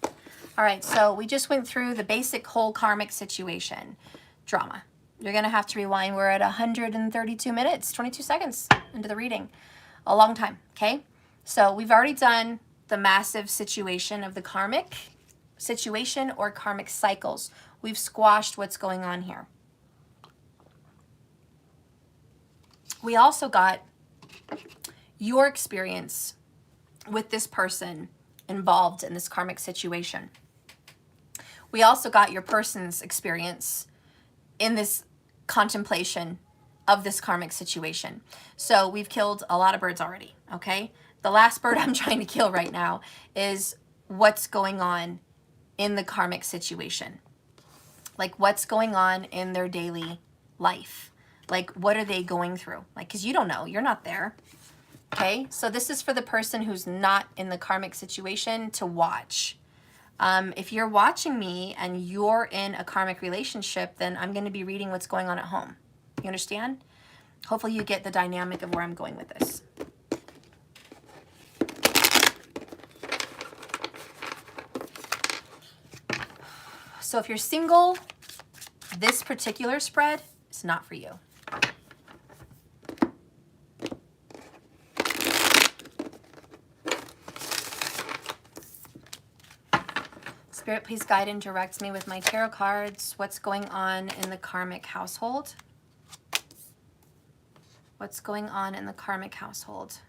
All right, so we just went through the basic whole karmic situation. Drama. You're going to have to rewind. We're at 132 minutes, 22 seconds into the reading. A long time, okay? So we've already done the massive situation of the karmic situation or karmic cycles. We've squashed what's going on here. We also got your experience with this person involved in this karmic situation. We also got your person's experience in this contemplation of this karmic situation. So we've killed a lot of birds already, okay? The last bird I'm trying to kill right now is what's going on in the karmic situation. Like what's going on in their daily life. Like what are they going through? Like, because you don't know, you're not there. Okay, so this is for the person who's not in the karmic situation to watch. If you're watching me and you're in a karmic relationship, then I'm going to be reading what's going on at home. You understand? Hopefully you get the dynamic of where I'm going with this. So if you're single, this particular spread is not for you. Spirit, please guide and direct me with my tarot cards. What's going on in the karmic household? What's going on in the karmic household?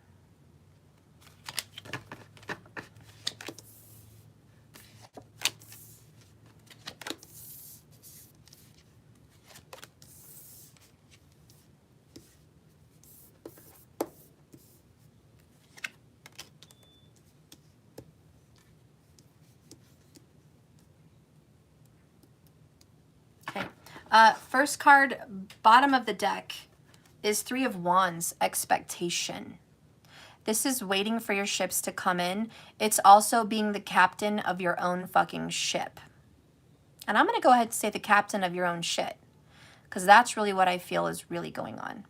First card, bottom of the deck, is Three of Wands, expectation. This is waiting for your ships to come in. It's also being the captain of your own fucking ship. And I'm going to go ahead and say the captain of your own shit, because that's really what I feel is really going on.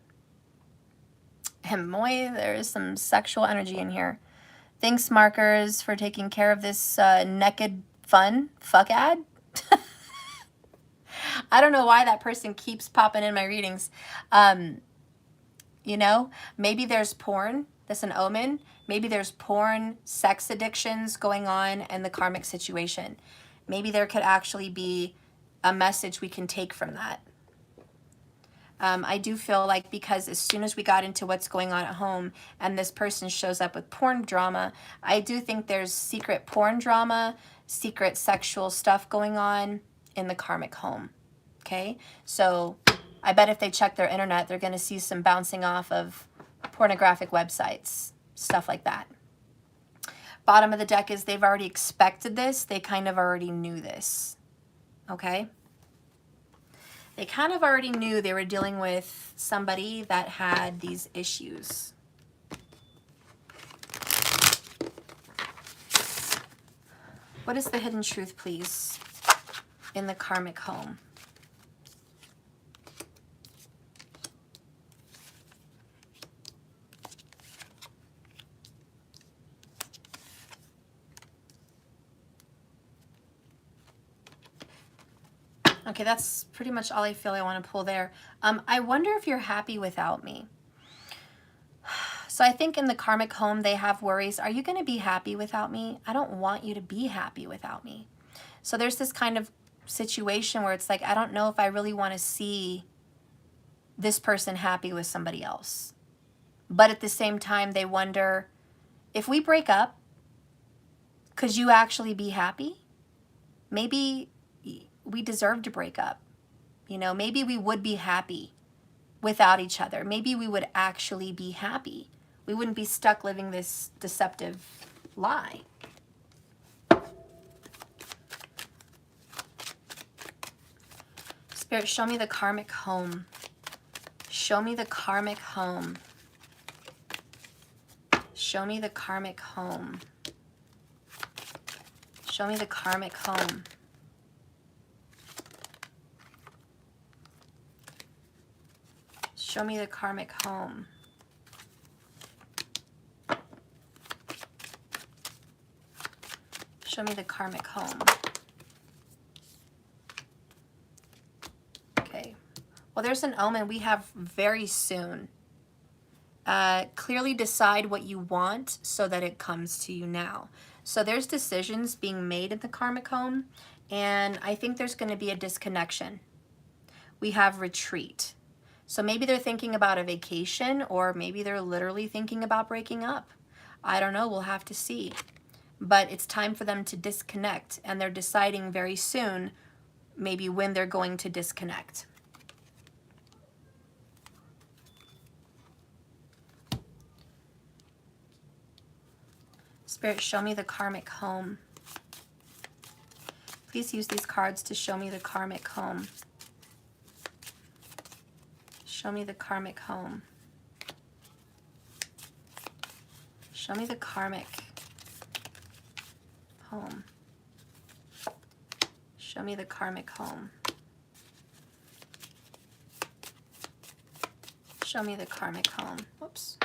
And boy, there is some sexual energy in here. Thanks, Markers, for taking care of this naked fun fuck ad. I don't know why that person keeps popping in my readings. You know, maybe there's porn That's an omen. Maybe there's porn, sex addictions going on in the karmic situation. Maybe there could actually be a message we can take from that. I do feel like, because as soon as we got into what's going on at home and this person shows up with porn drama, I do think there's secret porn drama, secret sexual stuff going on in the karmic home. Okay, so I bet if they check their internet, they're going to see some bouncing off of pornographic websites, stuff like that. Bottom of the deck is they've already expected this. They kind of already knew this. Okay. They kind of already knew they were dealing with somebody that had these issues. What is the hidden truth, please, in the karmic home? Okay, that's pretty much all I feel I want to pull there. I wonder if you're happy without me. So I think in the karmic home, they have worries. Are you going to be happy without me? I don't want you to be happy without me. So there's this kind of situation where it's like, I don't know if I really want to see this person happy with somebody else. But at the same time, they wonder, if we break up, could you actually be happy? Maybe we deserve to break up. You know, maybe we would be happy without each other. Maybe we would actually be happy. We wouldn't be stuck living this deceptive lie. Spirit, show me the karmic home. Show me the karmic home. Show me the karmic home. Show me the karmic home. Show me the karmic home. Show me the karmic home. Okay. Well, there's an omen we have very soon. Clearly decide what you want so that it comes to you now. So there's decisions being made in the karmic home, and I think there's going to be a disconnection. We have retreat. So maybe they're thinking about a vacation, or maybe they're literally thinking about breaking up. I don't know, we'll have to see. But it's time for them to disconnect, and they're deciding very soon maybe when they're going to disconnect. Spirit, show me the karmic home. Please use these cards to show me the karmic home. Show me the karmic home. Show me the karmic home. Show me the karmic home. Show me the karmic home. Whoops.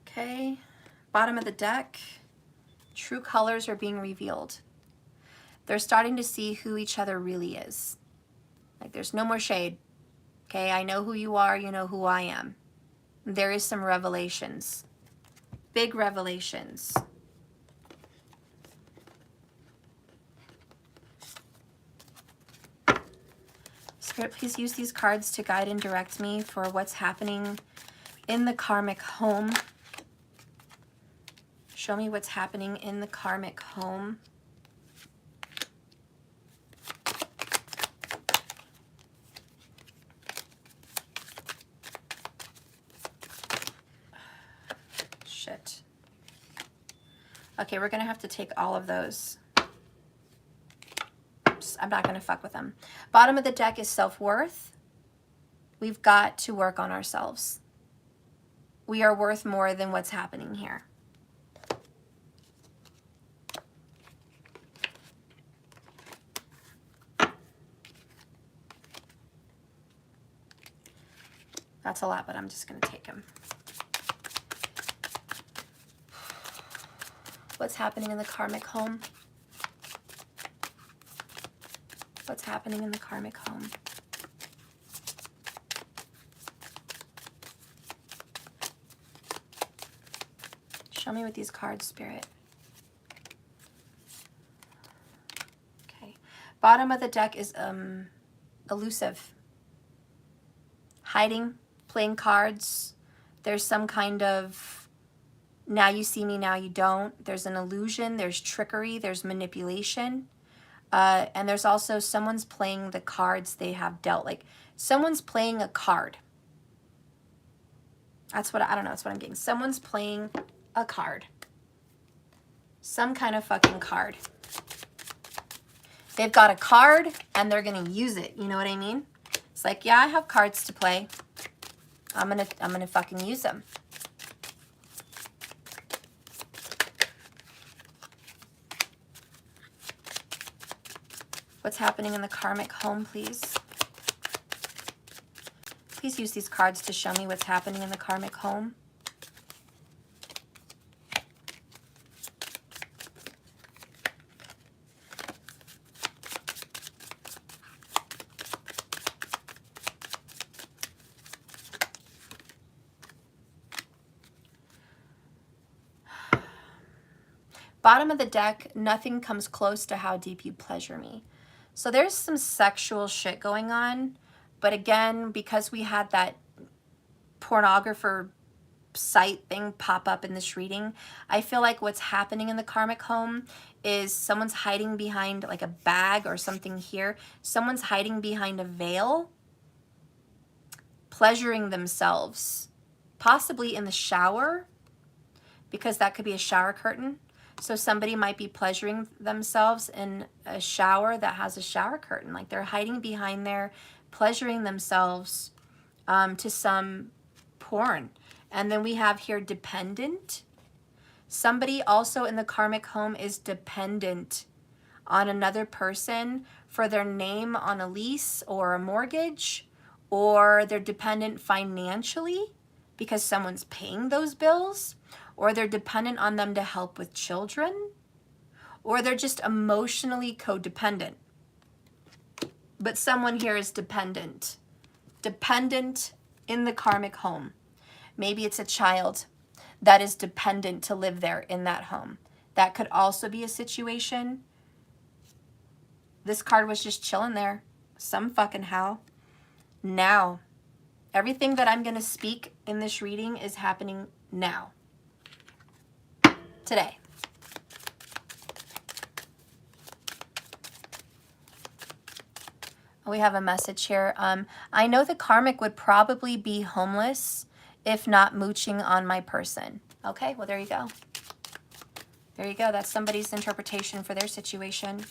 Okay, bottom of the deck. True colors are being revealed. They're starting to see who each other really is. Like, there's no more shade. Okay, I know who you are, you know who I am. There is some revelations. Big revelations. Spirit, please use these cards to guide and direct me for what's happening in the karmic home. Show me what's happening in the karmic home. Shit. Okay, we're gonna have to take all of those. Oops, I'm not gonna fuck with them. Bottom of the deck is self-worth. We've got to work on ourselves. We are worth more than what's happening here. That's a lot, but I'm just going to take them. What's happening in the karmic home? What's happening in the karmic home? Show me with these cards, Spirit. Okay. Bottom of the deck is elusive. Hiding, playing cards. There's some kind of now you see me, now you don't. There's an illusion, there's trickery, there's manipulation. And there's also someone's playing the cards they have dealt. Like someone's playing a card. That's what, I don't know, that's what I'm getting. Someone's playing a card. Some kind of fucking card. They've got a card and they're gonna use it. You know what I mean? It's like, yeah, I have cards to play. I'm gonna fucking use them. What's happening in the karmic home, please? Please use these cards to show me what's happening in the karmic home. Bottom of the deck, nothing comes close to how deep you pleasure me. So there's some sexual shit going on. But again, because we had that pornographer site thing pop up in this reading, I feel like what's happening in the karmic home is someone's hiding behind like a bag or something here. Someone's hiding behind a veil, pleasuring themselves, possibly in the shower, because that could be a shower curtain. So somebody might be pleasuring themselves in a shower that has a shower curtain. Like they're hiding behind there, pleasuring themselves to some porn. And then we have here dependent. Somebody also in the karmic home is dependent on another person for their name on a lease or a mortgage, or they're dependent financially because someone's paying those bills, or they're dependent on them to help with children, or they're just emotionally codependent. But someone here is dependent. Dependent in the karmic home. Maybe it's a child that is dependent to live there in that home. That could also be a situation. This card was just chilling there some fucking how. Now, everything that I'm going to speak in this reading is happening now. Today. We have a message here. I know the karmic would probably be homeless if not mooching on my person. Okay, well, there you go. There you go. That's somebody's interpretation for their situation.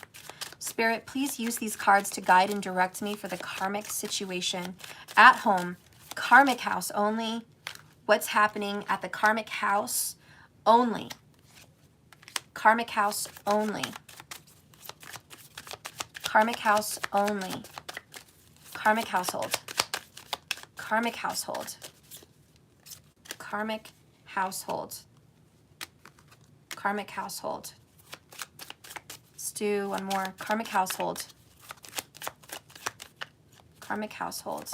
Spirit, please use these cards to guide and direct me for the karmic situation at home. Karmic house only. What's happening at the karmic house only. Karmic house only. Karmic house only. Karmic household. Karmic household. Karmic household. Karmic household. Let's do one more. Karmic household. Karmic household.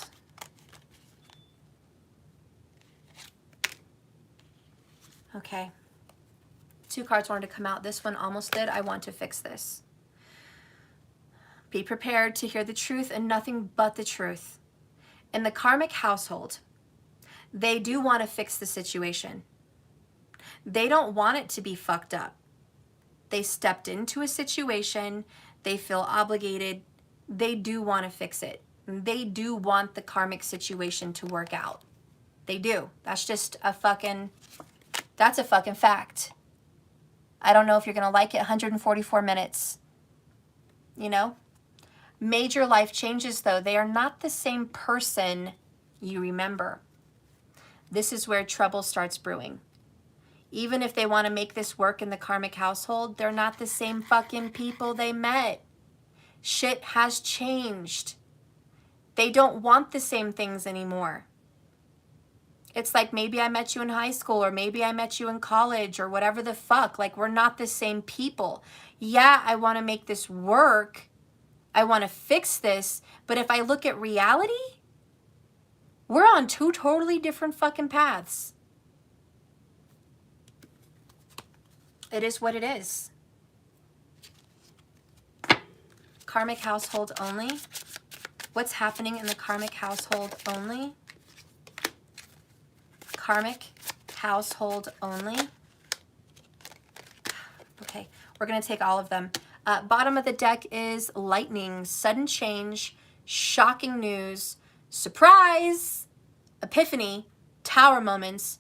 Okay. 2 cards wanted to come out. This one almost did. I want to fix this. Be prepared to hear the truth and nothing but the truth. In the karmic household, they do want to fix the situation. They don't want it to be fucked up. They stepped into a situation. They feel obligated. They do want to fix it. They do want the karmic situation to work out. They do. That's just a fucking, that's a fucking fact. I don't know if you're going to like it. 144 minutes. You know? Major life changes, though. They are not the same person you remember. This is where trouble starts brewing. Even if they want to make this work in the karmic household, they're not the same fucking people they met. Shit has changed. They don't want the same things anymore. It's like maybe I met you in high school, or maybe I met you in college, or whatever the fuck. Like, we're not the same people. Yeah, I want to make this work, I want to fix this. But if I look at reality, we're on two totally different fucking paths. It is what it is. Karmic household only. What's happening in the karmic household only? Karmic household only. Okay, we're going to take all of them. Bottom of the deck is lightning, sudden change, shocking news, surprise, epiphany, tower moments,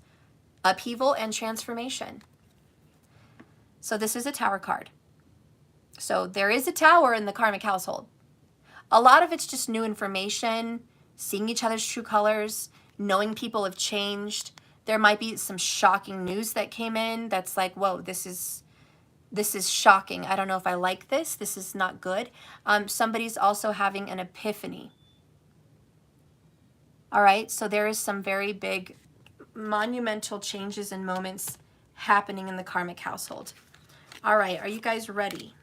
upheaval, and transformation. So this is a tower card. So there is a tower in the karmic household. A lot of it's just new information, seeing each other's true colors, knowing people have changed. There might be some shocking news that came in that's like, whoa, this is shocking. I don't know if I like this. This is not good. Somebody's also having an epiphany. All right, so there is some very big monumental changes and moments happening in the karmic household. All right, are you guys ready?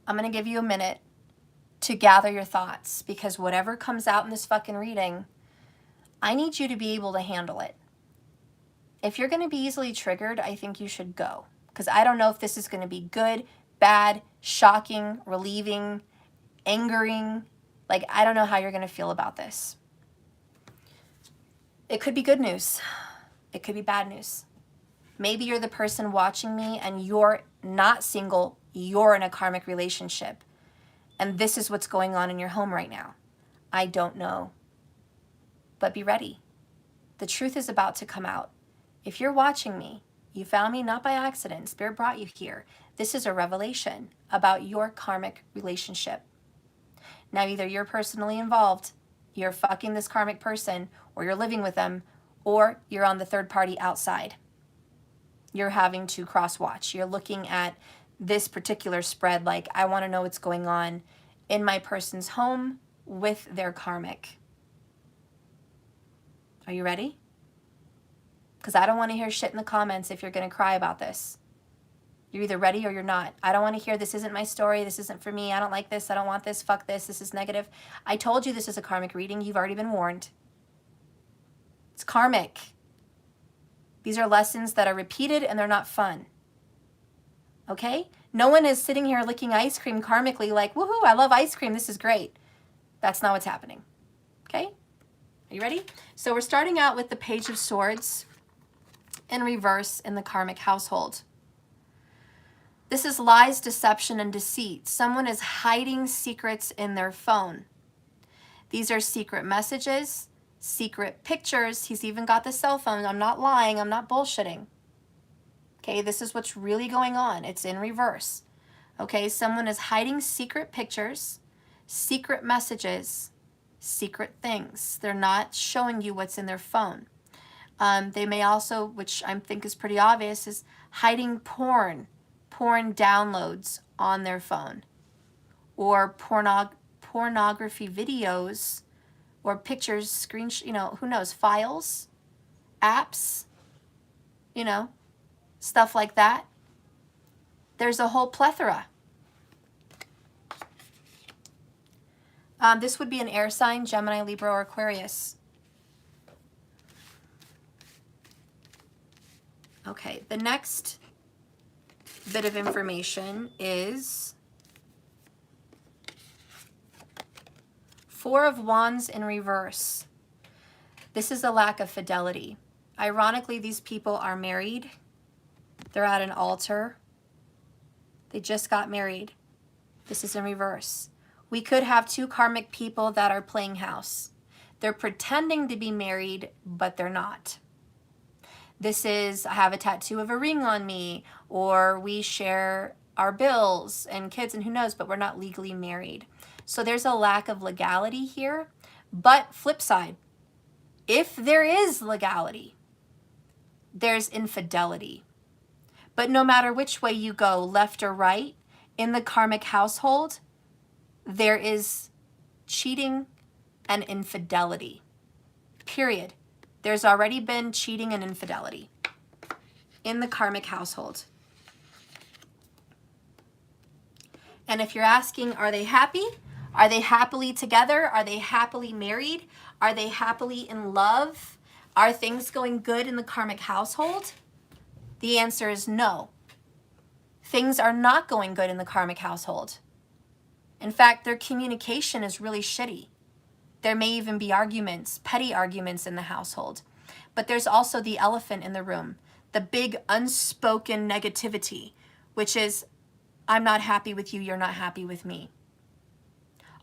I'm going to give you a minute to gather your thoughts, because whatever comes out in this fucking reading, I need you to be able to handle it. If you're going to be easily triggered, I think you should go, because I don't know if this is going to be good, bad, shocking, relieving, angering. Like, I don't know how you're going to feel about this. It could be good news. It could be bad news. Maybe you're the person watching me and you're not single, you're in a karmic relationship, and this is what's going on in your home right now. I don't know. But be ready. The truth is about to come out. If you're watching me, you found me not by accident. Spirit brought you here. This is a revelation about your karmic relationship. Now, either you're personally involved, you're fucking this karmic person, or you're living with them, or you're on the third party outside. You're having to cross-watch. You're looking at this particular spread like, I want to know what's going on in my person's home with their karmic. Are you ready? Because I don't want to hear shit in the comments if you're going to cry about this. You're either ready or you're not. I don't want to hear, this isn't my story, this isn't for me, I don't like this, I don't want this, fuck this is negative. I told you this is a karmic reading. You've already been warned. It's karmic. These are lessons that are repeated and they're not fun. Okay? No one is sitting here licking ice cream karmically like, woohoo, I love ice cream, this is great. That's not what's happening. Okay? Are you ready? So we're starting out with the Page of Swords in reverse in the karmic household. This is lies, deception, and deceit. Someone is hiding secrets in their phone. These are secret messages, secret pictures. He's even got the cell phone. I'm not lying. I'm not bullshitting. Okay, this is what's really going on. It's in reverse. Okay, someone is hiding secret pictures, secret messages, secret things. They're not showing you what's in their phone. They may also, which I think is pretty obvious, is hiding porn downloads on their phone, or pornography videos, or pictures, who knows, files, apps, stuff like that. There's a whole plethora. This would be an air sign, Gemini, Libra, or Aquarius. Okay, the next bit of information is Four of Wands in reverse. This is a lack of fidelity. Ironically, these people are married. They're at an altar. They just got married. This is in reverse. We could have two karmic people that are playing house. They're pretending to be married, but they're not. This is, I have a tattoo of a ring on me, or we share our bills and kids and who knows, but we're not legally married. So there's a lack of legality here. But flip side, if there is legality, there's infidelity. But no matter which way you go, left or right, in the karmic household, there is cheating and infidelity. Period. There's already been cheating and infidelity in the karmic household. And if you're asking, are they happy? Are they happily together? Are they happily married? Are they happily in love? Are things going good in the karmic household? The answer is no. Things are not going good in the karmic household. In fact, their communication is really shitty. There may even be arguments, petty arguments in the household. But there's also the elephant in the room, the big unspoken negativity, which is, I'm not happy with you, you're not happy with me.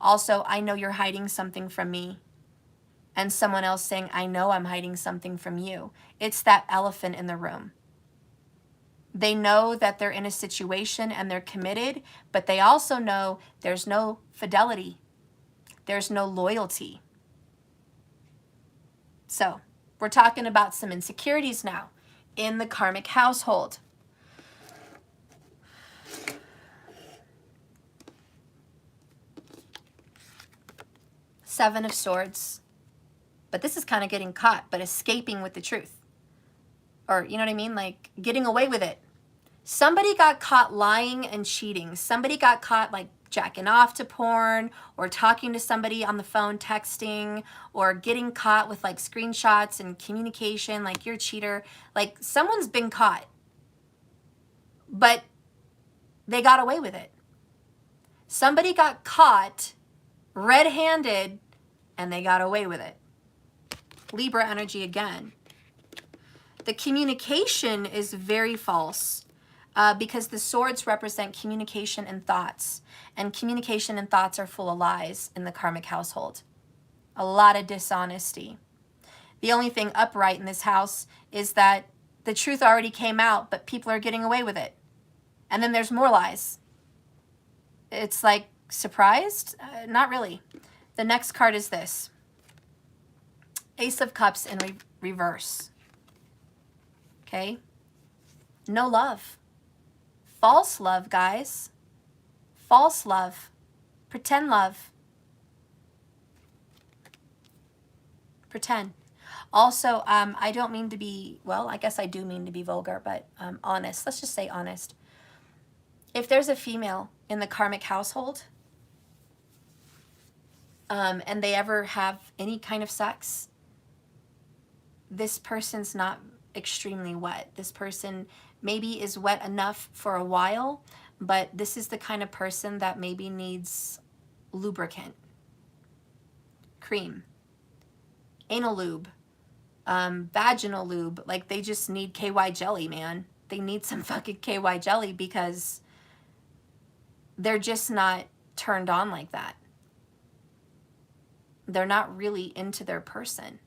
Also, I know you're hiding something from me. And someone else saying, I know I'm hiding something from you. It's that elephant in the room. They know that they're in a situation and they're committed, but they also know there's no fidelity. There's no loyalty. So, we're talking about some insecurities now in the karmic household. Seven of Swords. But this is kind of getting caught, but escaping with the truth. Or, you know what I mean? Like, getting away with it. Somebody got caught lying and cheating. Somebody got caught, like, jacking off to porn, or talking to somebody on the phone, texting, or getting caught with, like, screenshots and communication, like, you're a cheater. Like, someone's been caught. But they got away with it. Somebody got caught red-handed, and they got away with it. Libra energy again. The communication is very false because the swords represent communication and thoughts. And communication and thoughts are full of lies in the karmic household. A lot of dishonesty. The only thing upright in this house is that the truth already came out, but people are getting away with it. And then there's more lies. It's like, surprised? Not really. The next card is this. Ace of Cups in reverse. Okay? No love. False love, guys. False love. Pretend love. Pretend. Also, I don't mean to be, well, I guess I do mean to be vulgar, but honest. Let's just say honest. If there's a female in the karmic household, and they ever have any kind of sex, this person's not extremely wet. This person maybe is wet enough for a while, but this is the kind of person that maybe needs lubricant, cream, anal lube, vaginal lube. Like, they just need KY jelly, man. They need some fucking KY jelly because they're just not turned on like that. They're not really into their person.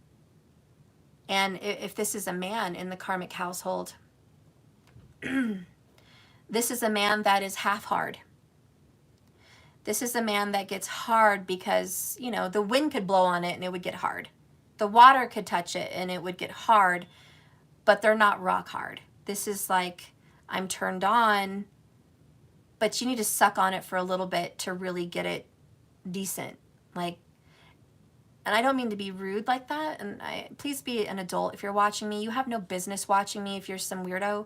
And if this is a man in the karmic household, this is a man that is half hard. This is a man that gets hard because, you know, the wind could blow on it and it would get hard. The water could touch it and it would get hard, but they're not rock hard. This is like, I'm turned on, but you need to suck on it for a little bit to really get it decent. Like, and I don't mean to be rude like that, and please be an adult. If you're watching me, you have no business watching me if you're some weirdo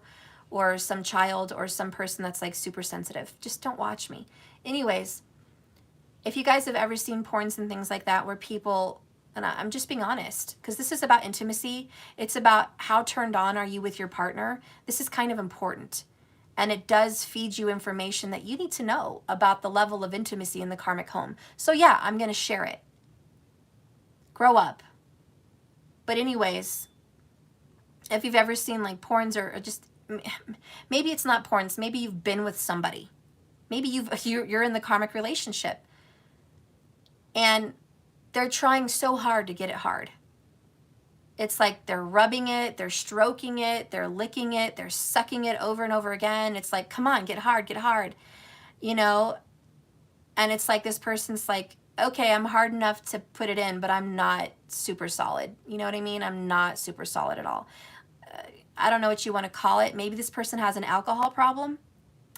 or some child or some person that's like super sensitive. Just don't watch me. Anyways, if you guys have ever seen porns and things like that where people, and I'm just being honest, because this is about intimacy. It's about how turned on are you with your partner. This is kind of important. And it does feed you information that you need to know about the level of intimacy in the karmic home. So yeah, I'm going to share it. Grow up. But anyways, if you've ever seen like porns or just, maybe it's not porns, maybe you've been with somebody. Maybe you're in the karmic relationship. And they're trying so hard to get it hard. It's like they're rubbing it, they're stroking it, they're licking it, they're sucking it over and over again. It's like, come on, get hard, you know? And it's like this person's like, okay, I'm hard enough to put it in, but I'm not super solid. You know what I mean? I'm not super solid at all. I don't know what you want to call it. Maybe this person has an alcohol problem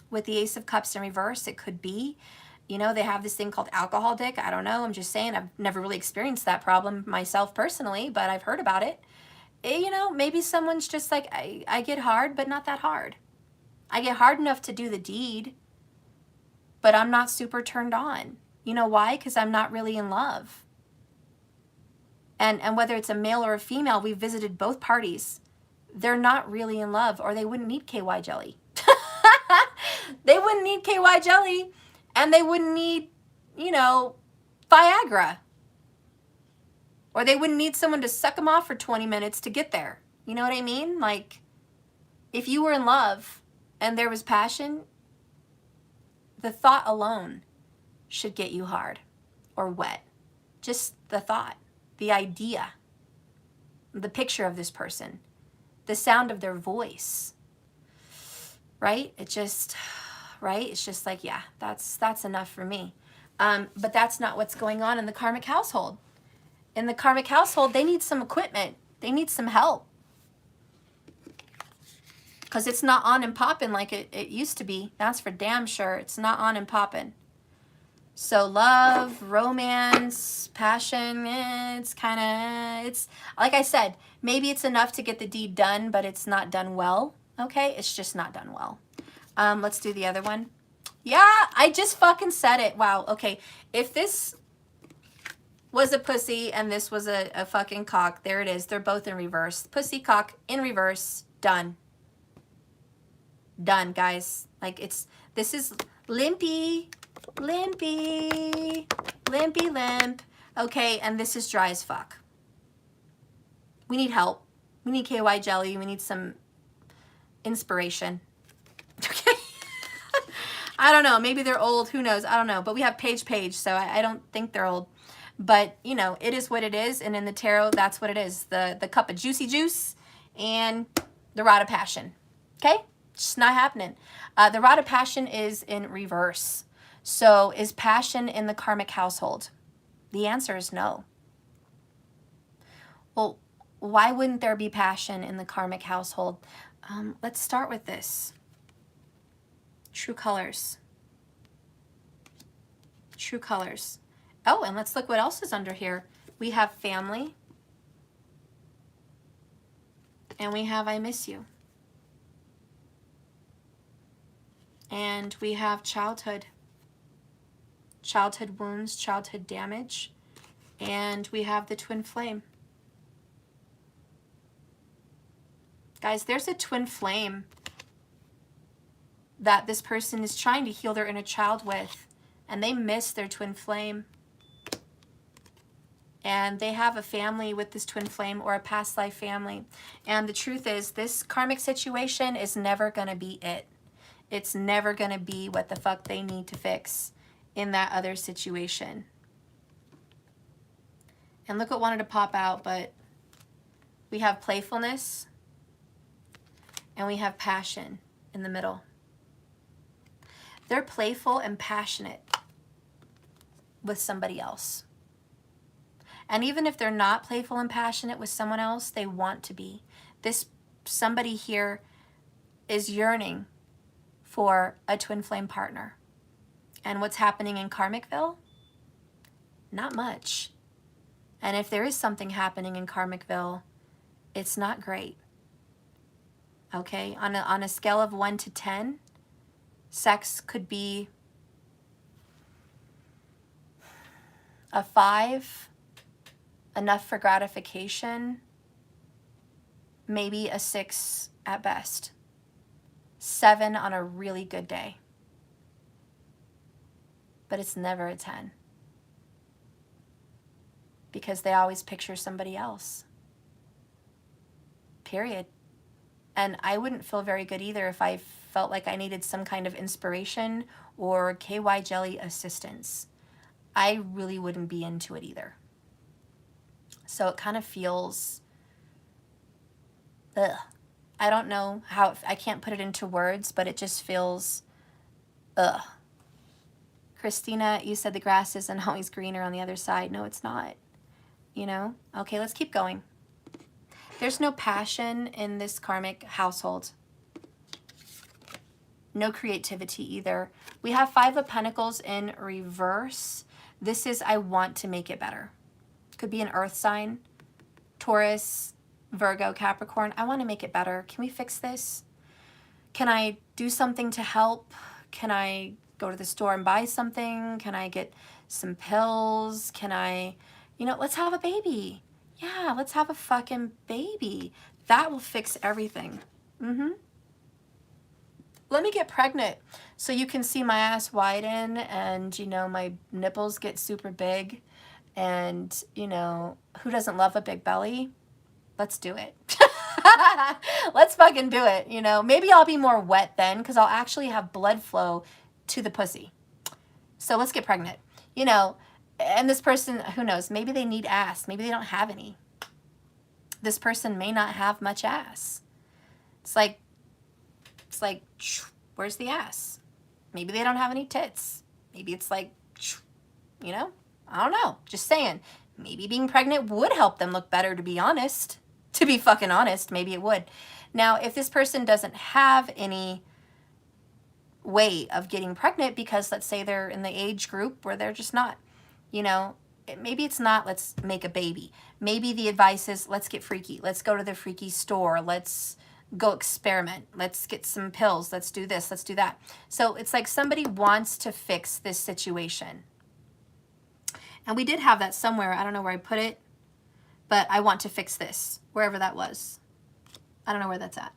with the Ace of Cups in reverse. It could be. You know, they have this thing called alcohol dick. I don't know. I'm just saying, I've never really experienced that problem myself personally, but I've heard about it. You know, maybe someone's just like, I get hard, but not that hard. I get hard enough to do the deed, but I'm not super turned on. You know why? Because I'm not really in love. And whether it's a male or a female, we've visited both parties. They're not really in love, or they wouldn't need KY jelly. They wouldn't need KY jelly, and they wouldn't need, you know, Viagra. Or they wouldn't need someone to suck them off for 20 minutes to get there. You know what I mean? Like, if you were in love and there was passion, the thought alone should get you hard or wet. Just the thought, the idea, the picture of this person, the sound of their voice, right? It just, right? It's just like, yeah, that's enough for me. But that's not what's going on in the karmic household. In the karmic household, they need some equipment. They need some help. Because it's not on and popping like it used to be. That's for damn sure. It's not on and popping. So love, romance, passion, it's kind of, it's, like I said, maybe it's enough to get the deed done, but it's not done well. Okay? It's just not done well. Let's do the other one. Yeah, I just fucking said it. Wow. Okay. If this was a pussy and this was a fucking cock, there it is. They're both in reverse. Pussy, cock, in reverse. Done. Done, guys. Like, this is limpy, limpy, limpy limp. Okay, and this is dry as fuck. We need help. We need KY jelly. We need some inspiration. Okay. I don't know. Maybe they're old. Who knows? I don't know. But we have page, so I don't think they're old. But, you know, it is what it is. And in the tarot, that's what it is. The cup of juicy juice and the rod of passion. Okay? It's not happening. The rod of passion is in reverse. So is passion in the karmic household? The answer is no. Well, why wouldn't there be passion in the karmic household? Let's start with this. True colors. True colors. Oh, and let's look what else is under here. We have family. And we have I miss you. And we have childhood. Childhood wounds, childhood damage. And we have the twin flame. Guys, there's a twin flame that this person is trying to heal their inner child with. And they miss their twin flame. And they have a family with this twin flame or a past life family. And the truth is, this karmic situation is never going to be it. It's never going to be what the fuck they need to fix in that other situation. And look what wanted to pop out, but we have playfulness and we have passion in the middle. They're playful and passionate with somebody else. And even if they're not playful and passionate with someone else, they want to be. This somebody here is yearning for a twin flame partner. And what's happening in Karmicville? Not much. And if there is something happening in Karmicville, it's not great. Okay? On a scale of 1 to 10, sex could be a 5, enough for gratification, maybe a 6 at best. 7 on a really good day. But it's never a 10. Because they always picture somebody else. Period. And I wouldn't feel very good either if I felt like I needed some kind of inspiration or KY jelly assistance. I really wouldn't be into it either. So it kind of feels, ugh. I don't know how, I can't put it into words, but it just feels, ugh. Christina, you said the grass isn't always greener on the other side. No, it's not. You know? Okay, let's keep going. There's no passion in this karmic household. No creativity either. We have 5 of Pentacles in reverse. This is, I want to make it better. Could be an earth sign. Taurus, Virgo, Capricorn. I want to make it better. Can we fix this? Can I do something to help? Can I go to the store and buy something? Can I get some pills? Can I, you know, let's have a baby. Yeah, let's have a fucking baby. That will fix everything. Let me get pregnant so you can see my ass widen and, you know, my nipples get super big. And, you know, who doesn't love a big belly? Let's do it. Let's fucking do it, you know. Maybe I'll be more wet then because I'll actually have blood flow to the pussy. So let's get pregnant, you know. And this person, who knows, maybe they need ass. Maybe they don't have any. This person may not have much ass. It's like, where's the ass? Maybe they don't have any tits. Maybe it's like, you know, I don't know. Just saying. Maybe being pregnant would help them look better, to be honest. To be fucking honest, maybe it would. Now, if this person doesn't have any way of getting pregnant because let's say they're in the age group where they're just not, you know, maybe it's not let's make a baby. Maybe the advice is let's get freaky. Let's go to the freaky store. Let's go experiment. Let's get some pills. Let's do this. Let's do that. So it's like somebody wants to fix this situation. And we did have that somewhere. I don't know where I put it, but I want to fix this, wherever that was. I don't know where that's at.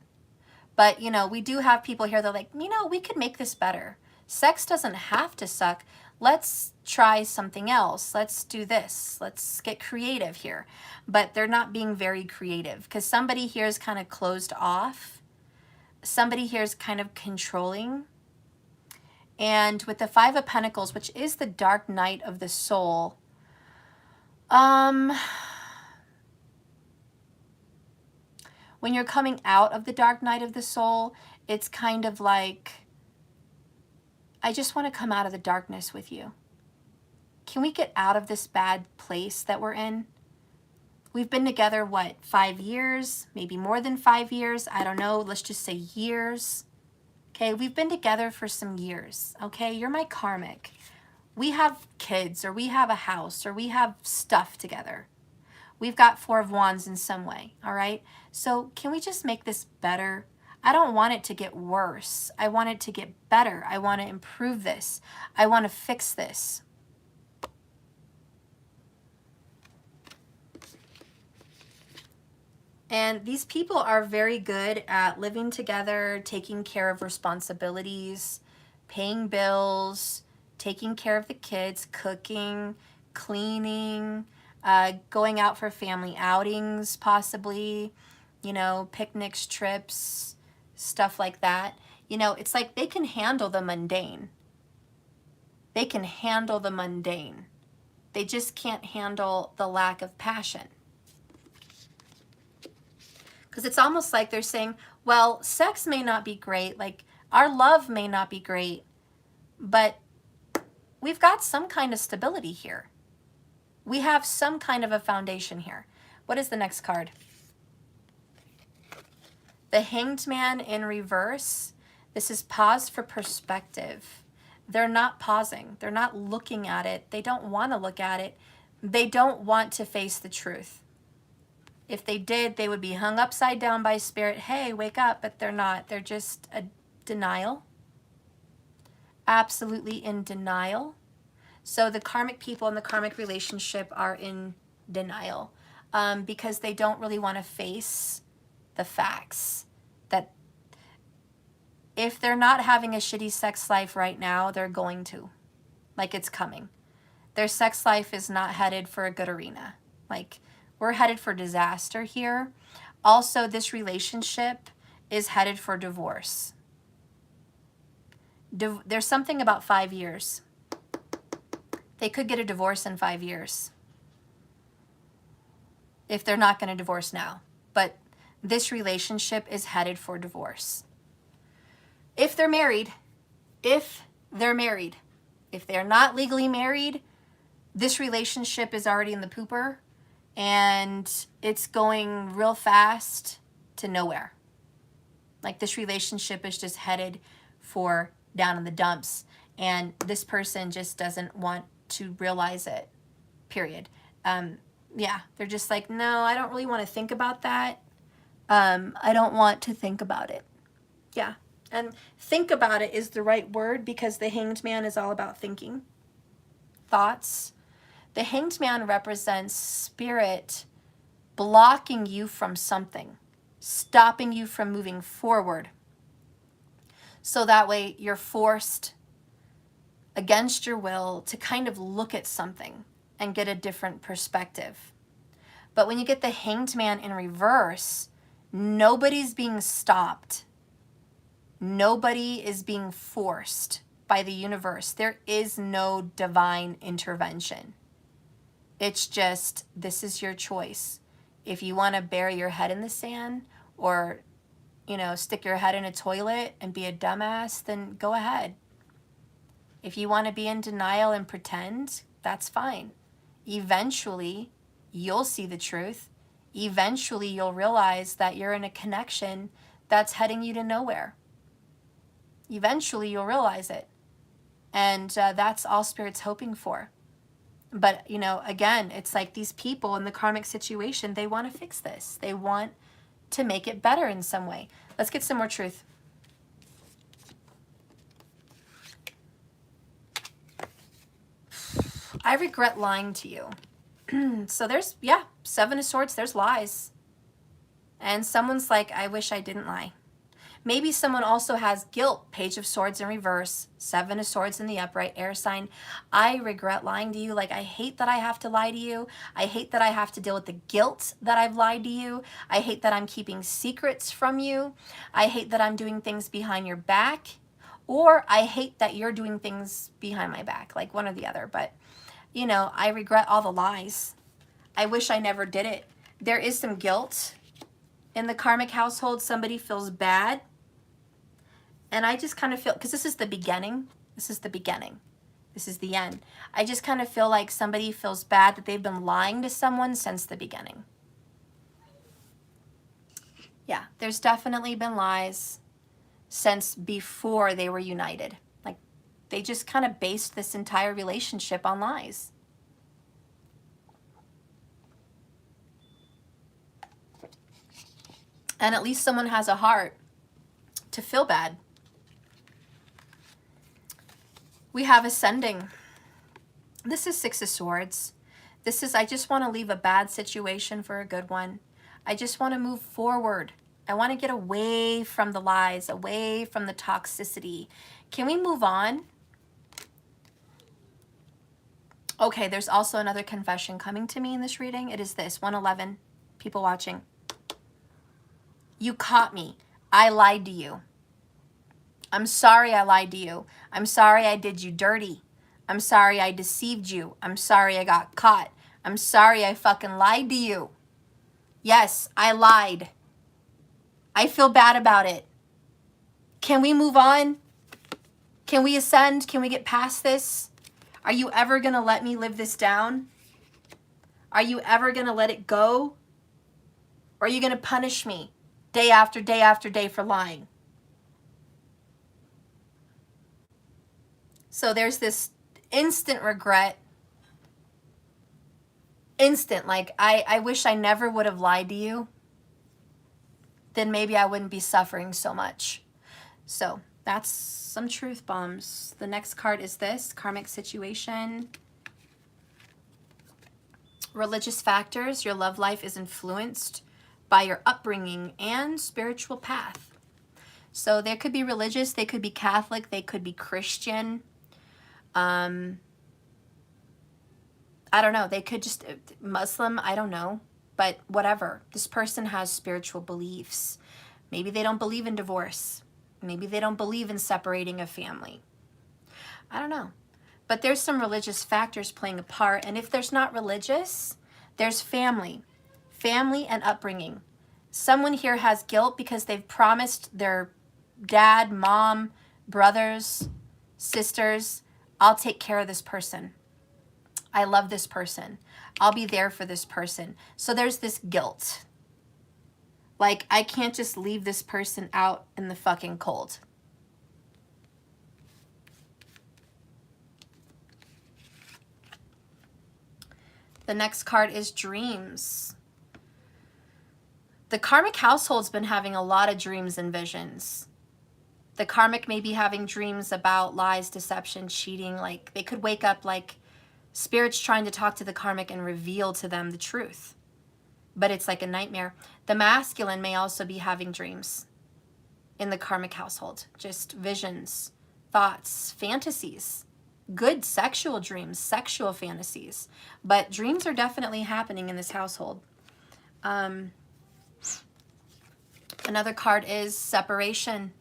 But, you know, we do have people here that are like, you know, we could make this better. Sex doesn't have to suck. Let's try something else. Let's do this. Let's get creative here. But they're not being very creative because somebody here is kind of closed off. Somebody here is kind of controlling. And with the Five of Pentacles, which is the dark night of the soul, when you're coming out of the dark night of the soul, it's kind of like, I just want to come out of the darkness with you. Can we get out of this bad place that we're in? We've been together, what, 5 years? Maybe more than 5 years? I don't know. Let's just say years. Okay, we've been together for some years. Okay, you're my karmic. We have kids, or we have a house, or we have stuff together. We've got Four of Wands in some way, all right? So can we just make this better? I don't want it to get worse. I want it to get better. I want to improve this. I want to fix this. And these people are very good at living together, taking care of responsibilities, paying bills, taking care of the kids, cooking, cleaning, going out for family outings, possibly, you know, picnics, trips, stuff like that. You know, it's like they can handle the mundane. They can handle the mundane. They just can't handle the lack of passion. Because it's almost like they're saying, well, sex may not be great, like our love may not be great, but we've got some kind of stability here. We have some kind of a foundation here. What is the next card? The Hanged Man in reverse. This is pause for perspective. They're not pausing. They're not looking at it. They don't want to look at it. They don't want to face the truth. If they did, they would be hung upside down by spirit. Hey, wake up. But they're not. They're just a denial. Absolutely in denial. So the karmic people in the karmic relationship are in denial because they don't really want to face the facts that if they're not having a shitty sex life right now, they're going to. Like, it's coming. Their sex life is not headed for a good arena. Like, we're headed for disaster here. Also, this relationship is headed for divorce. There's something about 5 years. They could get a divorce in 5 years if they're not going to divorce now. But this relationship is headed for divorce. If they're married, if they're not legally married, this relationship is already in the pooper. And it's going real fast to nowhere. Like, this relationship is just headed for down in the dumps. And this person just doesn't want to realize it, period. Yeah, they're just like, no, I don't really want to think about that. I don't want to think about it. Yeah, And think about it is the right word, because the Hanged Man is all about thinking. Thoughts. The Hanged Man represents spirit blocking you from something, stopping you from moving forward. So that way you're forced against your will to kind of look at something and get a different perspective. But when you get the Hanged Man in reverse, nobody's being stopped. Nobody is being forced by the universe. There is no divine intervention. It's just, this is your choice. If you want to bury your head in the sand, or, you know, stick your head in a toilet and be a dumbass, then go ahead. If you want to be in denial and pretend, that's fine. Eventually, you'll see the truth. Eventually, you'll realize that you're in a connection that's heading you to nowhere. Eventually, you'll realize it. And that's all Spirit's hoping for. But, you know, again, it's like these people in the karmic situation, they want to fix this. They want to make it better in some way. Let's get some more truth. I regret lying to you. So there's, yeah, 7 of Swords, there's lies. And someone's like, I wish I didn't lie. Maybe someone also has guilt, Page of Swords in reverse, 7 of Swords in the upright, air sign. I regret lying to you. Like, I hate that I have to lie to you. I hate that I have to deal with the guilt that I've lied to you. I hate that I'm keeping secrets from you. I hate that I'm doing things behind your back. Or I hate that you're doing things behind my back, like one or the other. But, you know, I regret all the lies. I wish I never did it. There is some guilt. In the karmic household, somebody feels bad. And I just kind of feel, because this is the beginning. This is the beginning. This is the end. I just kind of feel like somebody feels bad that they've been lying to someone since the beginning. Yeah, there's definitely been lies since before they were united. Like, they just kind of based this entire relationship on lies. And at least someone has a heart to feel bad. We have Ascending. This is 6 of Swords. This is, I just want to leave a bad situation for a good one. I just want to move forward. I want to get away from the lies, away from the toxicity. Can we move on? Okay, there's also another confession coming to me in this reading. It is this, 111, people watching. You caught me. I lied to you. I'm sorry I lied to you. I'm sorry I did you dirty. I'm sorry I deceived you. I'm sorry I got caught. I'm sorry I fucking lied to you. Yes, I lied. I feel bad about it. Can we move on? Can we ascend? Can we get past this? Are you ever going to let me live this down? Are you ever going to let it go? Or are you going to punish me day after day after day for lying? So there's this instant regret. Instant, like, I wish I never would have lied to you. Then maybe I wouldn't be suffering so much. So that's some truth bombs. The next card is this, karmic situation. Religious factors. Your love life is influenced by your upbringing and spiritual path. So there could be religious, they could be Catholic, they could be Christian. I don't know. They could just, Muslim, I don't know. But whatever. This person has spiritual beliefs. Maybe they don't believe in divorce. Maybe they don't believe in separating a family. I don't know. But there's some religious factors playing a part. And if there's not religious, there's family. Family and upbringing. Someone here has guilt because they've promised their dad, mom, brothers, sisters, I'll take care of this person. I love this person. I'll be there for this person. So there's this guilt. Like, I can't just leave this person out in the fucking cold. The next card is dreams. The karmic household's been having a lot of dreams and visions. The karmic may be having dreams about lies, deception, cheating. Like they could wake up like spirits trying to talk to the karmic and reveal to them the truth. But it's like a nightmare. The masculine may also be having dreams in the karmic household. Just visions, thoughts, fantasies. Good sexual dreams, sexual fantasies. But dreams are definitely happening in this household. Another card is separation.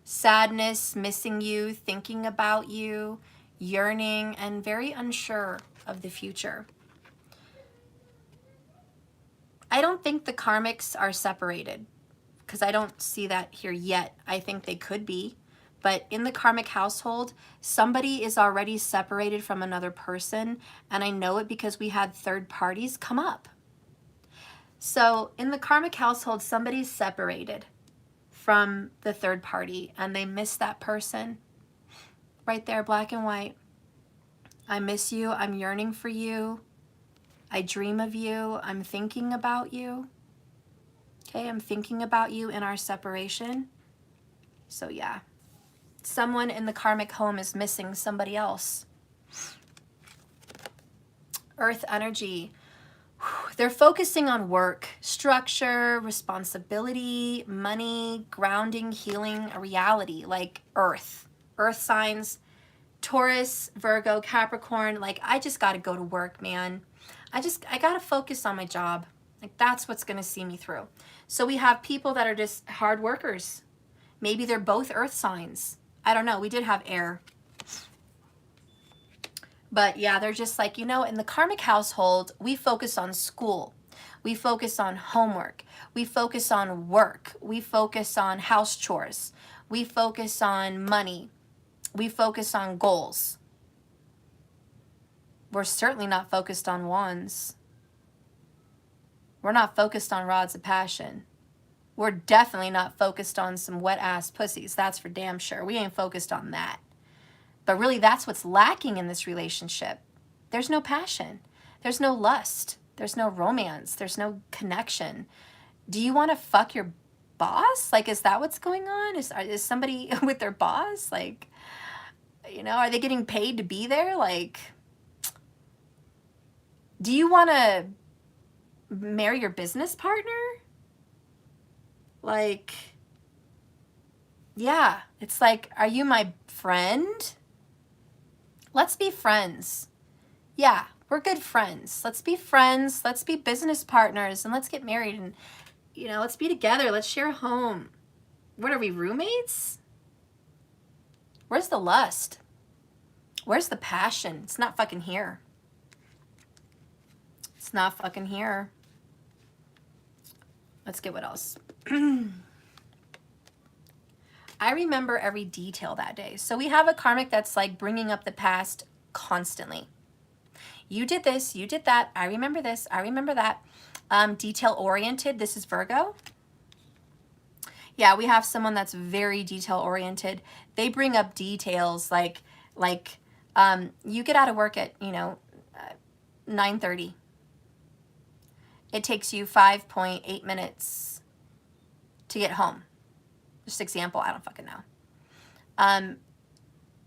Sadness, missing you, thinking about you, yearning, and very unsure of the future. I don't think the karmics are separated because I don't see that here yet. I think they could be. But in the karmic household, somebody is already separated from another person. And I know it because we had third parties come up. So in the karmic household, somebody's separated from the third party and they miss that person. Right there, black and white. I miss you. I'm yearning for you. I dream of you. I'm thinking about you. Okay, I'm thinking about you in our separation. So yeah, someone in the karmic home is missing somebody else. Earth energy. They're focusing on work, structure, responsibility, money, grounding, healing, a reality like earth. Earth signs, Taurus, Virgo, Capricorn. Like, I just got to go to work, man. I got to focus on my job. Like, that's what's going to see me through. So we have people that are just hard workers. Maybe they're both earth signs. I don't know. We did have air. But yeah, they're just like, you know, in the karmic household, we focus on school. We focus on homework. We focus on work. We focus on house chores. We focus on money. We focus on goals. We're certainly not focused on wands. We're not focused on rods of passion. We're definitely not focused on some wet ass pussies. That's for damn sure. We ain't focused on that. But really, that's what's lacking in this relationship. There's no passion. There's no lust. There's no romance. There's no connection. Do you want to fuck your boss? Like, is that what's going on? Is somebody with their boss? Like, you know, are they getting paid to be there? Like, do you want to marry your business partner? Like, yeah, it's like, are you my friend? Let's be friends. Yeah, we're good friends. Let's be friends. Let's be business partners and let's get married and, you know, let's be together. Let's share a home. What are we, roommates? Where's the lust? Where's the passion? It's not fucking here. It's not fucking here. Let's get what else. I remember every detail that day. So we have a karmic that's like bringing up the past constantly. You did this, you did that. I remember this, I remember that. Detail oriented. This is Virgo. Yeah, we have someone that's very detail oriented. They bring up details like you get out of work at, you know, 9:30. It takes you 5.8 minutes to get home. Just example, I don't fucking know.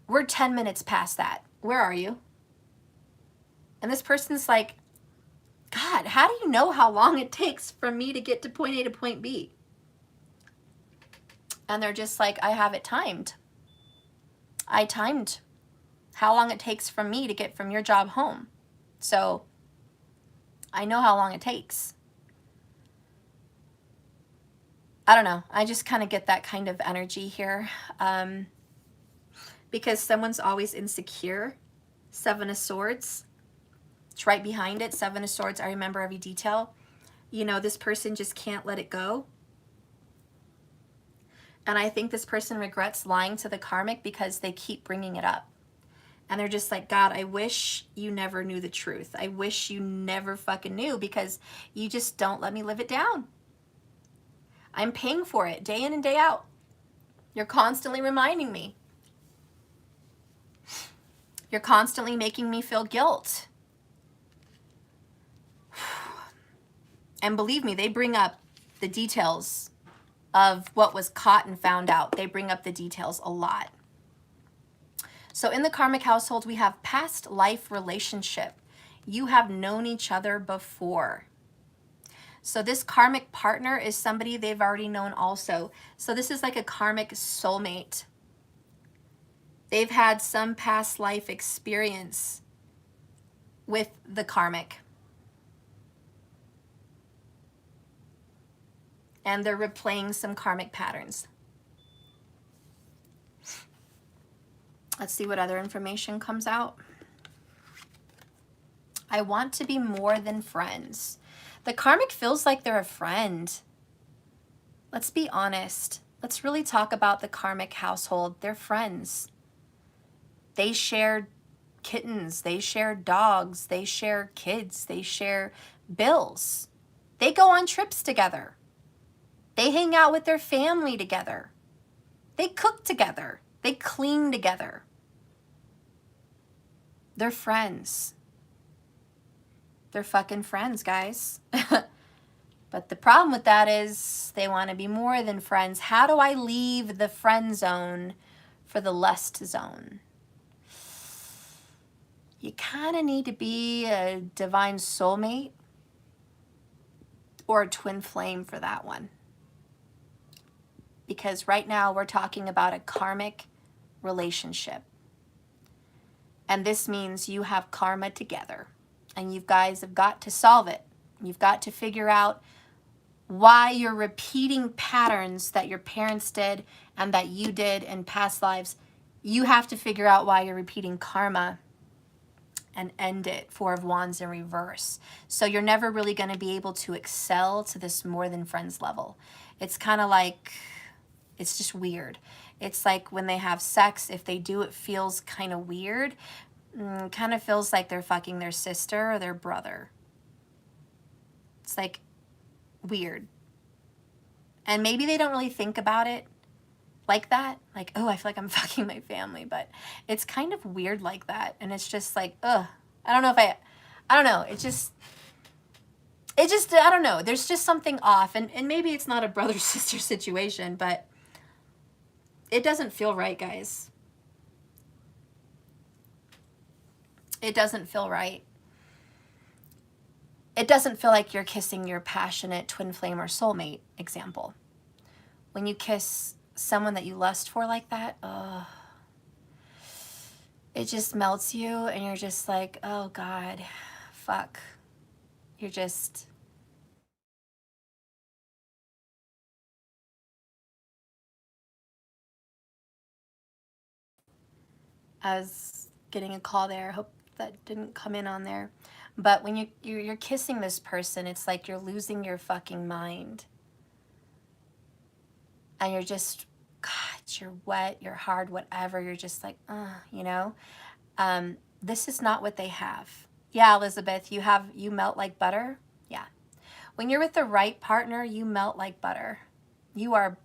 We're 10 minutes past that. Where are you? And this person's like, God, how do you know how long it takes for me to get to point A to point B? And they're just like, I have it timed. I timed how long it takes from me to get from your job home. So I know how long it takes. I don't know. I just kind of get that kind of energy here. Because someone's always insecure. 7 of Swords. It's right behind it. 7 of Swords. I remember every detail. You know, this person just can't let it go. And I think this person regrets lying to the karmic because they keep bringing it up. And they're just like, God, I wish you never knew the truth. I wish you never fucking knew because you just don't let me live it down. I'm paying for it day in and day out. You're constantly reminding me. You're constantly making me feel guilt. And believe me, they bring up the details of what was caught and found out. They bring up the details a lot. So in the karmic household, we have past life relationship. You have known each other before. So this karmic partner is somebody they've already known also. So this is like a karmic soulmate. They've had some past life experience with the karmic. And they're replaying some karmic patterns. Let's see what other information comes out. I want to be more than friends. The karmic feels like they're a friend. Let's be honest. Let's really talk about the karmic household. They're friends. They share kittens. They share dogs. They share kids. They share bills. They go on trips together. They hang out with their family together. They cook together. They clean together. They're friends. They're fucking friends, guys. But the problem with that is they want to be more than friends. How do I leave the friend zone for the lust zone? You kind of need to be a divine soulmate or a twin flame for that one. Because right now we're talking about a karmic relationship. And this means you have karma together. And you guys have got to solve it. You've got to figure out why you're repeating patterns that your parents did and that you did in past lives. You have to figure out why you're repeating karma and end it. Four of Wands in reverse. So you're never really going to be able to excel to this more than friends level. It's kind of like, it's just weird. It's like when they have sex, if they do, it feels kind of weird. Kind of feels like they're fucking their sister or their brother. It's like weird. And maybe they don't really think about it like that. Like, oh, I feel like I'm fucking my family. But it's kind of weird like that. And it's just like, ugh. I don't know if I don't know. It just, I don't know. There's just something off. And maybe it's not a brother-sister situation, but it doesn't feel right, guys. It doesn't feel right. It doesn't feel like you're kissing your passionate twin flame or soulmate example. When you kiss someone that you lust for like that, it just melts you and you're just like, oh God, fuck. You're just... I was getting a call there. I hope that didn't come in on there. But when you're kissing this person, it's like you're losing your fucking mind. And you're just, God, you're wet, you're hard, whatever. You're just like, you know? This is not what they have. Yeah, Elizabeth, you melt like butter? Yeah. When you're with the right partner, you melt like butter. You are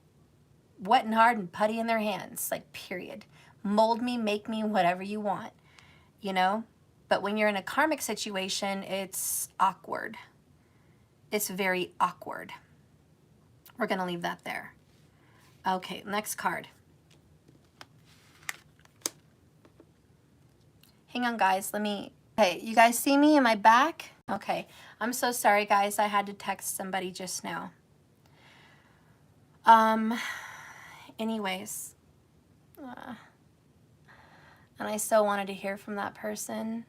wet and hard and putty in their hands, like, period. Mold me, make me, whatever you want, you know? But when you're in a karmic situation, it's awkward. It's very awkward. We're going to leave that there. Okay, next card. Hang on, guys. Okay, you guys see me? Am I back? Okay. I'm so sorry, guys. I had to text somebody just now. Anyways. And I so wanted to hear from that person.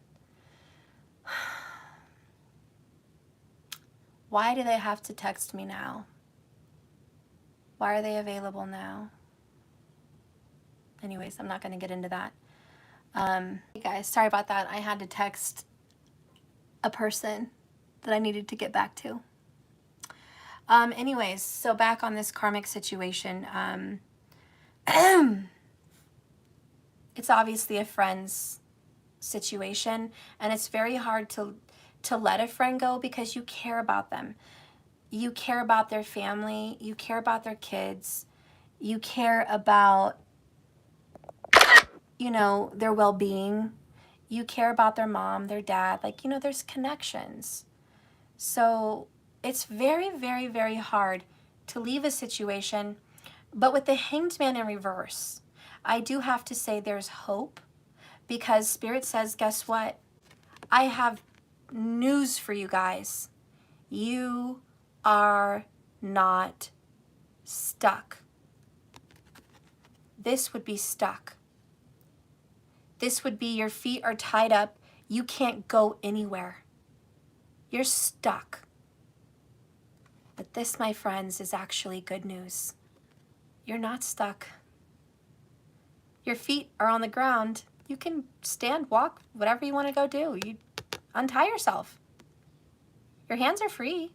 Why do they have to text me now? Why are they available now? Anyways, I'm not going to get into that. Hey guys, sorry about that. I had to text a person that I needed to get back to. Anyways, so back on this karmic situation. It's obviously a friend's situation, and it's very hard to let a friend go because you care about them. You care about their family. You care about their kids. You care about, you know, their well-being. You care about their mom, their dad. Like, you know, there's connections. So it's very, very, very hard to leave a situation. But with the Hanged Man in reverse, I do have to say there's hope, because Spirit says, guess what? I have news for you guys. You are not stuck. This would be stuck. This would be your feet are tied up. You can't go anywhere. You're stuck. But this, my friends, is actually good news. You're not stuck. Your feet are on the ground. You can stand, walk, whatever you want to go do. You untie yourself. Your hands are free.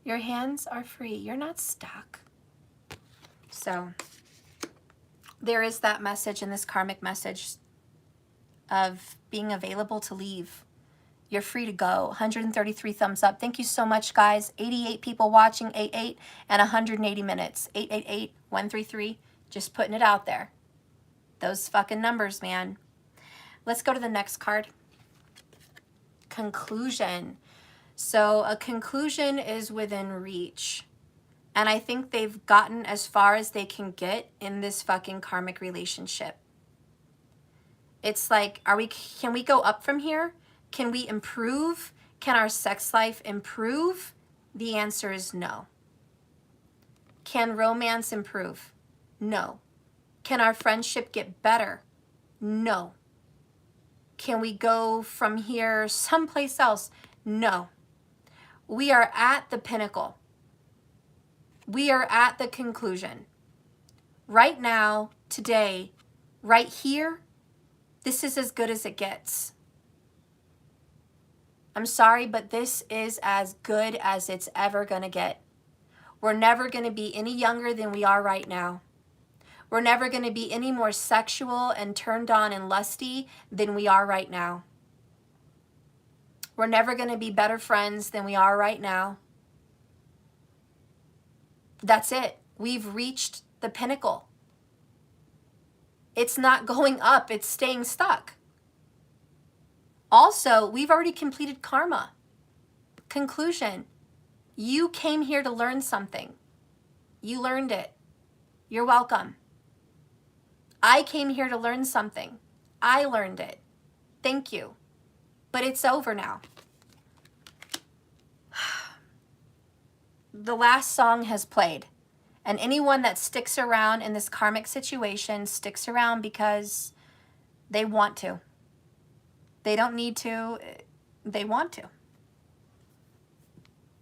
Your hands are free. You're not stuck. So there is that message in this karmic message of being available to leave. You're free to go. 133 thumbs up. Thank you so much, guys. 88 people watching, 88, and 180 minutes. 888-133. Just putting it out there. Those fucking numbers, man. Let's go to the next card. Conclusion. So a conclusion is within reach. And I think they've gotten as far as they can get in this fucking karmic relationship. It's like, can we go up from here? Can we improve? Can our sex life improve? The answer is no. Can romance improve? No. Can our friendship get better? No. Can we go from here someplace else? No. We are at the pinnacle. We are at the conclusion. Right now, today, right here, this is as good as it gets. I'm sorry, but this is as good as it's ever going to get. We're never going to be any younger than we are right now. We're never going to be any more sexual and turned on and lusty than we are right now. We're never going to be better friends than we are right now. That's it. We've reached the pinnacle. It's not going up, it's staying stuck. Also, we've already completed karma. Conclusion. You came here to learn something. You learned it. You're welcome. I came here to learn something. I learned it. Thank you. But it's over now. The last song has played. And anyone that sticks around in this karmic situation sticks around because they want to. They don't need to. They want to.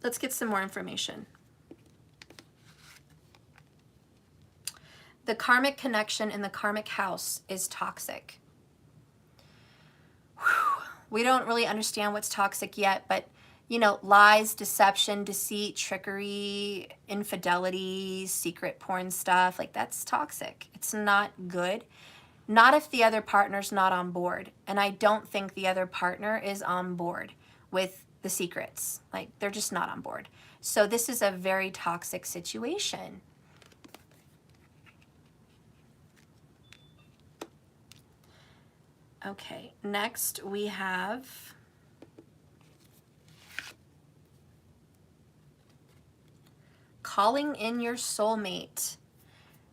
Let's get some more information. The karmic connection in the karmic house is toxic. Whew. We don't really understand what's toxic yet, but you know, lies, deception, deceit, trickery, infidelity, secret porn stuff, like that's toxic. It's not good. Not if the other partner's not on board. And I don't think the other partner is on board with the secrets. Like, they're just not on board. So this is a very toxic situation. Okay, next we have calling in your soulmate.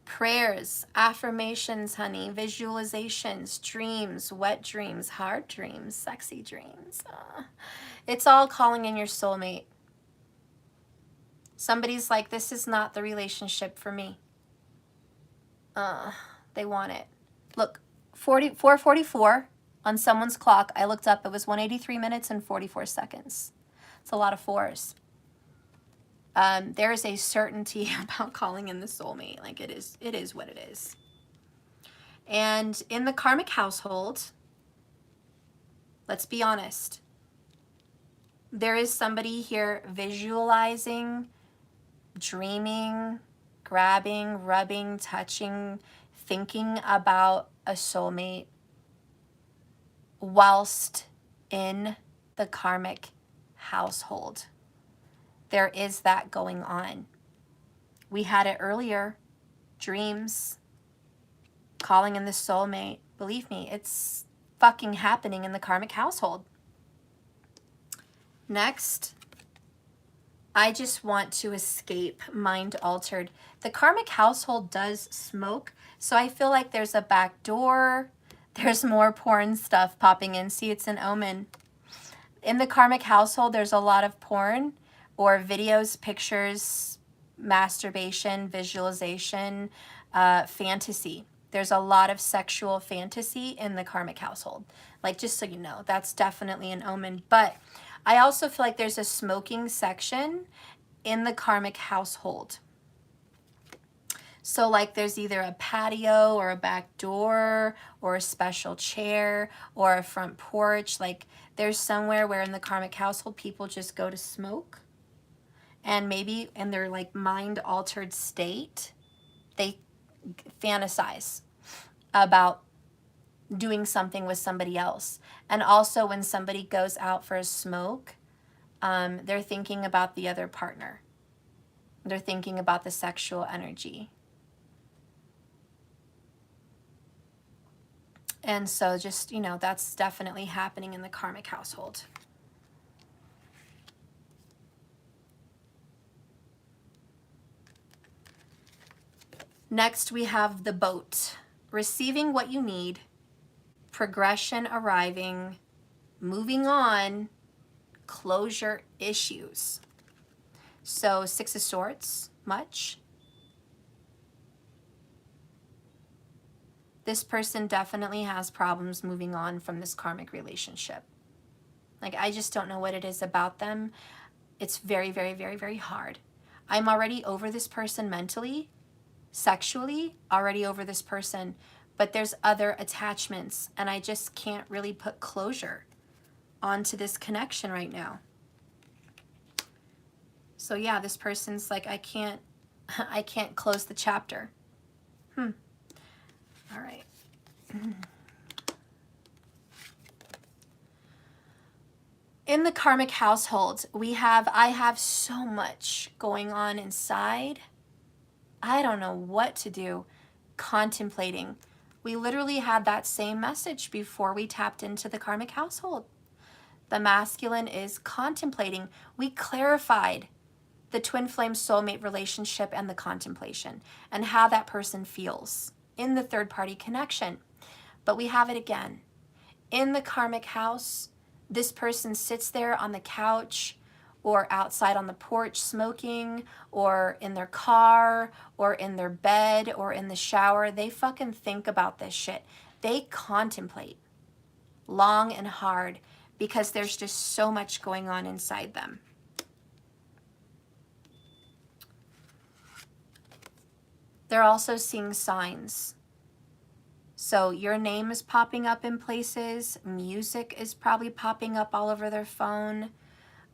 Prayers, affirmations, honey, visualizations, dreams, wet dreams, hard dreams, sexy dreams. It's all calling in your soulmate. Somebody's like, this is not the relationship for me. They want it. Look, 4:44 on someone's clock. I looked up, it was 183 minutes and 44 seconds. It's a lot of fours. There is a certainty about calling in the soulmate. Like it is what it is. And in the karmic household, let's be honest, there is somebody here visualizing, dreaming, grabbing, rubbing, touching, thinking about a soulmate whilst in the karmic household. There is that going on. We had it earlier. Dreams. Calling in the soulmate. Believe me, it's fucking happening in the karmic household. Next, I just want to escape, mind altered. The karmic household does smoke, so I feel like there's a back door. There's more porn stuff popping in. See, it's an omen. In the karmic household, there's a lot of porn or videos, pictures, masturbation, visualization, fantasy. There's a lot of sexual fantasy in the karmic household. Like, just so you know, that's definitely an omen. But I also feel like there's a smoking section in the karmic household. So like there's either a patio or a back door or a special chair or a front porch. Like there's somewhere where in the karmic household people just go to smoke, and maybe in their like mind altered state, they fantasize about doing something with somebody else. And also when somebody goes out for a smoke, they're thinking about the other partner. They're thinking about the sexual energy. And so just, you know, that's definitely happening in the karmic household. Next, we have the boat. Receiving what you need, progression arriving, moving on, closure issues. So 6 of Swords, much. This person definitely has problems moving on from this karmic relationship. Like, I just don't know what it is about them. It's very, very, very, very hard. I'm already over this person mentally, sexually, already over this person, but there's other attachments, and I just can't really put closure onto this connection right now. So yeah, this person's like, I can't close the chapter. All right. In the karmic household, I have so much going on inside. I don't know what to do. Contemplating. We literally had that same message before we tapped into the karmic household. The masculine is contemplating. We clarified the twin flame soulmate relationship and the contemplation and how that person feels in the third party connection. But we have it again. In the karmic house, this person sits there on the couch or outside on the porch smoking, or in their car or in their bed or in the shower. They fucking think about this shit. They contemplate long and hard because there's just so much going on inside them. They're also seeing signs. So your name is popping up in places. Music is probably popping up all over their phone.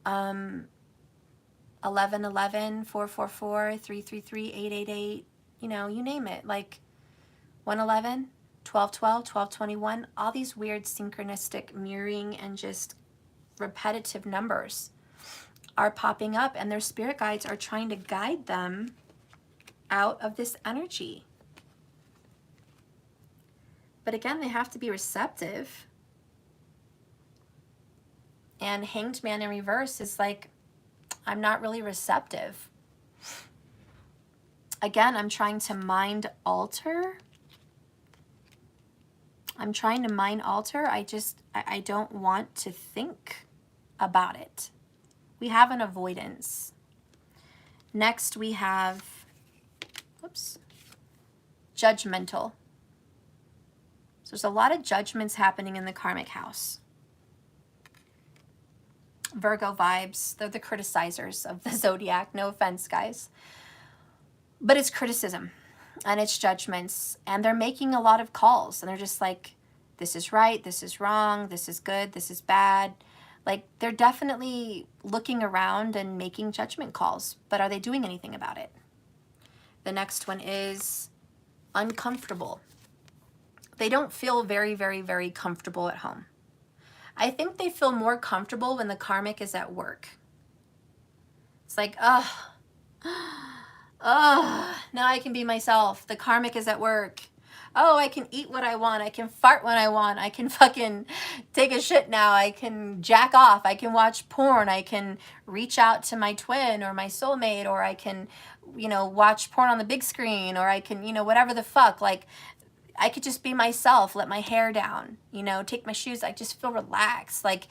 1111, 444, 333, 888, you know, you name it. Like 111, 1212, 1221, all these weird synchronistic mirroring and just repetitive numbers are popping up, and their spirit guides are trying to guide them out of this energy. But again, they have to be receptive. And Hanged Man in reverse is like, I'm not really receptive. Again, I'm trying to mind alter. I'm trying to mind alter. I don't want to think about it. We have an avoidance. Next, we have, whoops, judgmental. So there's a lot of judgments happening in the karmic house. Virgo vibes. They're the criticizers of the zodiac. No offense, guys. But it's criticism and it's judgments. And they're making a lot of calls. And they're just like, this is right, this is wrong, this is good, this is bad. Like, they're definitely looking around and making judgment calls. But are they doing anything about it? The next one is uncomfortable. They don't feel very, very, very comfortable at home. I think they feel more comfortable when the karmic is at work. It's like, now I can be myself. The karmic is at work. Oh, I can eat what I want. I can fart when I want. I can fucking take a shit now. I can jack off. I can watch porn. I can reach out to my twin or my soulmate, or I can, you know, watch porn on the big screen, or I can, you know, whatever the fuck. Like, I could just be myself, let my hair down, you know, take my shoes. I just feel relaxed. Like,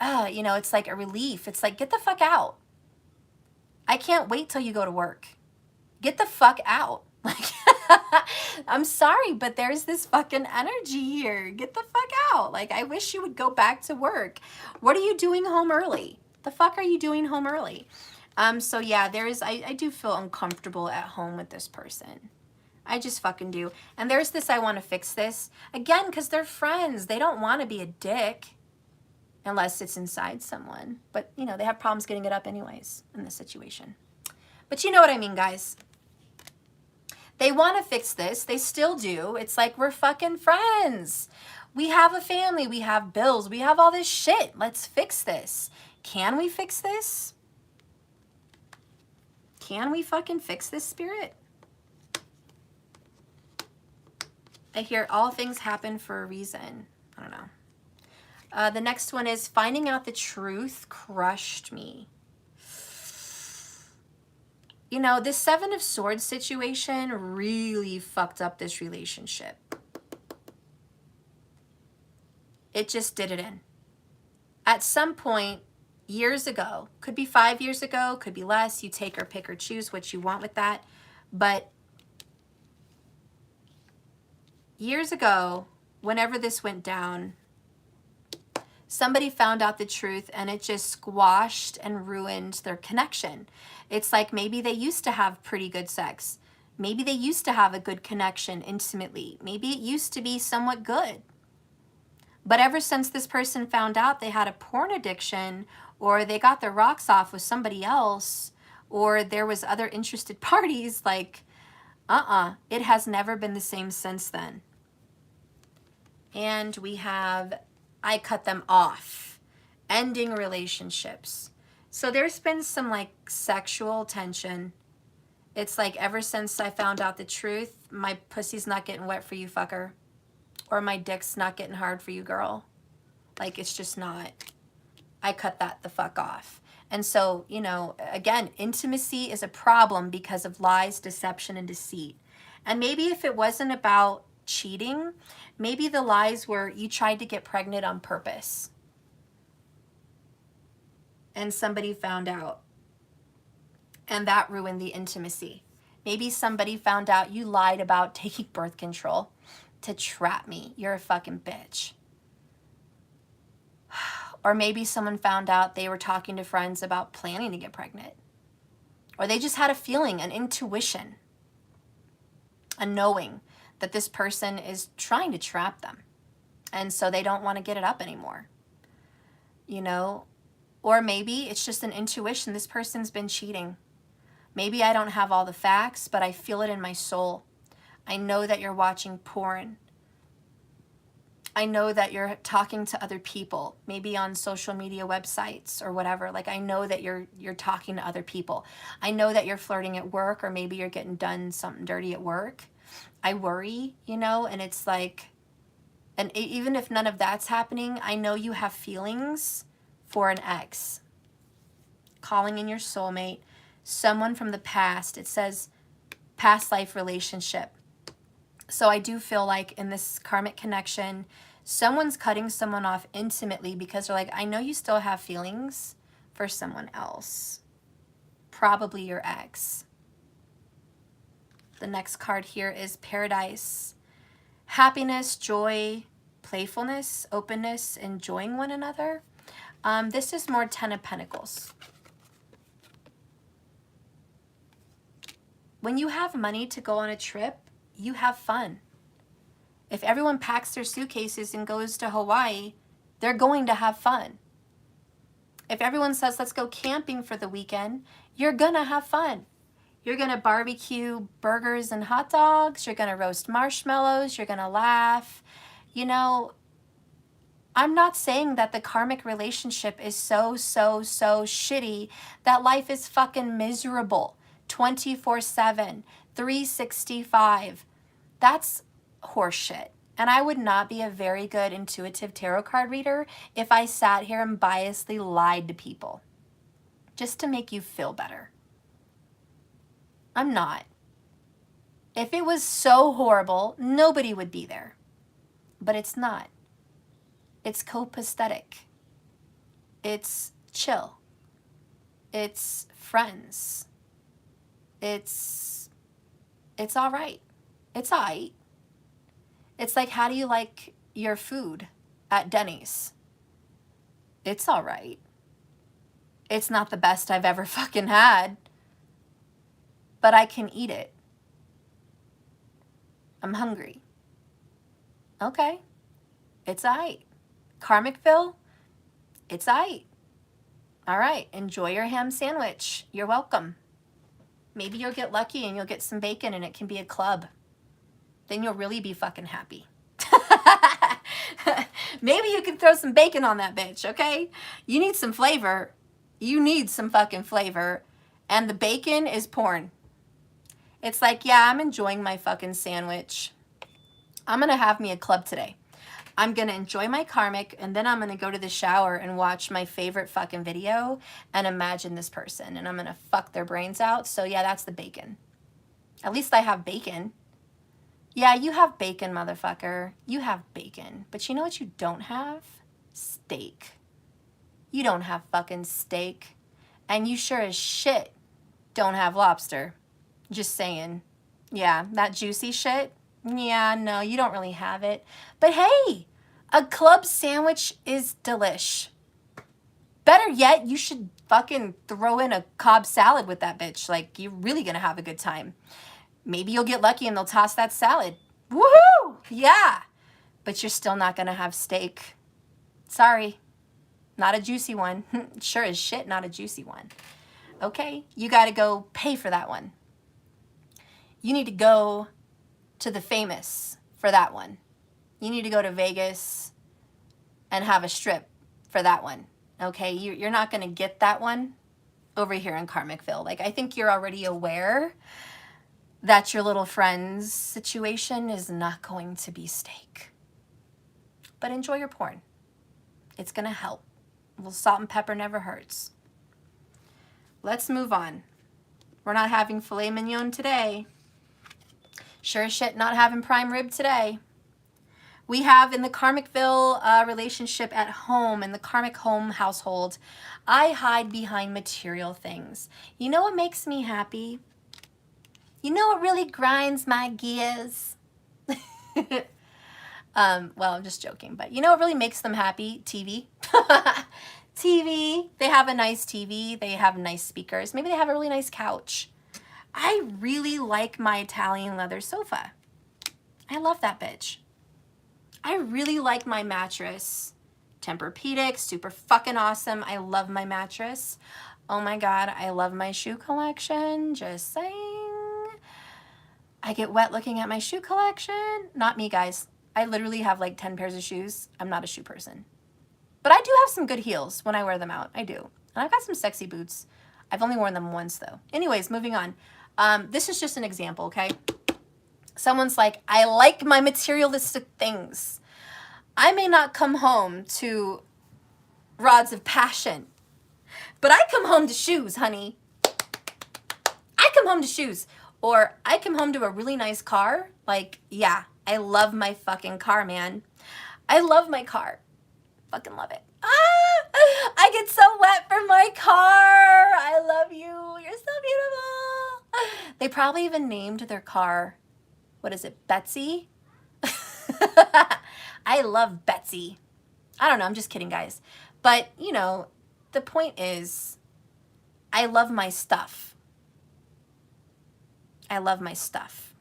you know, it's like a relief. It's like, get the fuck out. I can't wait till you go to work. Get the fuck out. Like, I'm sorry, but there's this fucking energy here. Get the fuck out. Like, I wish you would go back to work. What are you doing home early? The fuck are you doing home early? So yeah, I do feel uncomfortable at home with this person. I just fucking do. And there's this, I want to fix this. Again, because they're friends. They don't want to be a dick. Unless it's inside someone. But, you know, they have problems getting it up anyways in this situation. But you know what I mean, guys. They want to fix this. They still do. It's like, we're fucking friends. We have a family. We have bills. We have all this shit. Let's fix this. Can we fix this? Can we fucking fix this, Spirit? I hear all things happen for a reason. I don't know. The next one is finding out the truth crushed me. You know, this Seven of Swords situation really fucked up this relationship. It just did it in. At some point, years ago, could be 5 years ago, could be less, you take or pick or choose what you want with that. But years ago, whenever this went down, somebody found out the truth and it just squashed and ruined their connection. It's like maybe they used to have pretty good sex. Maybe they used to have a good connection intimately. Maybe it used to be somewhat good. But ever since this person found out they had a porn addiction, or they got their rocks off with somebody else, or there was other interested parties, like, it has never been the same since then. And we have, I cut them off, ending relationships. So there's been some like sexual tension. It's like ever since I found out the truth, my pussy's not getting wet for you, fucker. Or my dick's not getting hard for you, girl. Like, it's just not. I cut that the fuck off. And so, you know, again, intimacy is a problem because of lies, deception, and deceit. And maybe if it wasn't about cheating, maybe the lies were you tried to get pregnant on purpose and somebody found out and that ruined the intimacy. Maybe somebody found out you lied about taking birth control to trap me. You're a fucking bitch. Or maybe someone found out they were talking to friends about planning to get pregnant. Or they just had a feeling, an intuition, a knowing that this person is trying to trap them. And so they don't want to get it up anymore. You know? Or maybe it's just an intuition. This person's been cheating. Maybe I don't have all the facts, but I feel it in my soul. I know that you're watching porn. I know that you're talking to other people, maybe on social media websites or whatever. Like, I know that you're talking to other people. I know that you're flirting at work, or maybe you're getting done something dirty at work. I worry, you know, and it's like, and even if none of that's happening, I know you have feelings for an ex. Calling in your soulmate, someone from the past. It says past life relationship. So I do feel like in this karmic connection, someone's cutting someone off intimately because they're like, I know you still have feelings for someone else. Probably your ex. The next card here is Paradise. Happiness, joy, playfulness, openness, enjoying one another. This is more Ten of Pentacles. When you have money to go on a trip, you have fun. If everyone packs their suitcases and goes to Hawaii, they're going to have fun. If everyone says, let's go camping for the weekend, you're gonna have fun. You're gonna barbecue burgers and hot dogs. You're gonna roast marshmallows. You're gonna laugh. You know, I'm not saying that the karmic relationship is so shitty that life is fucking miserable 24/7, 365. That's horseshit. And I would not be a very good intuitive tarot card reader if I sat here and biasly lied to people just to make you feel better. I'm not. If it was so horrible, nobody would be there. But it's not. It's copacetic. It's chill. It's friends. It's all right. It's all right. It's like, how do you like your food at Denny's? It's all right. It's not the best I've ever fucking had, but I can eat it. I'm hungry. Okay. It's all right. Karmicville, it's all right. All right. Enjoy your ham sandwich. You're welcome. Maybe you'll get lucky and you'll get some bacon and it can be a club. Then you'll really be fucking happy. Maybe you can throw some bacon on that bitch, okay? You need some flavor. You need some fucking flavor. And the bacon is porn. It's like, yeah, I'm enjoying my fucking sandwich. I'm going to have me a club today. I'm going to enjoy my karmic, and then I'm going to go to the shower and watch my favorite fucking video and imagine this person, and I'm going to fuck their brains out. So yeah, that's the bacon. At least I have bacon. Yeah, you have bacon, motherfucker. You have bacon. But you know what you don't have? Steak. You don't have fucking steak. And you sure as shit don't have lobster. Just saying. Yeah, that juicy shit. Yeah, no, you don't really have it. But hey, a club sandwich is delish. Better yet, you should fucking throw in a Cobb salad with that bitch. Like, you're really gonna have a good time. Maybe you'll get lucky and they'll toss that salad. Woohoo! Yeah. But you're still not gonna have steak. Sorry. Not a juicy one. Sure as shit, not a juicy one. Okay, you gotta go pay for that one. You need to go to the famous for that one. You need to go to Vegas and have a strip for that one. Okay, you're not gonna get that one over here in Karmicville. Like, I think you're already aware that your little friend's situation is not going to be steak. But enjoy your porn. It's gonna help. A little salt and pepper never hurts. Let's move on. We're not having filet mignon today. Sure as shit not having prime rib today. We have in the Karmicville relationship at home, in the karmic home household, I hide behind material things. You know what makes me happy? You know what really grinds my gears? Well, I'm just joking, but you know what really makes them happy? TV. TV. They have a nice TV. They have nice speakers. Maybe they have a really nice couch. I really like my Italian leather sofa. I love that bitch. I really like my mattress. Tempur-Pedic, super fucking awesome. I love my mattress. Oh my God, I love my shoe collection. Just saying. I get wet looking at my shoe collection. Not me, guys. I literally have like 10 pairs of shoes. I'm not a shoe person. But I do have some good heels when I wear them out. I do. And I've got some sexy boots. I've only worn them once though. Anyways, moving on. This is just an example, okay? Someone's like, I like my materialistic things. I may not come home to rods of passion, but I come home to shoes, honey. I come home to shoes. Or I come home to a really nice car. Like, yeah, I love my fucking car, man. I love my car. Fucking love it. Ah, I get so wet for my car. I love you. You're so beautiful. They probably even named their car, what is it, Betsy? I love Betsy. I don't know. I'm just kidding, guys. But, you know, the point is, I love my stuff. I love my stuff.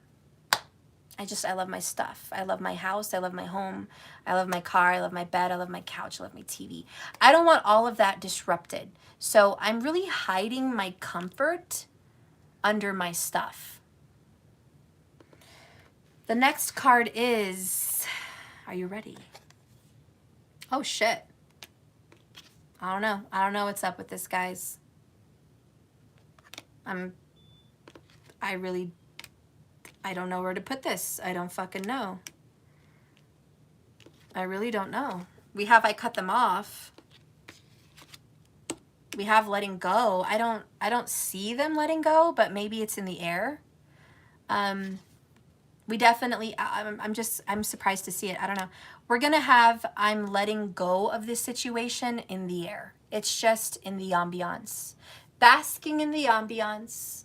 I love my stuff. I love my house. I love my home. I love my car. I love my bed. I love my couch. I love my TV. I don't want all of that disrupted. So I'm really hiding my comfort under my stuff. The next card is, are you ready? Oh shit. I don't know. I don't know what's up with this, guys. I don't know where to put this. I don't fucking know. I really don't know. We have I cut them off. We have letting go. I don't see them letting go, but maybe it's in the air. We definitely, I'm surprised to see it. I don't know. We're going to have I'm letting go of this situation in the air. It's just in the ambiance. Basking in the ambiance.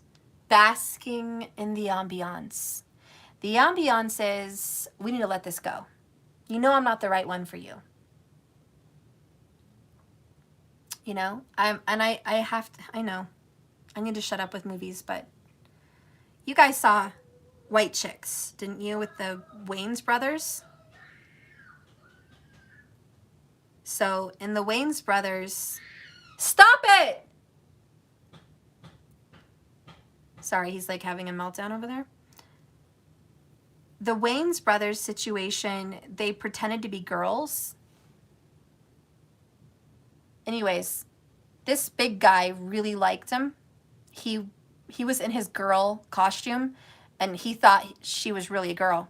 Basking in the ambiance. The ambiance is, we need to let this go. You know I'm not the right one for you. You know, I know. I need to shut up with movies, but you guys saw White Chicks, didn't you, with the Wayans brothers? So in the Wayans brothers, stop it! Sorry, he's like having a meltdown over there. The Wayans brothers situation, they pretended to be girls. Anyways, this big guy really liked him. He was in his girl costume, and he thought she was really a girl.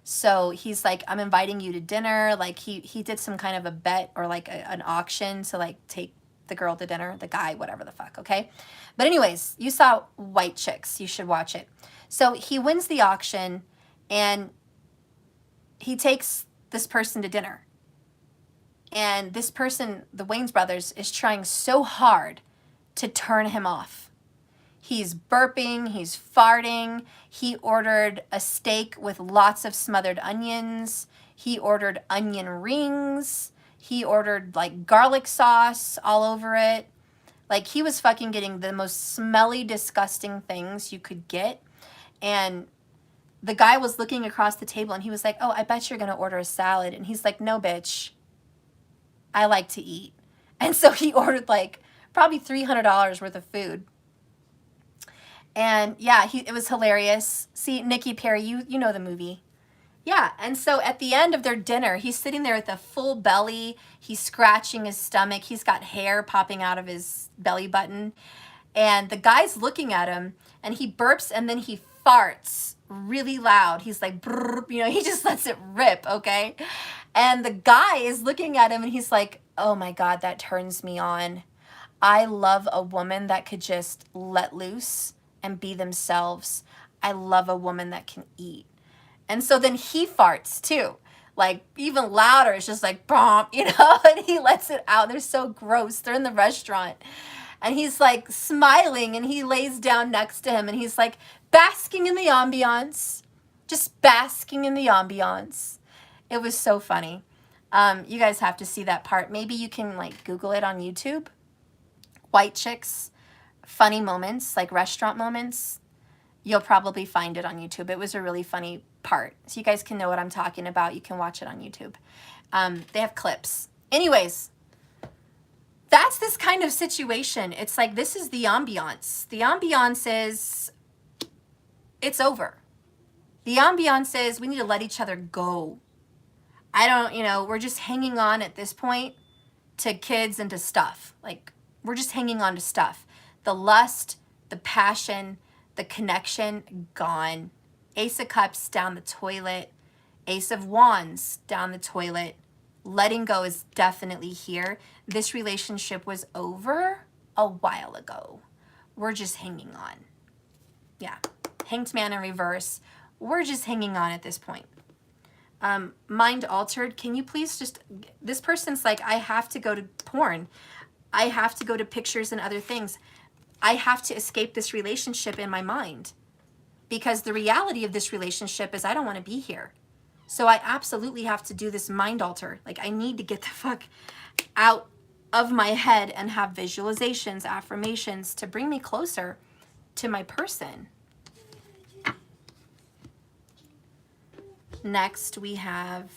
So he's like, I'm inviting you to dinner. Like he did some kind of a bet or like an auction to like take the girl to dinner, the guy, whatever the fuck, okay? But anyways, you saw White Chicks. You should watch it. So he wins the auction, and he takes this person to dinner. And this person, the Wayans brothers, is trying so hard to turn him off. He's burping, he's farting. He ordered a steak with lots of smothered onions. He ordered onion rings. He ordered like garlic sauce all over it. Like he was fucking getting the most smelly, disgusting things you could get. And the guy was looking across the table and he was like, oh, I bet you're going to order a salad. And he's like, no, bitch. I like to eat. And so he ordered like probably $300 worth of food. And yeah, it was hilarious. See, Nikki Perry, you know the movie. Yeah, and so at the end of their dinner, he's sitting there with a full belly. He's scratching his stomach. He's got hair popping out of his belly button. And the guy's looking at him, and he burps, and then he farts really loud. He's like, brrr, you know, he just lets it rip, okay? And the guy is looking at him, and he's like, oh my God, that turns me on. I love a woman that could just let loose and be themselves. I love a woman that can eat. And so then he farts too, like even louder. It's just like, bomb, you know, and he lets it out. They're so gross. They're in the restaurant. And he's like smiling, and he lays down next to him, and he's like basking in the ambiance, just basking in the ambiance. It was so funny. You guys have to see that part. Maybe you can like Google it on YouTube. White Chicks, funny moments, like restaurant moments. You'll probably find it on YouTube. It was a really funny part. So you guys can know what I'm talking about. You can watch it on YouTube. They have clips. Anyways, that's this kind of situation. It's like, this is the ambiance. The ambiance is, it's over. The ambiance is, we need to let each other go. We're just hanging on at this point to kids and to stuff. Like, we're just hanging on to stuff. The lust, the passion, the connection, gone. Ace of Cups down the toilet. Ace of Wands down the toilet. Letting go is definitely here. This relationship was over a while ago. We're just hanging on. Yeah. Hanged Man in reverse. We're just hanging on at this point. Mind altered. Can you please just... This person's like, I have to go to porn. I have to go to pictures and other things. I have to escape this relationship in my mind. Because the reality of this relationship is I don't want to be here. So I absolutely have to do this mind alter. Like, I need to get the fuck out of my head and have visualizations, affirmations to bring me closer to my person. Next, we have,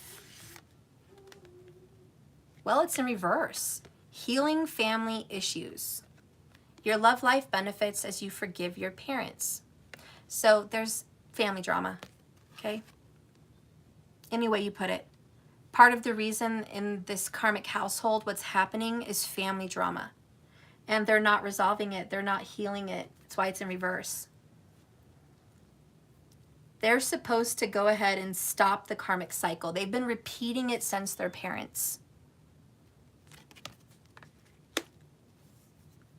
well, it's in reverse. Healing family issues. Your love life benefits as you forgive your parents. So there's family drama, okay? Any way you put it. Part of the reason in this karmic household, what's happening is family drama. And they're not resolving it. They're not healing it. That's why it's in reverse. They're supposed to go ahead and stop the karmic cycle. They've been repeating it since their parents.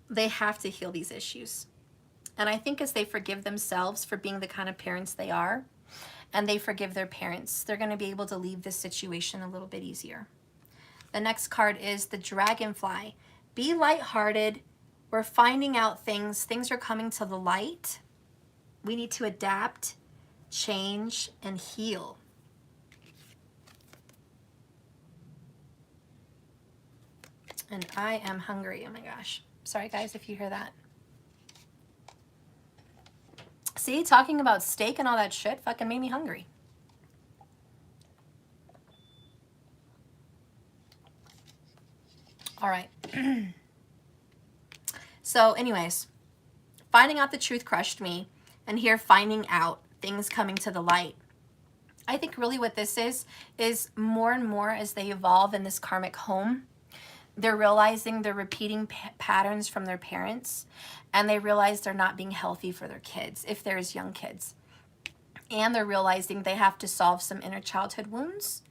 They have to heal these issues. And I think as they forgive themselves for being the kind of parents they are, and they forgive their parents, they're going to be able to leave this situation a little bit easier. The next card is the Dragonfly. Be lighthearted. We're finding out things. Things are coming to the light. We need to adapt, change, and heal. And I am hungry. Oh my gosh. Sorry guys if you hear that. See, talking about steak and all that shit fucking made me hungry. All right. So anyways, finding out the truth crushed me, and here finding out things coming to the light. I think really what this is more and more as they evolve in this karmic home, they're realizing they're repeating patterns from their parents, and they realize they're not being healthy for their kids, if there's young kids. And they're realizing they have to solve some inner childhood wounds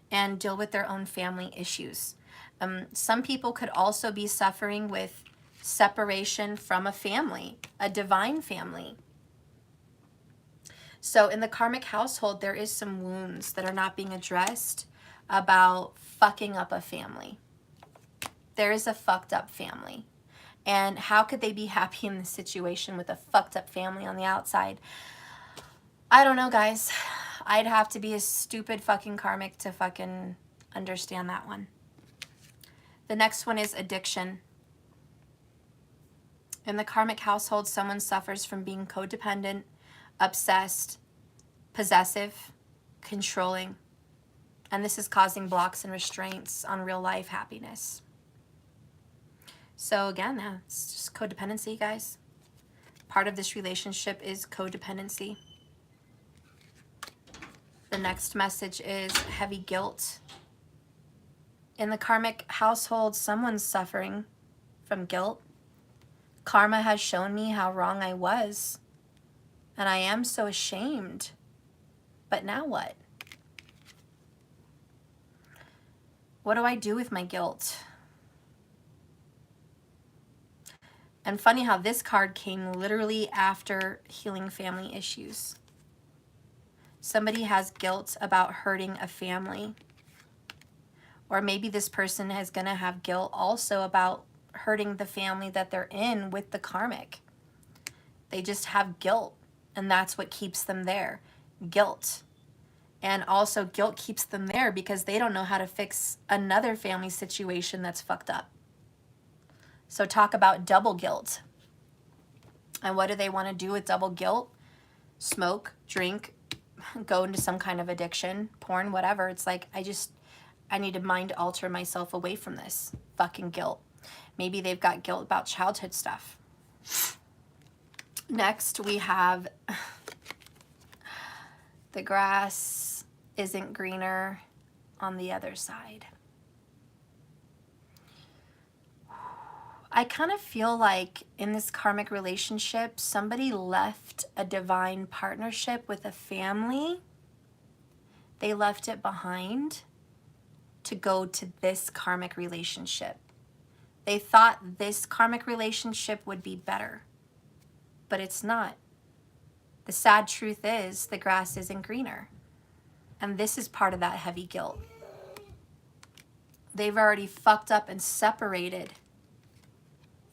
and deal with their own family issues. Some people could also be suffering with separation from a family, a divine family. So in the karmic household, there is some wounds that are not being addressed about fucking up a family. There is a fucked up family. And how could they be happy in this situation with a fucked up family on the outside? I don't know, guys. I'd have to be a stupid fucking karmic to fucking understand that one. The next one is addiction. In the karmic household, someone suffers from being codependent, obsessed, possessive, controlling, and this is causing blocks and restraints on real life happiness. So again, it's just codependency, guys. Part of this relationship is codependency. The next message is heavy guilt. In the karmic household, someone's suffering from guilt. Karma has shown me how wrong I was, and I am so ashamed. But now what? What do I do with my guilt? And funny how this card came literally after healing family issues. Somebody has guilt about hurting a family. Or maybe this person is going to have guilt also about hurting the family that they're in with the karmic. They just have guilt, and that's what keeps them there. Guilt. And also guilt keeps them there because they don't know how to fix another family situation that's fucked up. So talk about double guilt. And what do they want to do with double guilt? Smoke, drink, go into some kind of addiction, porn, whatever. It's like, I need to mind alter myself away from this fucking guilt. Maybe they've got guilt about childhood stuff. Next, we have the grass isn't greener on the other side. I kind of feel like in this karmic relationship, somebody left a divine partnership with a family. They left it behind to go to this karmic relationship. They thought this karmic relationship would be better, but it's not. The sad truth is the grass isn't greener. And this is part of that heavy guilt. They've already fucked up and separated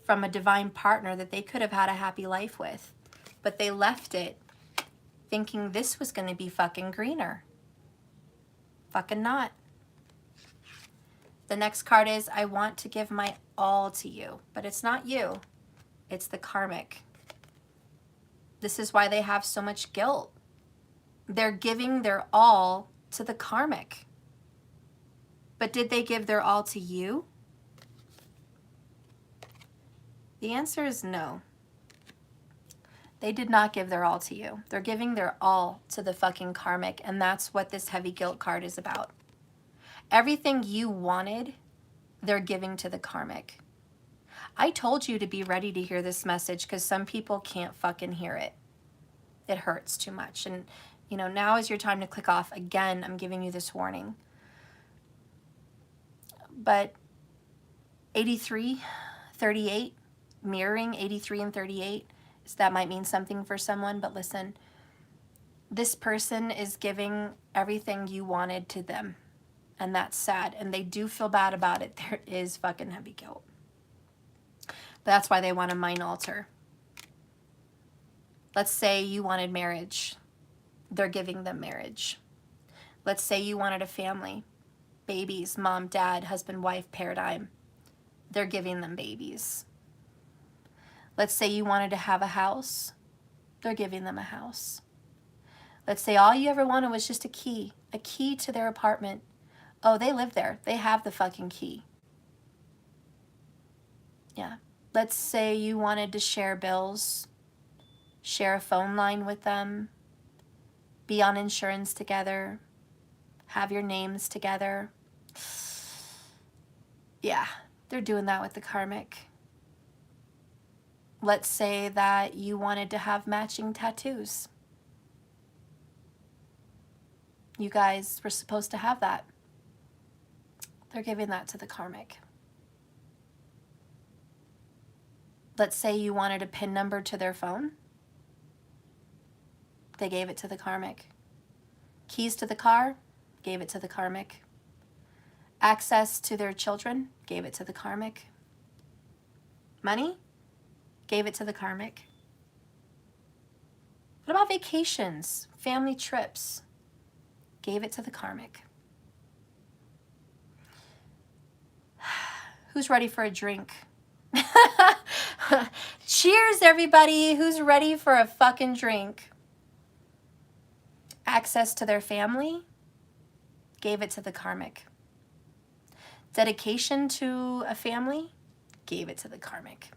from a divine partner that they could have had a happy life with. But they left it thinking this was going to be fucking greener. Fucking not. The next card is, I want to give my all to you. But it's not you. It's the karmic. This is why they have so much guilt. They're giving their all to the karmic. But did they give their all to you? The answer is no. They did not give their all to you. They're giving their all to the fucking karmic, and that's what this heavy guilt card is about. Everything you wanted, they're giving to the karmic. I told you to be ready to hear this message because some people can't fucking hear it. It hurts too much. And, You know, now is your time to click off. Again, I'm giving you this warning. But 83, 38, mirroring 83 and 38, so that might mean something for someone, but listen, this person is giving everything you wanted to them, and that's sad, and they do feel bad about it. There is fucking heavy guilt. But that's why they want to mind alter. Let's say you wanted marriage. They're giving them marriage. Let's say you wanted a family, babies, mom, dad, husband, wife, paradigm. They're giving them babies. Let's say you wanted to have a house. They're giving them a house. Let's say all you ever wanted was just a key to their apartment. Oh, they live there. They have the fucking key. Yeah. Let's say you wanted to share bills, share a phone line with them, be on insurance together, have your names together. Yeah, they're doing that with the karmic. Let's say that you wanted to have matching tattoos. You guys were supposed to have that. They're giving that to the karmic. Let's say you wanted a PIN number to their phone. They gave it to the karmic. Keys to the car, gave it to the karmic. Access to their children, gave it to the karmic. Money, gave it to the karmic. What about vacations, family trips? Gave it to the karmic. Who's ready for a drink? Cheers, everybody. Who's ready for a fucking drink? Access to their family, gave it to the karmic. Dedication to a family, gave it to the karmic.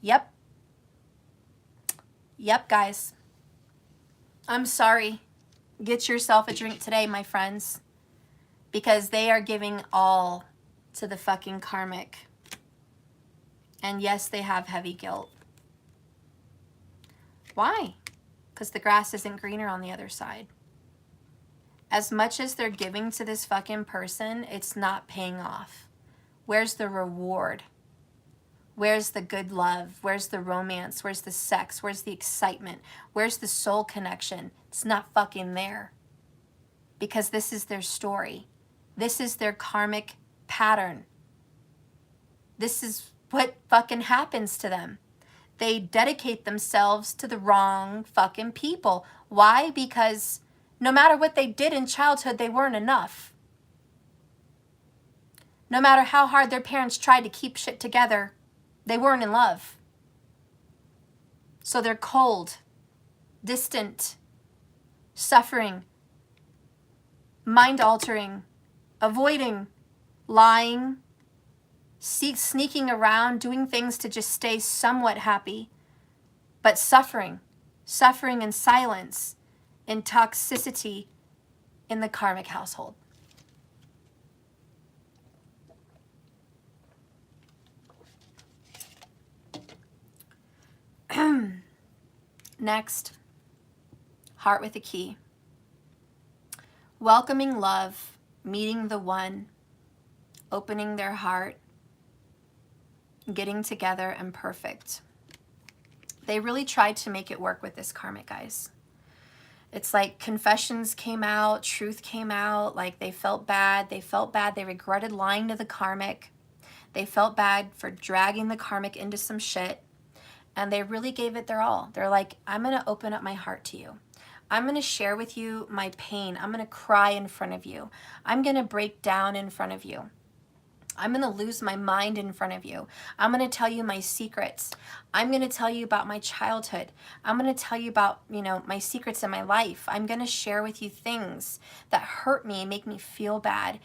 Yep. Yep, guys. I'm sorry. Get yourself a drink today, my friends, because they are giving all to the fucking karmic. And yes, they have heavy guilt. Why? Because the grass isn't greener on the other side. As much as they're giving to this fucking person, it's not paying off. Where's the reward? Where's the good love? Where's the romance? Where's the sex? Where's the excitement? Where's the soul connection? It's not fucking there. Because this is their story. This is their karmic pattern. This is what fucking happens to them. They dedicate themselves to the wrong fucking people. Why? Because no matter what they did in childhood, they weren't enough. No matter how hard their parents tried to keep shit together, they weren't in love. So they're cold, distant, suffering, mind-altering, avoiding, lying, sneaking around, doing things to just stay somewhat happy, but suffering in silence, in toxicity in the karmic household. Next, heart with a key. Welcoming love, meeting the one, opening their heart, getting together and perfect. They really tried to make it work with this karmic, guys. It's like confessions came out, truth came out, like they felt bad. They regretted lying to the karmic. They felt bad for dragging the karmic into some shit. And they really gave it their all. They're like, I'm going to open up my heart to you. I'm going to share with you my pain. I'm going to cry in front of you. I'm going to break down in front of you. I'm going to lose my mind in front of you. I'm going to tell you my secrets. I'm going to tell you about my childhood. I'm going to tell you about, my secrets in my life. I'm going to share with you things that hurt me, make me feel bad.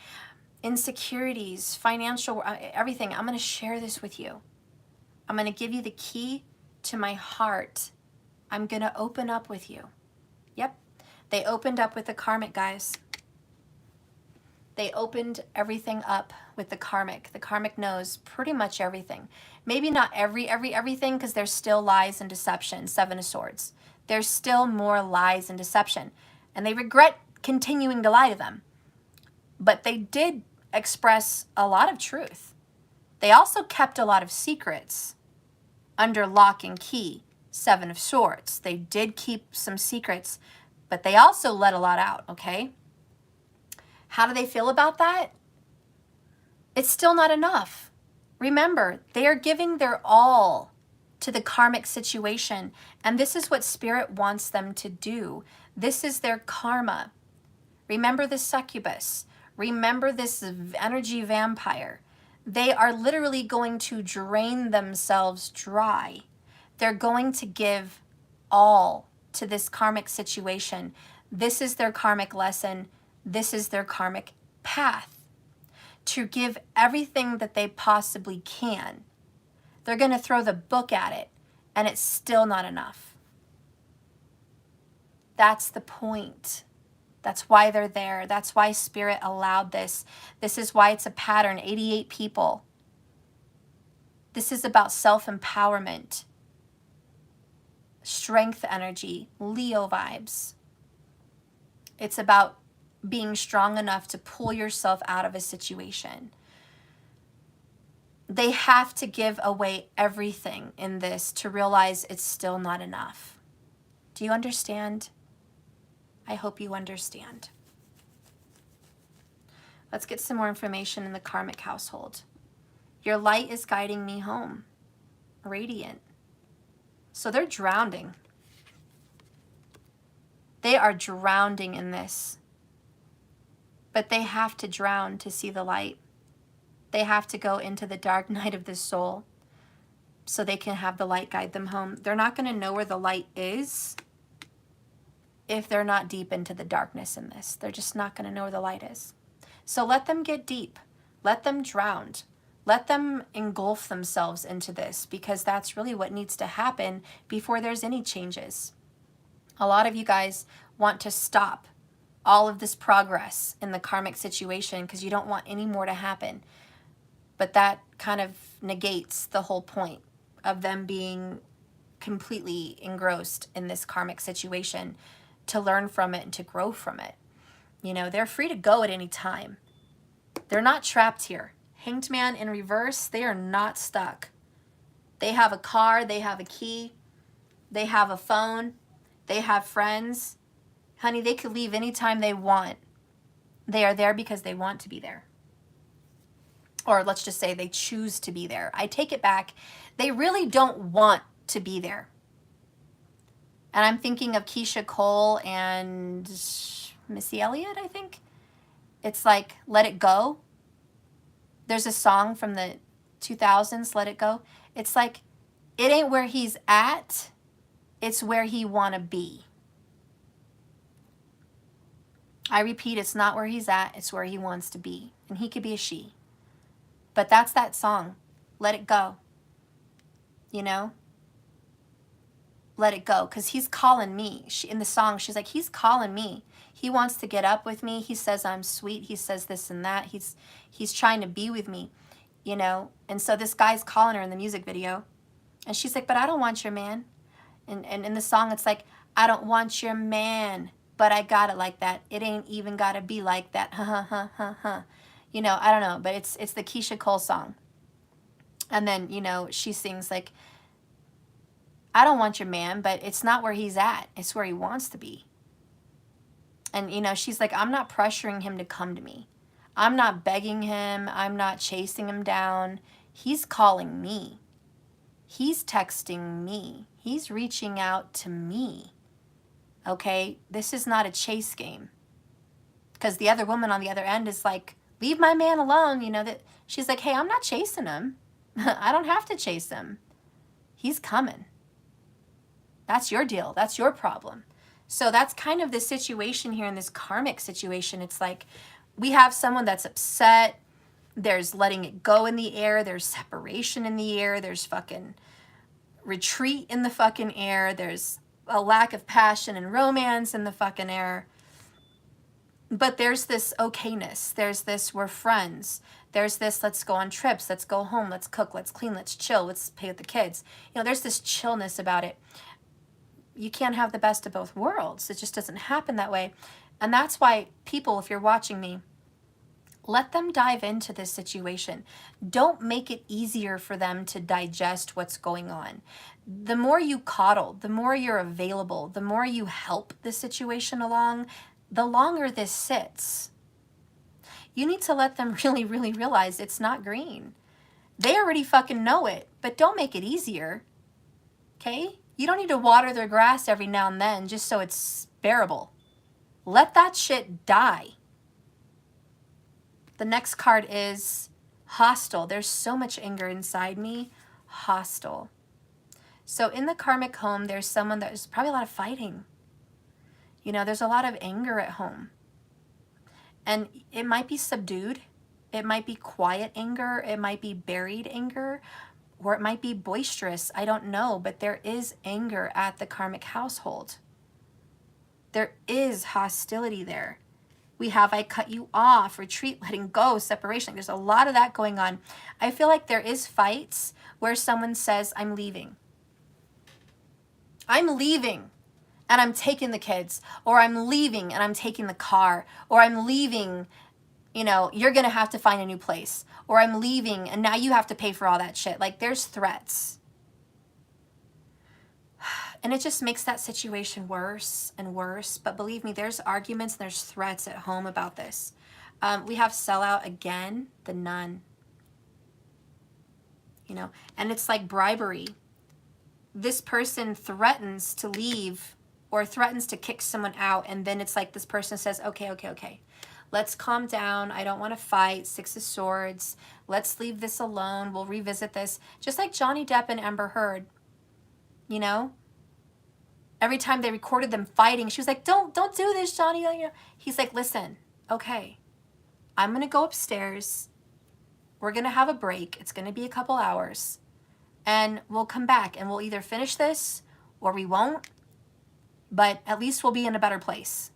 Insecurities, financial, everything. I'm going to share this with you. I'm going to give you the key to my heart. I'm going to open up with you. Yep. They opened up with the karmic, guys. They opened everything up with the karmic. The karmic knows pretty much everything. Maybe not everything, because there's still lies and deception. 7 of Swords. There's still more lies and deception. And they regret continuing to lie to them. But they did express a lot of truth. They also kept a lot of secrets under lock and key. Seven of Swords. They did keep some secrets, but they also let a lot out, okay? How do they feel about that? It's still not enough. Remember, they are giving their all to the karmic situation, and this is what Spirit wants them to do. This is their karma. Remember the succubus. Remember this energy vampire. They are literally going to drain themselves dry. They're going to give all to this karmic situation. This is their karmic lesson. This is their karmic path. To give everything that they possibly can. They're going to throw the book at it, and it's still not enough. That's the point. That's why they're there. That's why Spirit allowed this. This is why it's a pattern. 88 people. This is about self-empowerment. Strength energy. Leo vibes. It's about being strong enough to pull yourself out of a situation. They have to give away everything in this to realize it's still not enough. Do you understand? I hope you understand. Let's get some more information in the karmic household. Your light is guiding me home. Radiant. So they're drowning. They are drowning in this. But they have to drown to see the light. They have to go into the dark night of the soul so they can have the light guide them home. They're not going to know where the light is if they're not deep into the darkness in this. They're just not going to know where the light is. So let them get deep. Let them drown. Let them engulf themselves into this, because that's really what needs to happen before there's any changes. A lot of you guys want to stop all of this progress in the karmic situation because you don't want any more to happen. But that kind of negates the whole point of them being completely engrossed in this karmic situation, to learn from it and to grow from it. You know, they're free to go at any time. They're not trapped here. Hanged Man in reverse, they are not stuck. They have a car, they have a key, they have a phone, they have friends. Honey, they could leave anytime they want. They are there because they want to be there. Or let's just say they choose to be there. I take it back. They really don't want to be there. And I'm thinking of Keisha Cole and Missy Elliott, I think. It's like, Let It Go. There's a song from the 2000s, Let It Go. It's like, it ain't where he's at, it's where he want to be. I repeat, it's not where he's at, it's where he wants to be. And he could be a she. But that's that song, Let It Go. You know? Let it go, because he's calling me. In the song, she's like, he's calling me. He wants to get up with me. He says I'm sweet. He says this and that. He's trying to be with me, you know? And so this guy's calling her in the music video. And she's like, but I don't want your man. And in the song, it's like, I don't want your man, but I got it like that. It ain't even got to be like that. Ha, ha, ha, ha, ha. You know, I don't know, but it's the Keisha Cole song. And then, you know, she sings like, I don't want your man, but it's not where he's at. It's where he wants to be. And, you know, she's like, I'm not pressuring him to come to me. I'm not begging him. I'm not chasing him down. He's calling me. He's texting me. He's reaching out to me. Okay? This is not a chase game. Because the other woman on the other end is like, leave my man alone. You know, that she's like, hey, I'm not chasing him. I don't have to chase him. He's coming. That's your deal. That's your problem. So that's kind of the situation here in this karmic situation. It's like we have someone that's upset. There's letting it go in the air. There's separation in the air. There's fucking retreat in the fucking air. There's a lack of passion and romance in the fucking air. But there's this okayness. There's this, we're friends. There's this, let's go on trips. Let's go home. Let's cook. Let's clean. Let's chill. Let's play with the kids. You know, there's this chillness about it. you can't have the best of both worlds. It just doesn't happen that way. And that's why people, if you're watching me, let them dive into this situation. Don't make it easier for them to digest what's going on. The more you coddle, the more you're available, the more you help the situation along, the longer this sits. You need to let them really, really realize it's not green. They already fucking know it, but don't make it easier. Okay? You don't need to water their grass every now and then just so it's bearable. Let that shit die. The next card is hostile. There's so much anger inside me. Hostile. So in the karmic home, there's someone that there's probably a lot of fighting. You know, there's a lot of anger at home. And it might be subdued. It might be quiet anger. It might be buried anger. Or it might be boisterous. I don't know. But there is anger at the karmic household. There is hostility there. We have I cut you off, retreat, letting go, separation. There's a lot of that going on. I feel like there is fights where someone says, I'm leaving. I'm leaving and I'm taking the kids. Or I'm leaving and I'm taking the car. Or I'm leaving, you know, you're going to have to find a new place. Or I'm leaving and now you have to pay for all that shit. Like there's threats. And it just makes that situation worse and worse. But believe me, there's arguments and there's threats at home about this. We have sellout again, the nun. You know, and it's like bribery. This person threatens to leave or threatens to kick someone out. And then it's like this person says, okay. Let's calm down. I don't want to fight. 6 of Swords. Let's leave this alone. We'll revisit this. Just like Johnny Depp and Amber Heard. You know? Every time they recorded them fighting, she was like, don't do this, Johnny. He's like, listen, okay, I'm going to go upstairs. We're going to have a break. It's going to be a couple hours. And we'll come back and we'll either finish this or we won't. But at least we'll be in a better place.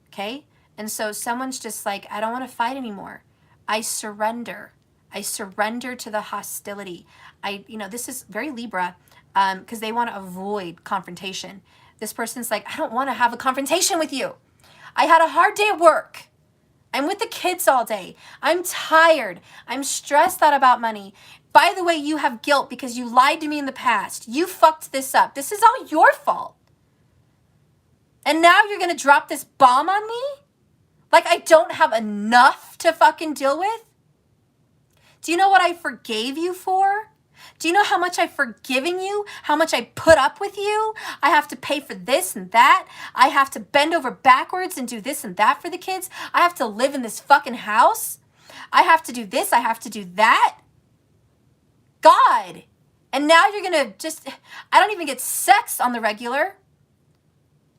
Okay? And so someone's just like, I don't want to fight anymore. I surrender. I surrender to the hostility. This is very Libra. Because they want to avoid confrontation. This person's like, I don't want to have a confrontation with you. I had a hard day at work. I'm with the kids all day. I'm tired. I'm stressed out about money. By the way, you have guilt because you lied to me in the past. You fucked this up. This is all your fault. And now you're going to drop this bomb on me? Like I don't have enough to fucking deal with? Do you know what I forgave you for? Do you know how much I've forgiven you? How much I put up with you? I have to pay for this and that. I have to bend over backwards and do this and that for the kids. I have to live in this fucking house. I have to do this. I have to do that. God. And now you're going to I don't even get sex on the regular.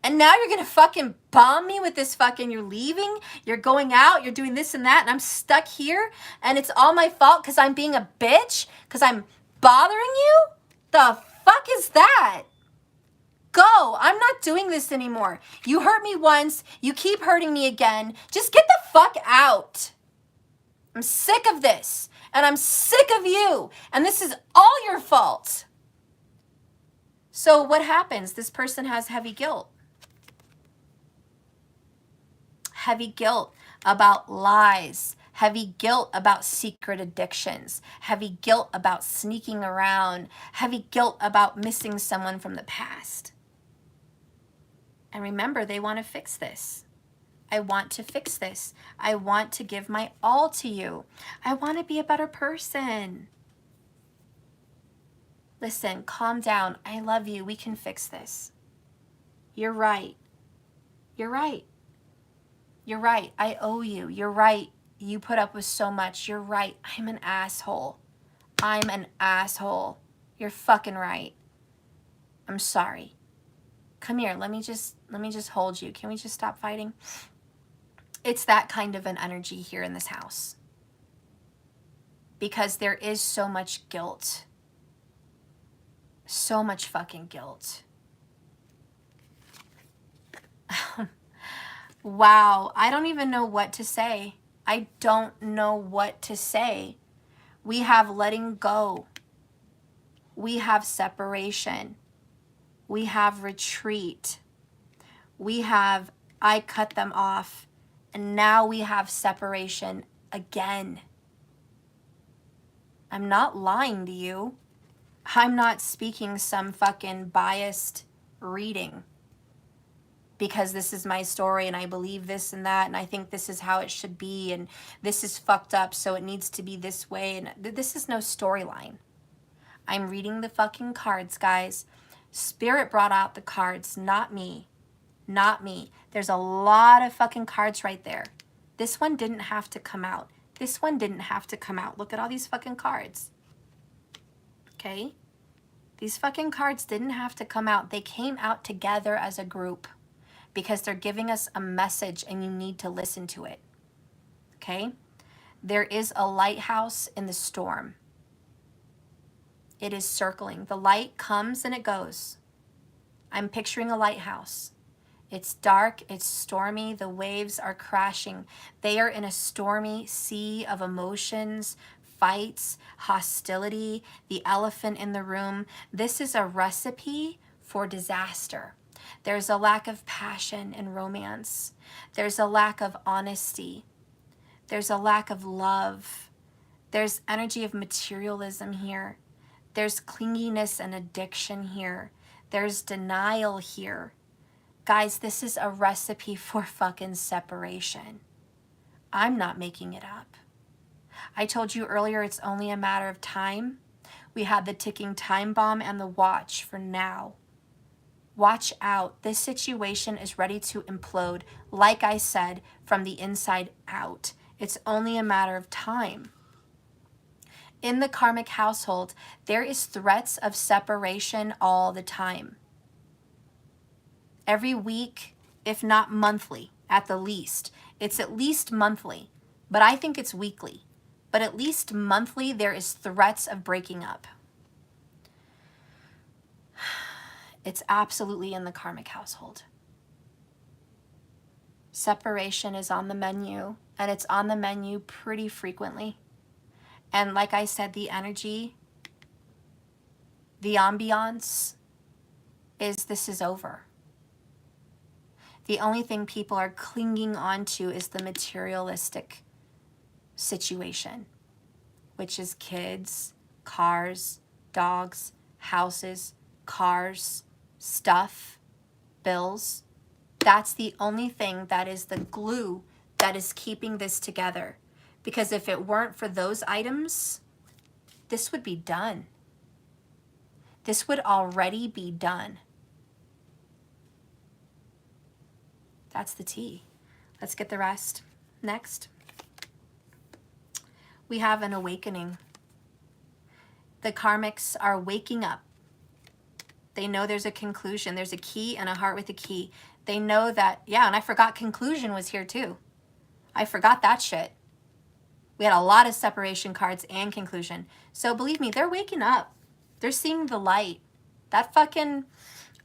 And now you're going to fucking bomb me with this fucking, you're leaving, you're going out, you're doing this and that, and I'm stuck here, and it's all my fault because I'm being a bitch, because I'm bothering you? The fuck is that? Go. I'm not doing this anymore. You hurt me once. You keep hurting me again. Just get the fuck out. I'm sick of this. And I'm sick of you. And this is all your fault. So what happens? This person has heavy guilt. Heavy guilt about lies. Heavy guilt about secret addictions. Heavy guilt about sneaking around. Heavy guilt about missing someone from the past. And remember, they want to fix this. I want to fix this. I want to give my all to you. I want to be a better person. Listen, calm down. I love you. We can fix this. You're right. You're right. You're right. I owe you. You're right. You put up with so much. You're right. I'm an asshole. I'm an asshole. You're fucking right. I'm sorry. Come here. Let me just hold you. Can we just stop fighting? It's that kind of an energy here in this house. Because there is so much guilt. So much fucking guilt. Wow. I don't even know what to say. I don't know what to say. We have letting go. We have separation. We have retreat. We have I cut them off. And now we have separation again. I'm not lying to you. I'm not speaking some fucking biased reading because this is my story and I believe this and that and I think this is how it should be and this is fucked up so it needs to be this way, and this is no storyline. I'm reading the fucking cards, guys. Spirit brought out the cards, not me. Not me. There's a lot of fucking cards right there. This one didn't have to come out. This one didn't have to come out. Look at all these fucking cards. Okay? These fucking cards didn't have to come out. They came out together as a group because they're giving us a message and you need to listen to it. Okay? There is a lighthouse in the storm. It is circling. The light comes and it goes. I'm picturing a lighthouse. It's dark, it's stormy, the waves are crashing. They are in a stormy sea of emotions, fights, hostility, the elephant in the room. This is a recipe for disaster. There's a lack of passion and romance. There's a lack of honesty. There's a lack of love. There's energy of materialism here. There's clinginess and addiction here. There's denial here. Guys, this is a recipe for fucking separation. I'm not making it up. I told you earlier it's only a matter of time. We have the ticking time bomb and the watch for now. Watch out. This situation is ready to implode, like I said, from the inside out. It's only a matter of time. In the karmic household, there is threats of separation all the time. Every week, if not monthly, at the least. It's at least monthly, but I think it's weekly. But at least monthly, there is threats of breaking up. It's absolutely in the karmic household. Separation is on the menu, and it's on the menu pretty frequently. And like I said, the energy, the ambiance is this is over. The only thing people are clinging onto is the materialistic situation, which is kids, cars, dogs, houses, cars, stuff, bills. That's the only thing that is the glue that is keeping this together. Because if it weren't for those items, this would be done. This would already be done. That's the tea. Let's get the rest. Next. We have an awakening. The karmics are waking up. They know there's a conclusion. There's a key and a heart with a key. They know that, yeah, and I forgot conclusion was here too. I forgot that shit. We had a lot of separation cards and conclusion. So believe me, they're waking up. They're seeing the light. That fucking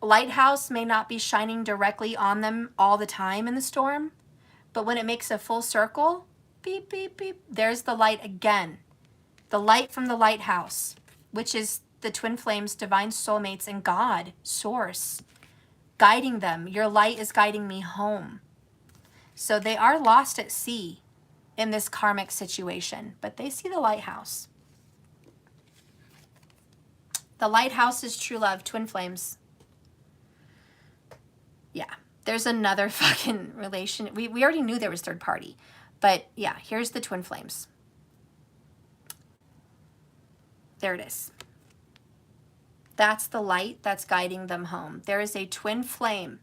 lighthouse may not be shining directly on them all the time in the storm, but when it makes a full circle, beep, beep, beep, there's the light again. The light from the lighthouse, which is the twin flames, divine soulmates, and God, source, guiding them. Your light is guiding me home. So they are lost at sea in this karmic situation, but they see the lighthouse. The lighthouse is true love, twin flames. Yeah, there's another fucking relation. We already knew there was third party, but yeah, here's the twin flames. There it is. That's the light that's guiding them home. There is a twin flame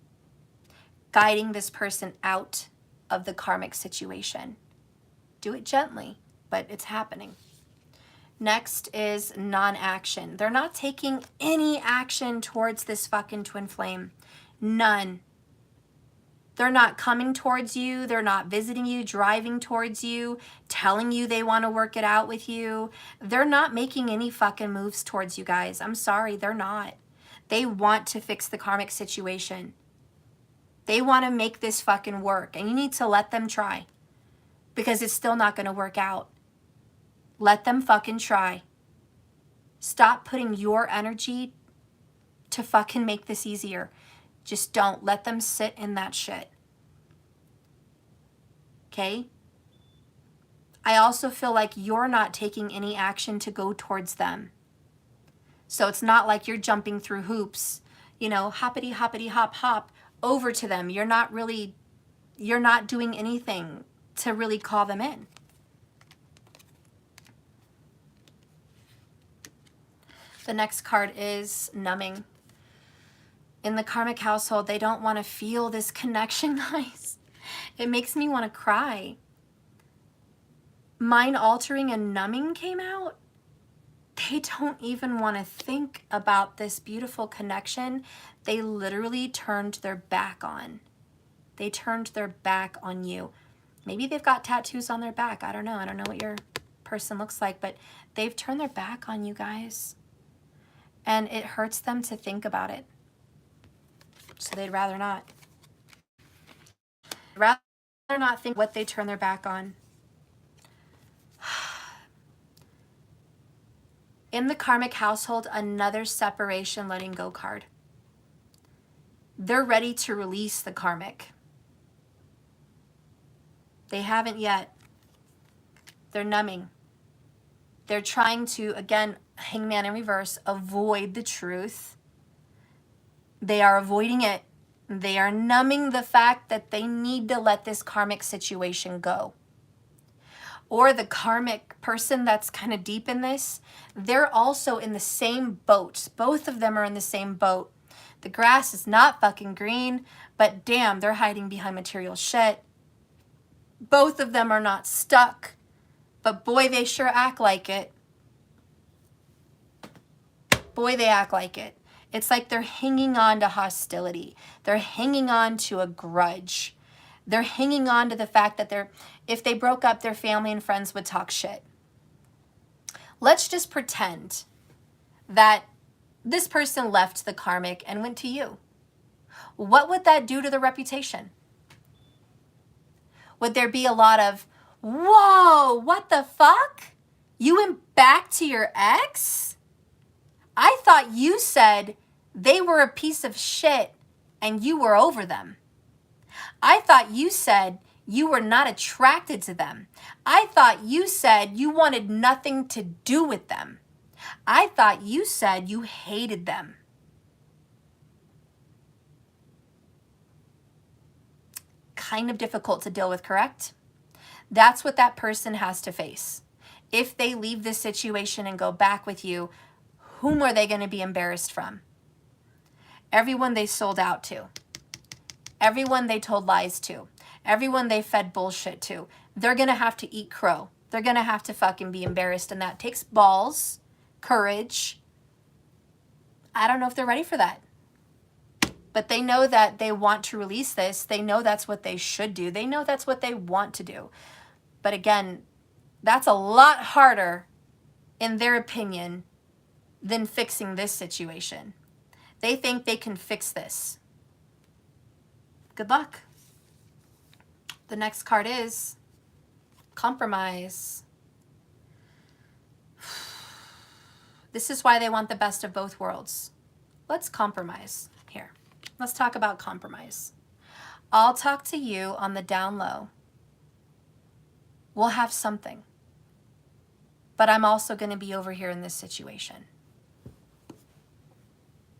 guiding this person out of the karmic situation. Do it gently, but it's happening. Next is non-action. They're not taking any action towards this fucking twin flame. None. They're not coming towards you. They're not visiting you, driving towards you, telling you they want to work it out with you. They're not making any fucking moves towards you guys. I'm sorry, they're not. They want to fix the karmic situation. They want to make this fucking work, and you need to let them try because it's still not going to work out. Let them fucking try. Stop putting your energy to fucking make this easier. Just don't let them sit in that shit. Okay? I also feel like you're not taking any action to go towards them. So it's not like you're jumping through hoops, you know, hoppity, hoppity, hop, hop over to them. You're not doing anything to really call them in. The next card is numbing. In the karmic household, they don't want to feel this connection, guys. It makes me want to cry. Mind altering and numbing came out. They don't even want to think about this beautiful connection. They literally turned their back on. They turned their back on you. Maybe they've got tattoos on their back. I don't know. I don't know what your person looks like, but they've turned their back on you guys. And it hurts them to think about it. So they'd rather not. Rather not think what they turn their back on. In the karmic household, another separation, letting go card. They're ready to release the karmic. They haven't yet. They're numbing. They're trying to, again, hangman in reverse, avoid the truth. They are avoiding it. They are numbing the fact that they need to let this karmic situation go. Or the karmic person that's kind of deep in this, they're also in the same boat. Both of them are in the same boat. The grass is not fucking green, but damn, they're hiding behind material shit. Both of them are not stuck, but boy, they sure act like it. Boy, they act like it. It's like they're hanging on to hostility. They're hanging on to a grudge. They're hanging on to the fact that if they broke up, their family and friends would talk shit. Let's just pretend that this person left the karmic and went to you. What would that do to the reputation? Would there be a lot of, whoa, what the fuck? You went back to your ex? I thought you said they were a piece of shit and you were over them. I thought you said you were not attracted to them. I thought you said you wanted nothing to do with them. I thought you said you hated them. Kind of difficult to deal with, correct? That's what that person has to face. If they leave this situation and go back with you, whom are they going to be embarrassed from? Everyone they sold out to. Everyone they told lies to. Everyone they fed bullshit to. They're going to have to eat crow. They're going to have to fucking be embarrassed. And that takes balls, courage. I don't know if they're ready for that. But they know that they want to release this. They know that's what they should do. They know that's what they want to do. But again, that's a lot harder, in their opinion, than fixing this situation. They think they can fix this. Good luck. The next card is compromise. This is why they want the best of both worlds. Let's compromise here. Let's talk about compromise. I'll talk to you on the down low. We'll have something. But I'm also going to be over here in this situation.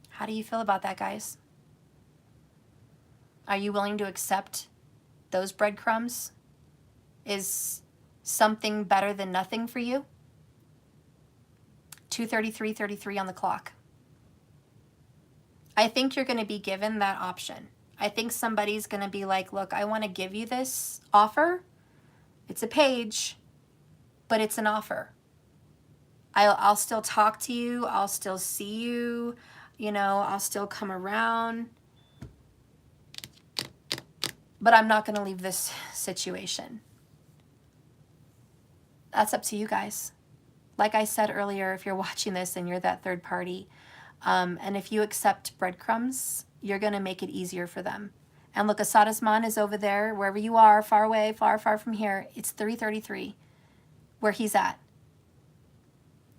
How do you feel about that, guys? Are you willing to accept those breadcrumbs? Is something better than nothing for you? 2:33:33 on the clock. I think you're going to be given that option. I think somebody's going to be like, look, I want to give you this offer. It's a page, but it's an offer. I'll still talk to you. I'll still see you. You know, I'll still come around. But I'm not going to leave this situation. That's up to you guys. Like I said earlier, if you're watching this and you're that third party, and if you accept breadcrumbs, you're going to make it easier for them. And look, Asadasman is over there, wherever you are, far away, far, far from here. It's 3:33 where he's at.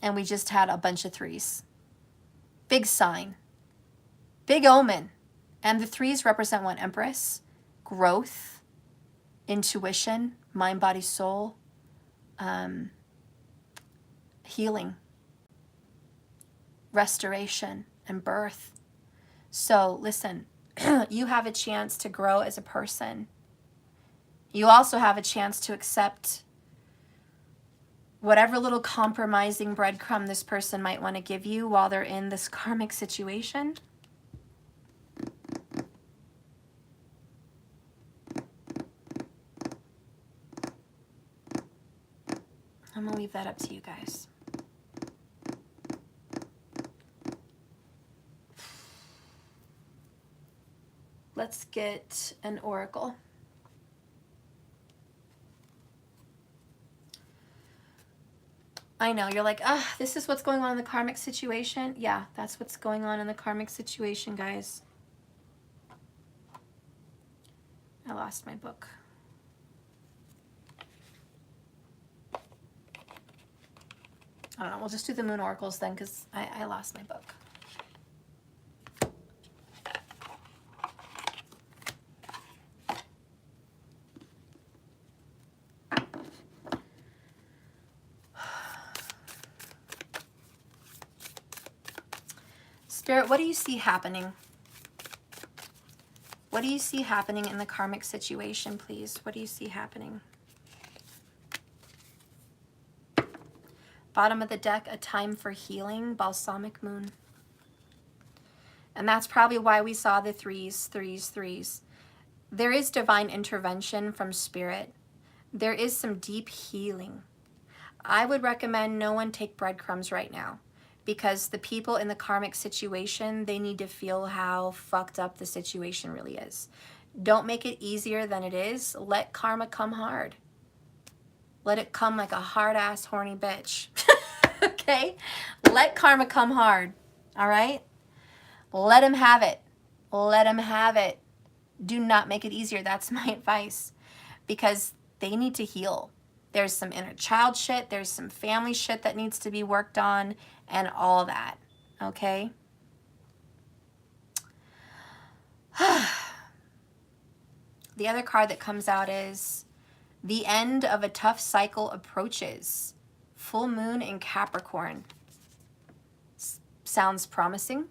And we just had a bunch of threes. Big sign. Big omen. And the threes represent what, Empress? Growth, intuition, mind, body, soul, healing, restoration, and birth. So listen, you have a chance to grow as a person. You also have a chance to accept whatever little compromising breadcrumb this person might want to give you while they're in this karmic situation. I'm going to leave that up to you guys. Let's get an oracle. I know, you're like, this is what's going on in the karmic situation. Yeah, that's what's going on in the karmic situation, guys. I lost my book. I don't know, we'll just do the moon oracles then, because I lost my book. Spirit, what do you see happening? What do you see happening in the karmic situation, please? What do you see happening? Bottom of the deck, a time for healing, balsamic moon. And that's probably why we saw the threes. There is divine intervention from spirit. There is some deep healing. I would recommend no one take breadcrumbs right now, because the people in the karmic situation, they need to feel how fucked up the situation really is. Don't make it easier than it is. Let karma come hard. Let it come like a hard-ass horny bitch. Okay? Let karma come hard. All right? Let him have it. Let him have it. Do not make it easier. That's my advice. Because they need to heal. There's some inner child shit. There's some family shit that needs to be worked on. And all that. Okay? The other card that comes out is the end of a tough cycle approaches. Full moon in Capricorn. Sounds promising.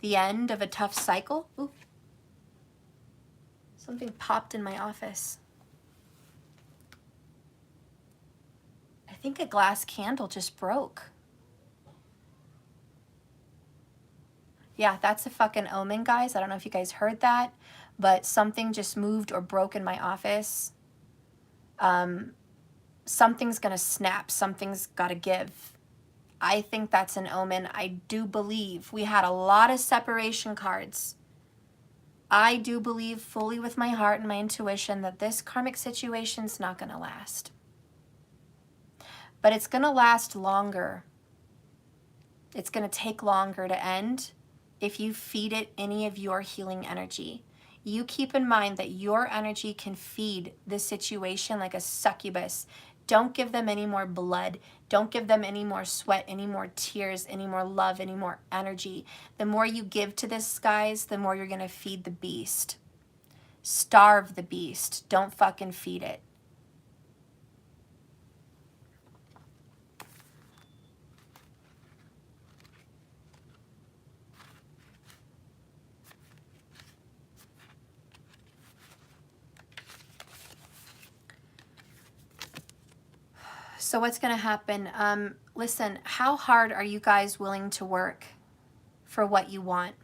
The end of a tough cycle. Ooh. Something popped in my office. I think a glass candle just broke. Yeah, that's a fucking omen, guys. I don't know if you guys heard that, but something just moved or broke in my office. Something's gonna snap. Something's gotta give. I think that's an omen. I do believe we had a lot of separation cards. I do believe fully with my heart and my intuition that this karmic situation's not gonna last. But it's gonna last longer. It's gonna take longer to end if you feed it any of your healing energy. You keep in mind that your energy can feed this situation like a succubus. Don't give them any more blood. Don't give them any more sweat, any more tears, any more love, any more energy. The more you give to this, guys, the more you're gonna feed the beast. Starve the beast. Don't fucking feed it. So what's going to happen? Listen, how hard are you guys willing to work for what you want?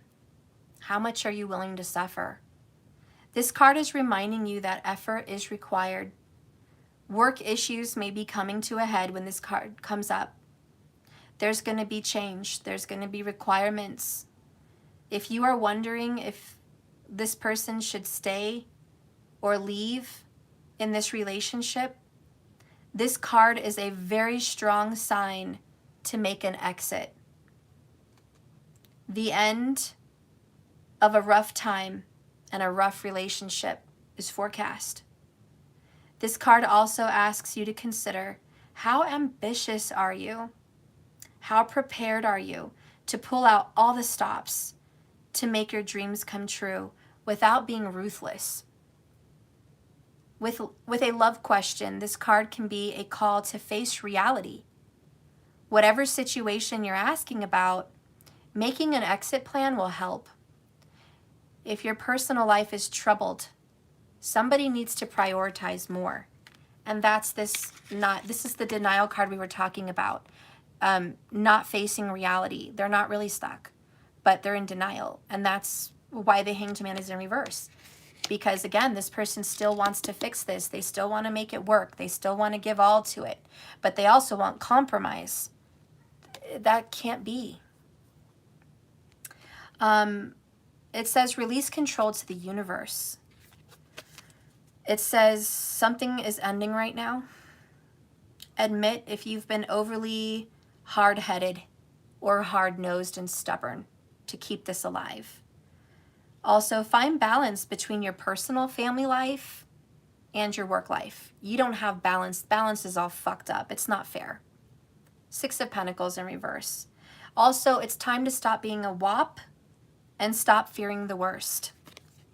How much are you willing to suffer? This card is reminding you that effort is required. Work issues may be coming to a head when this card comes up. There's going to be change. There's going to be requirements. If you are wondering if this person should stay or leave in this relationship, this card is a very strong sign to make an exit. The end of a rough time and a rough relationship is forecast. This card also asks you to consider, how ambitious are you? How prepared are you to pull out all the stops to make your dreams come true without being ruthless. With a love question, this card can be a call to face reality. Whatever situation you're asking about, making an exit plan will help. If your personal life is troubled, somebody needs to prioritize more. And that's this is the denial card we were talking about. Not facing reality. They're not really stuck, but they're in denial. And that's why the Hanged Man is in reverse. Because again, this person still wants to fix this. They still want to make it work. They still want to give all to it. But they also want compromise. That can't be. It says release control to the universe. It says something is ending right now. Admit if you've been overly hard-headed or hard-nosed and stubborn to keep this alive. Also, find balance between your personal family life and your work life. You don't have balance. Balance is all fucked up. It's not fair. Six of Pentacles in reverse. Also, it's time to stop being a wop and stop fearing the worst.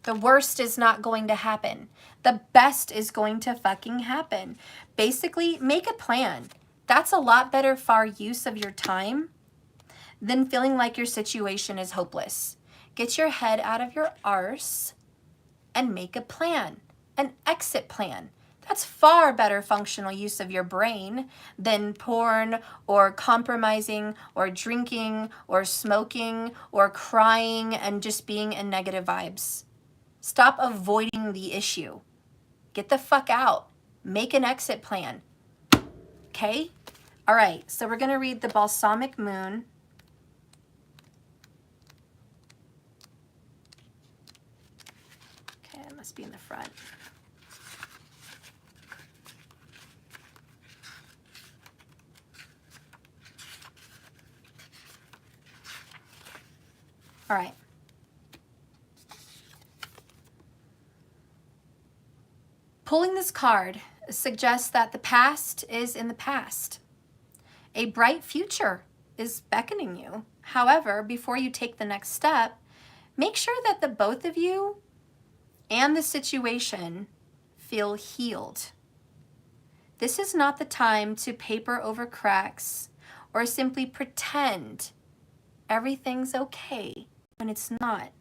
The worst is not going to happen. The best is going to fucking happen. Basically, make a plan. That's a lot better far use of your time than feeling like your situation is hopeless. Get your head out of your arse and make a plan, an exit plan. That's far better functional use of your brain than porn or compromising or drinking or smoking or crying and just being in negative vibes. Stop avoiding the issue. Get the fuck out. Make an exit plan. Okay? All right, so we're going to read the Balsamic Moon. Okay, it must be in the front. All right. Pulling this card suggests that the past is in the past. A bright future is beckoning you. However, before you take the next step, make sure that the both of you and the situation feel healed. This is not the time to paper over cracks or simply pretend everything's okay when it's not.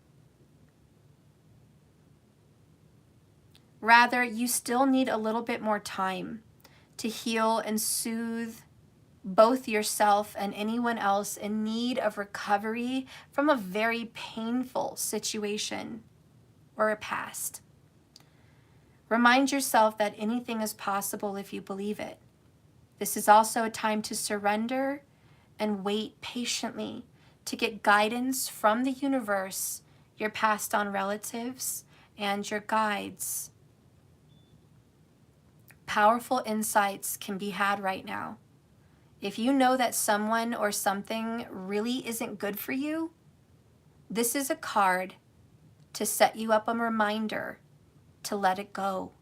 Rather, you still need a little bit more time to heal and soothe both yourself and anyone else in need of recovery from a very painful situation or a past. Remind yourself that anything is possible if you believe it. This is also a time to surrender and wait patiently to get guidance from the universe, your passed on relatives, and your guides. Powerful insights can be had right now. If you know that someone or something really isn't good for you, this is a card to set you up a reminder to let it go,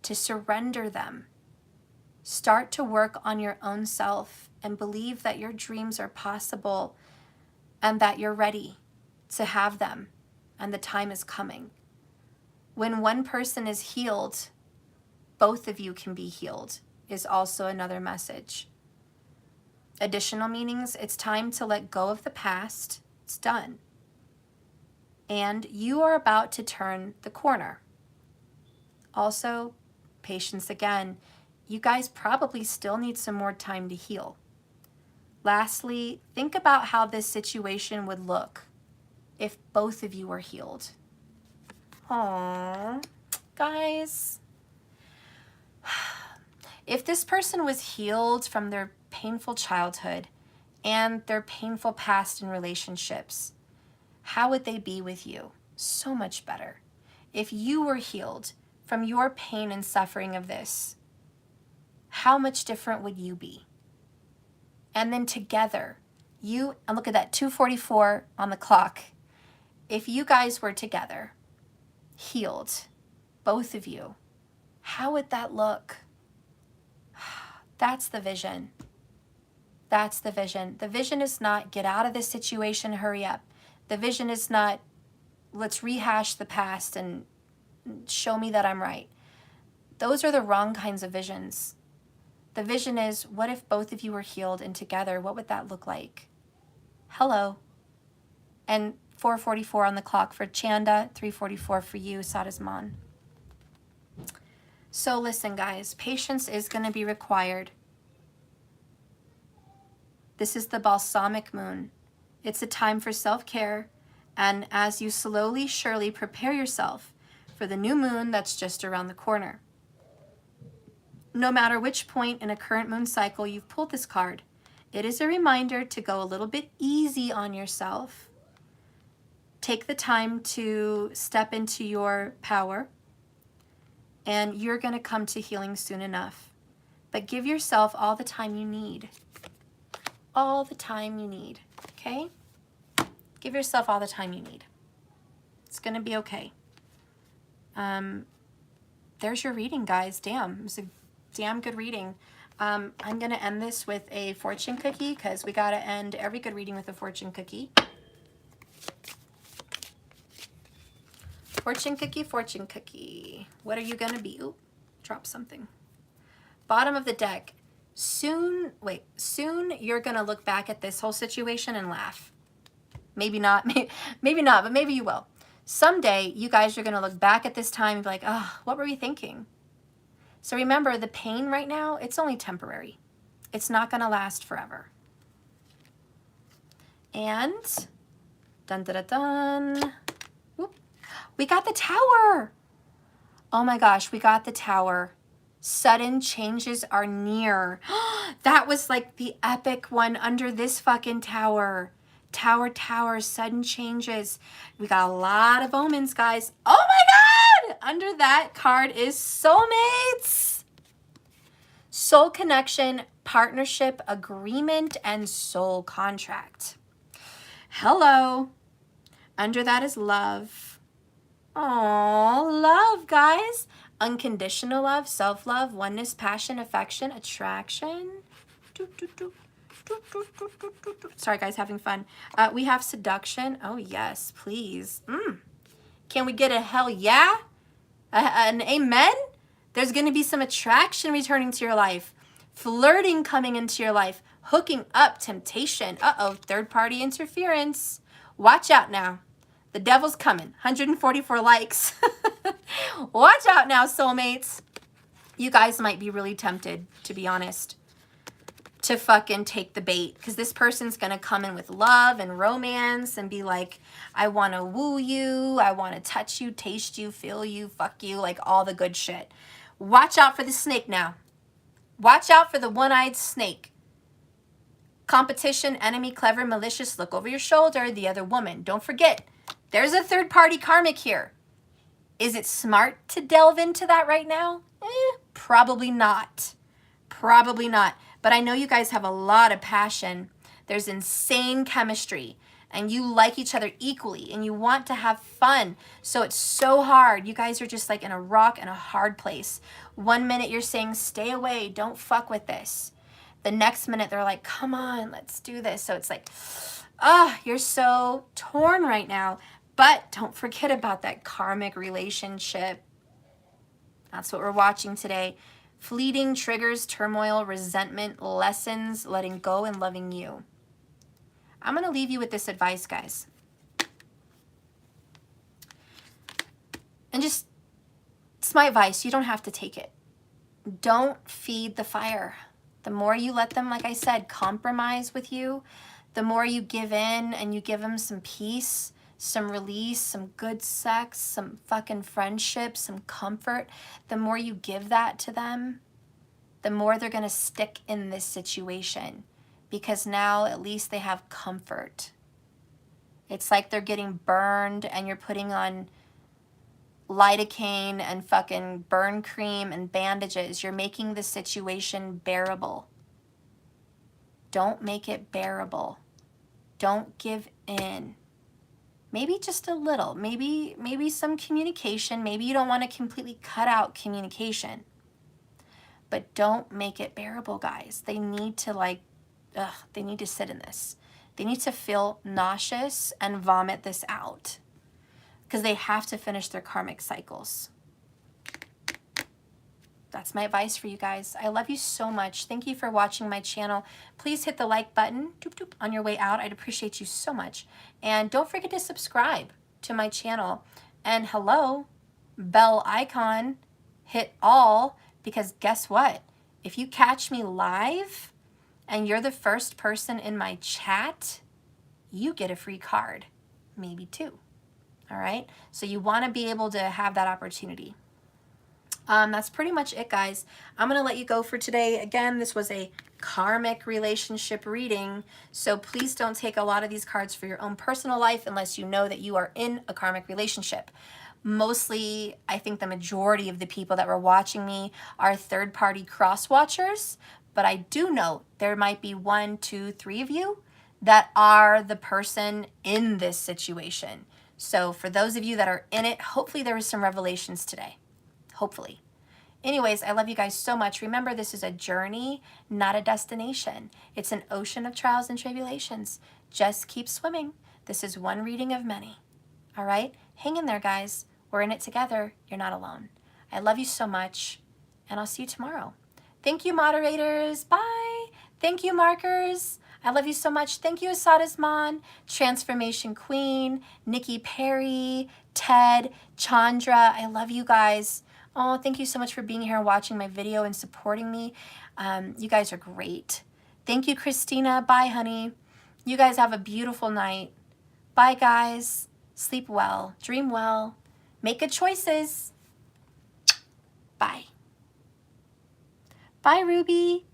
to surrender them. Start to work on your own self and believe that your dreams are possible and that you're ready to have them and the time is coming. When one person is healed, both of you can be healed is also another message. Additional meanings, it's time to let go of the past. It's done. And you are about to turn the corner. Also, patience again. You guys probably still need some more time to heal. Lastly, think about how this situation would look if both of you were healed. Aww, guys. If this person was healed from their painful childhood and their painful past in relationships, how would they be with you? So much better. If you were healed from your pain and suffering of this, how much different would you be? And then together, and look at that, 2:44 on the clock. If you guys were together, healed, both of you, how would that look? That's the vision. That's the vision. The vision is not get out of this situation, hurry up. The vision is not let's rehash the past and show me that I'm right. Those are the wrong kinds of visions. The vision is, what if both of you were healed and together? What would that look like? Hello. And 4:44 on the clock for Chanda, 3:44 for you, Sadasman. So listen, guys, patience is going to be required. This is the balsamic moon. It's a time for self-care, and as you slowly, surely prepare yourself for the new moon that's just around the corner. No matter which point in a current moon cycle you've pulled this card, it is a reminder to go a little bit easy on yourself. Take the time to step into your power, and you're going to come to healing soon enough. But give yourself all the time you need. All the time you need, okay? Give yourself all the time you need. It's going to be okay. There's your reading, guys. Damn, it was a damn good reading. I'm going to end this with a fortune cookie because we got to end every good reading with a fortune cookie. Fortune cookie, fortune cookie. What are you going to be? Ooh, drop something. Bottom of the deck. Soon you're going to look back at this whole situation and laugh. Maybe not, maybe not, but maybe you will. Someday, you guys are going to look back at this time and be like, oh, what were we thinking? So remember, the pain right now, it's only temporary. It's not going to last forever. And, dun, dun, dun, dun. Whoop. We got the tower. Oh my gosh, we got the tower. Sudden changes are near. That was like the epic one under this fucking tower. Tower, sudden changes. We got a lot of omens, guys. Oh my God! Under that card is soulmates. Soul connection, partnership, agreement, and soul contract. Hello. Under that is love. Oh, love, guys. Unconditional love, self-love, oneness, passion, affection, attraction. Sorry, guys, having fun. We have seduction. Oh, yes, please. Can we get a hell yeah? An amen? There's going to be some attraction returning to your life. Flirting coming into your life. Hooking up, temptation. Uh-oh, third-party interference. Watch out now. The devil's coming. 144 likes. Watch out now, soulmates. You guys might be really tempted, to be honest, to fucking take the bait. Because this person's going to come in with love and romance and be like, I want to woo you. I want to touch you, taste you, feel you, fuck you, like all the good shit. Watch out for the snake now. Watch out for the one-eyed snake. Competition, enemy, clever, malicious, look over your shoulder, the other woman. Don't forget, there's a third-party karmic here. Is it smart to delve into that right now? Probably not. Probably not. But I know you guys have a lot of passion. There's insane chemistry. And you like each other equally. And you want to have fun. So it's so hard. You guys are just like in a rock and a hard place. 1 minute you're saying, stay away. Don't fuck with this. The next minute they're like, come on, let's do this. So it's like, you're so torn right now. But don't forget about that karmic relationship. That's what we're watching today. Fleeting triggers, turmoil, resentment, lessons, letting go, and loving you. I'm going to leave you with this advice, guys. And just, it's my advice. You don't have to take it. Don't feed the fire. The more you let them, like I said, compromise with you, the more you give in and you give them some peace, some release, some good sex, some fucking friendship, some comfort, the more you give that to them, the more they're going to stick in this situation because now at least they have comfort. It's like they're getting burned and you're putting on lidocaine and fucking burn cream and bandages. You're making the situation bearable. Don't make it bearable. Don't give in. Maybe just a little, maybe some communication. Maybe you don't want to completely cut out communication, but don't make it bearable, guys. They need to they need to sit in this. They need to feel nauseous and vomit this out. because they have to finish their karmic cycles. That's my advice for you guys. I love you so much. Thank you for watching my channel. Please hit the like button doop, doop, on your way out. I'd appreciate you so much. And don't forget to subscribe to my channel. And hello, bell icon, hit all, because guess what? If you catch me live and you're the first person in my chat, you get a free card, maybe two. All right? So you want to be able to have that opportunity. That's pretty much it, guys. I'm going to let you go for today. Again, this was a karmic relationship reading, so please don't take a lot of these cards for your own personal life unless you know that you are in a karmic relationship. Mostly, I think the majority of the people that were watching me are third-party cross-watchers, but I do know there might be 1, 2, 3 of you that are the person in this situation. So for those of you that are in it, hopefully there was some revelations today. Hopefully. Anyways, I love you guys so much. Remember, this is a journey, not a destination. It's an ocean of trials and tribulations. Just keep swimming. This is one reading of many. All right? Hang in there, guys. We're in it together. You're not alone. I love you so much, and I'll see you tomorrow. Thank you, moderators. Bye. Thank you, markers. I love you so much. Thank you, Asadasman, Transformation Queen, Nikki Perry, Ted, Chandra. I love you guys. Oh, thank you so much for being here and watching my video and supporting me. You guys are great. Thank you, Christina. Bye, honey. You guys have a beautiful night. Bye, guys. Sleep well. Dream well. Make good choices. Bye. Bye, Ruby.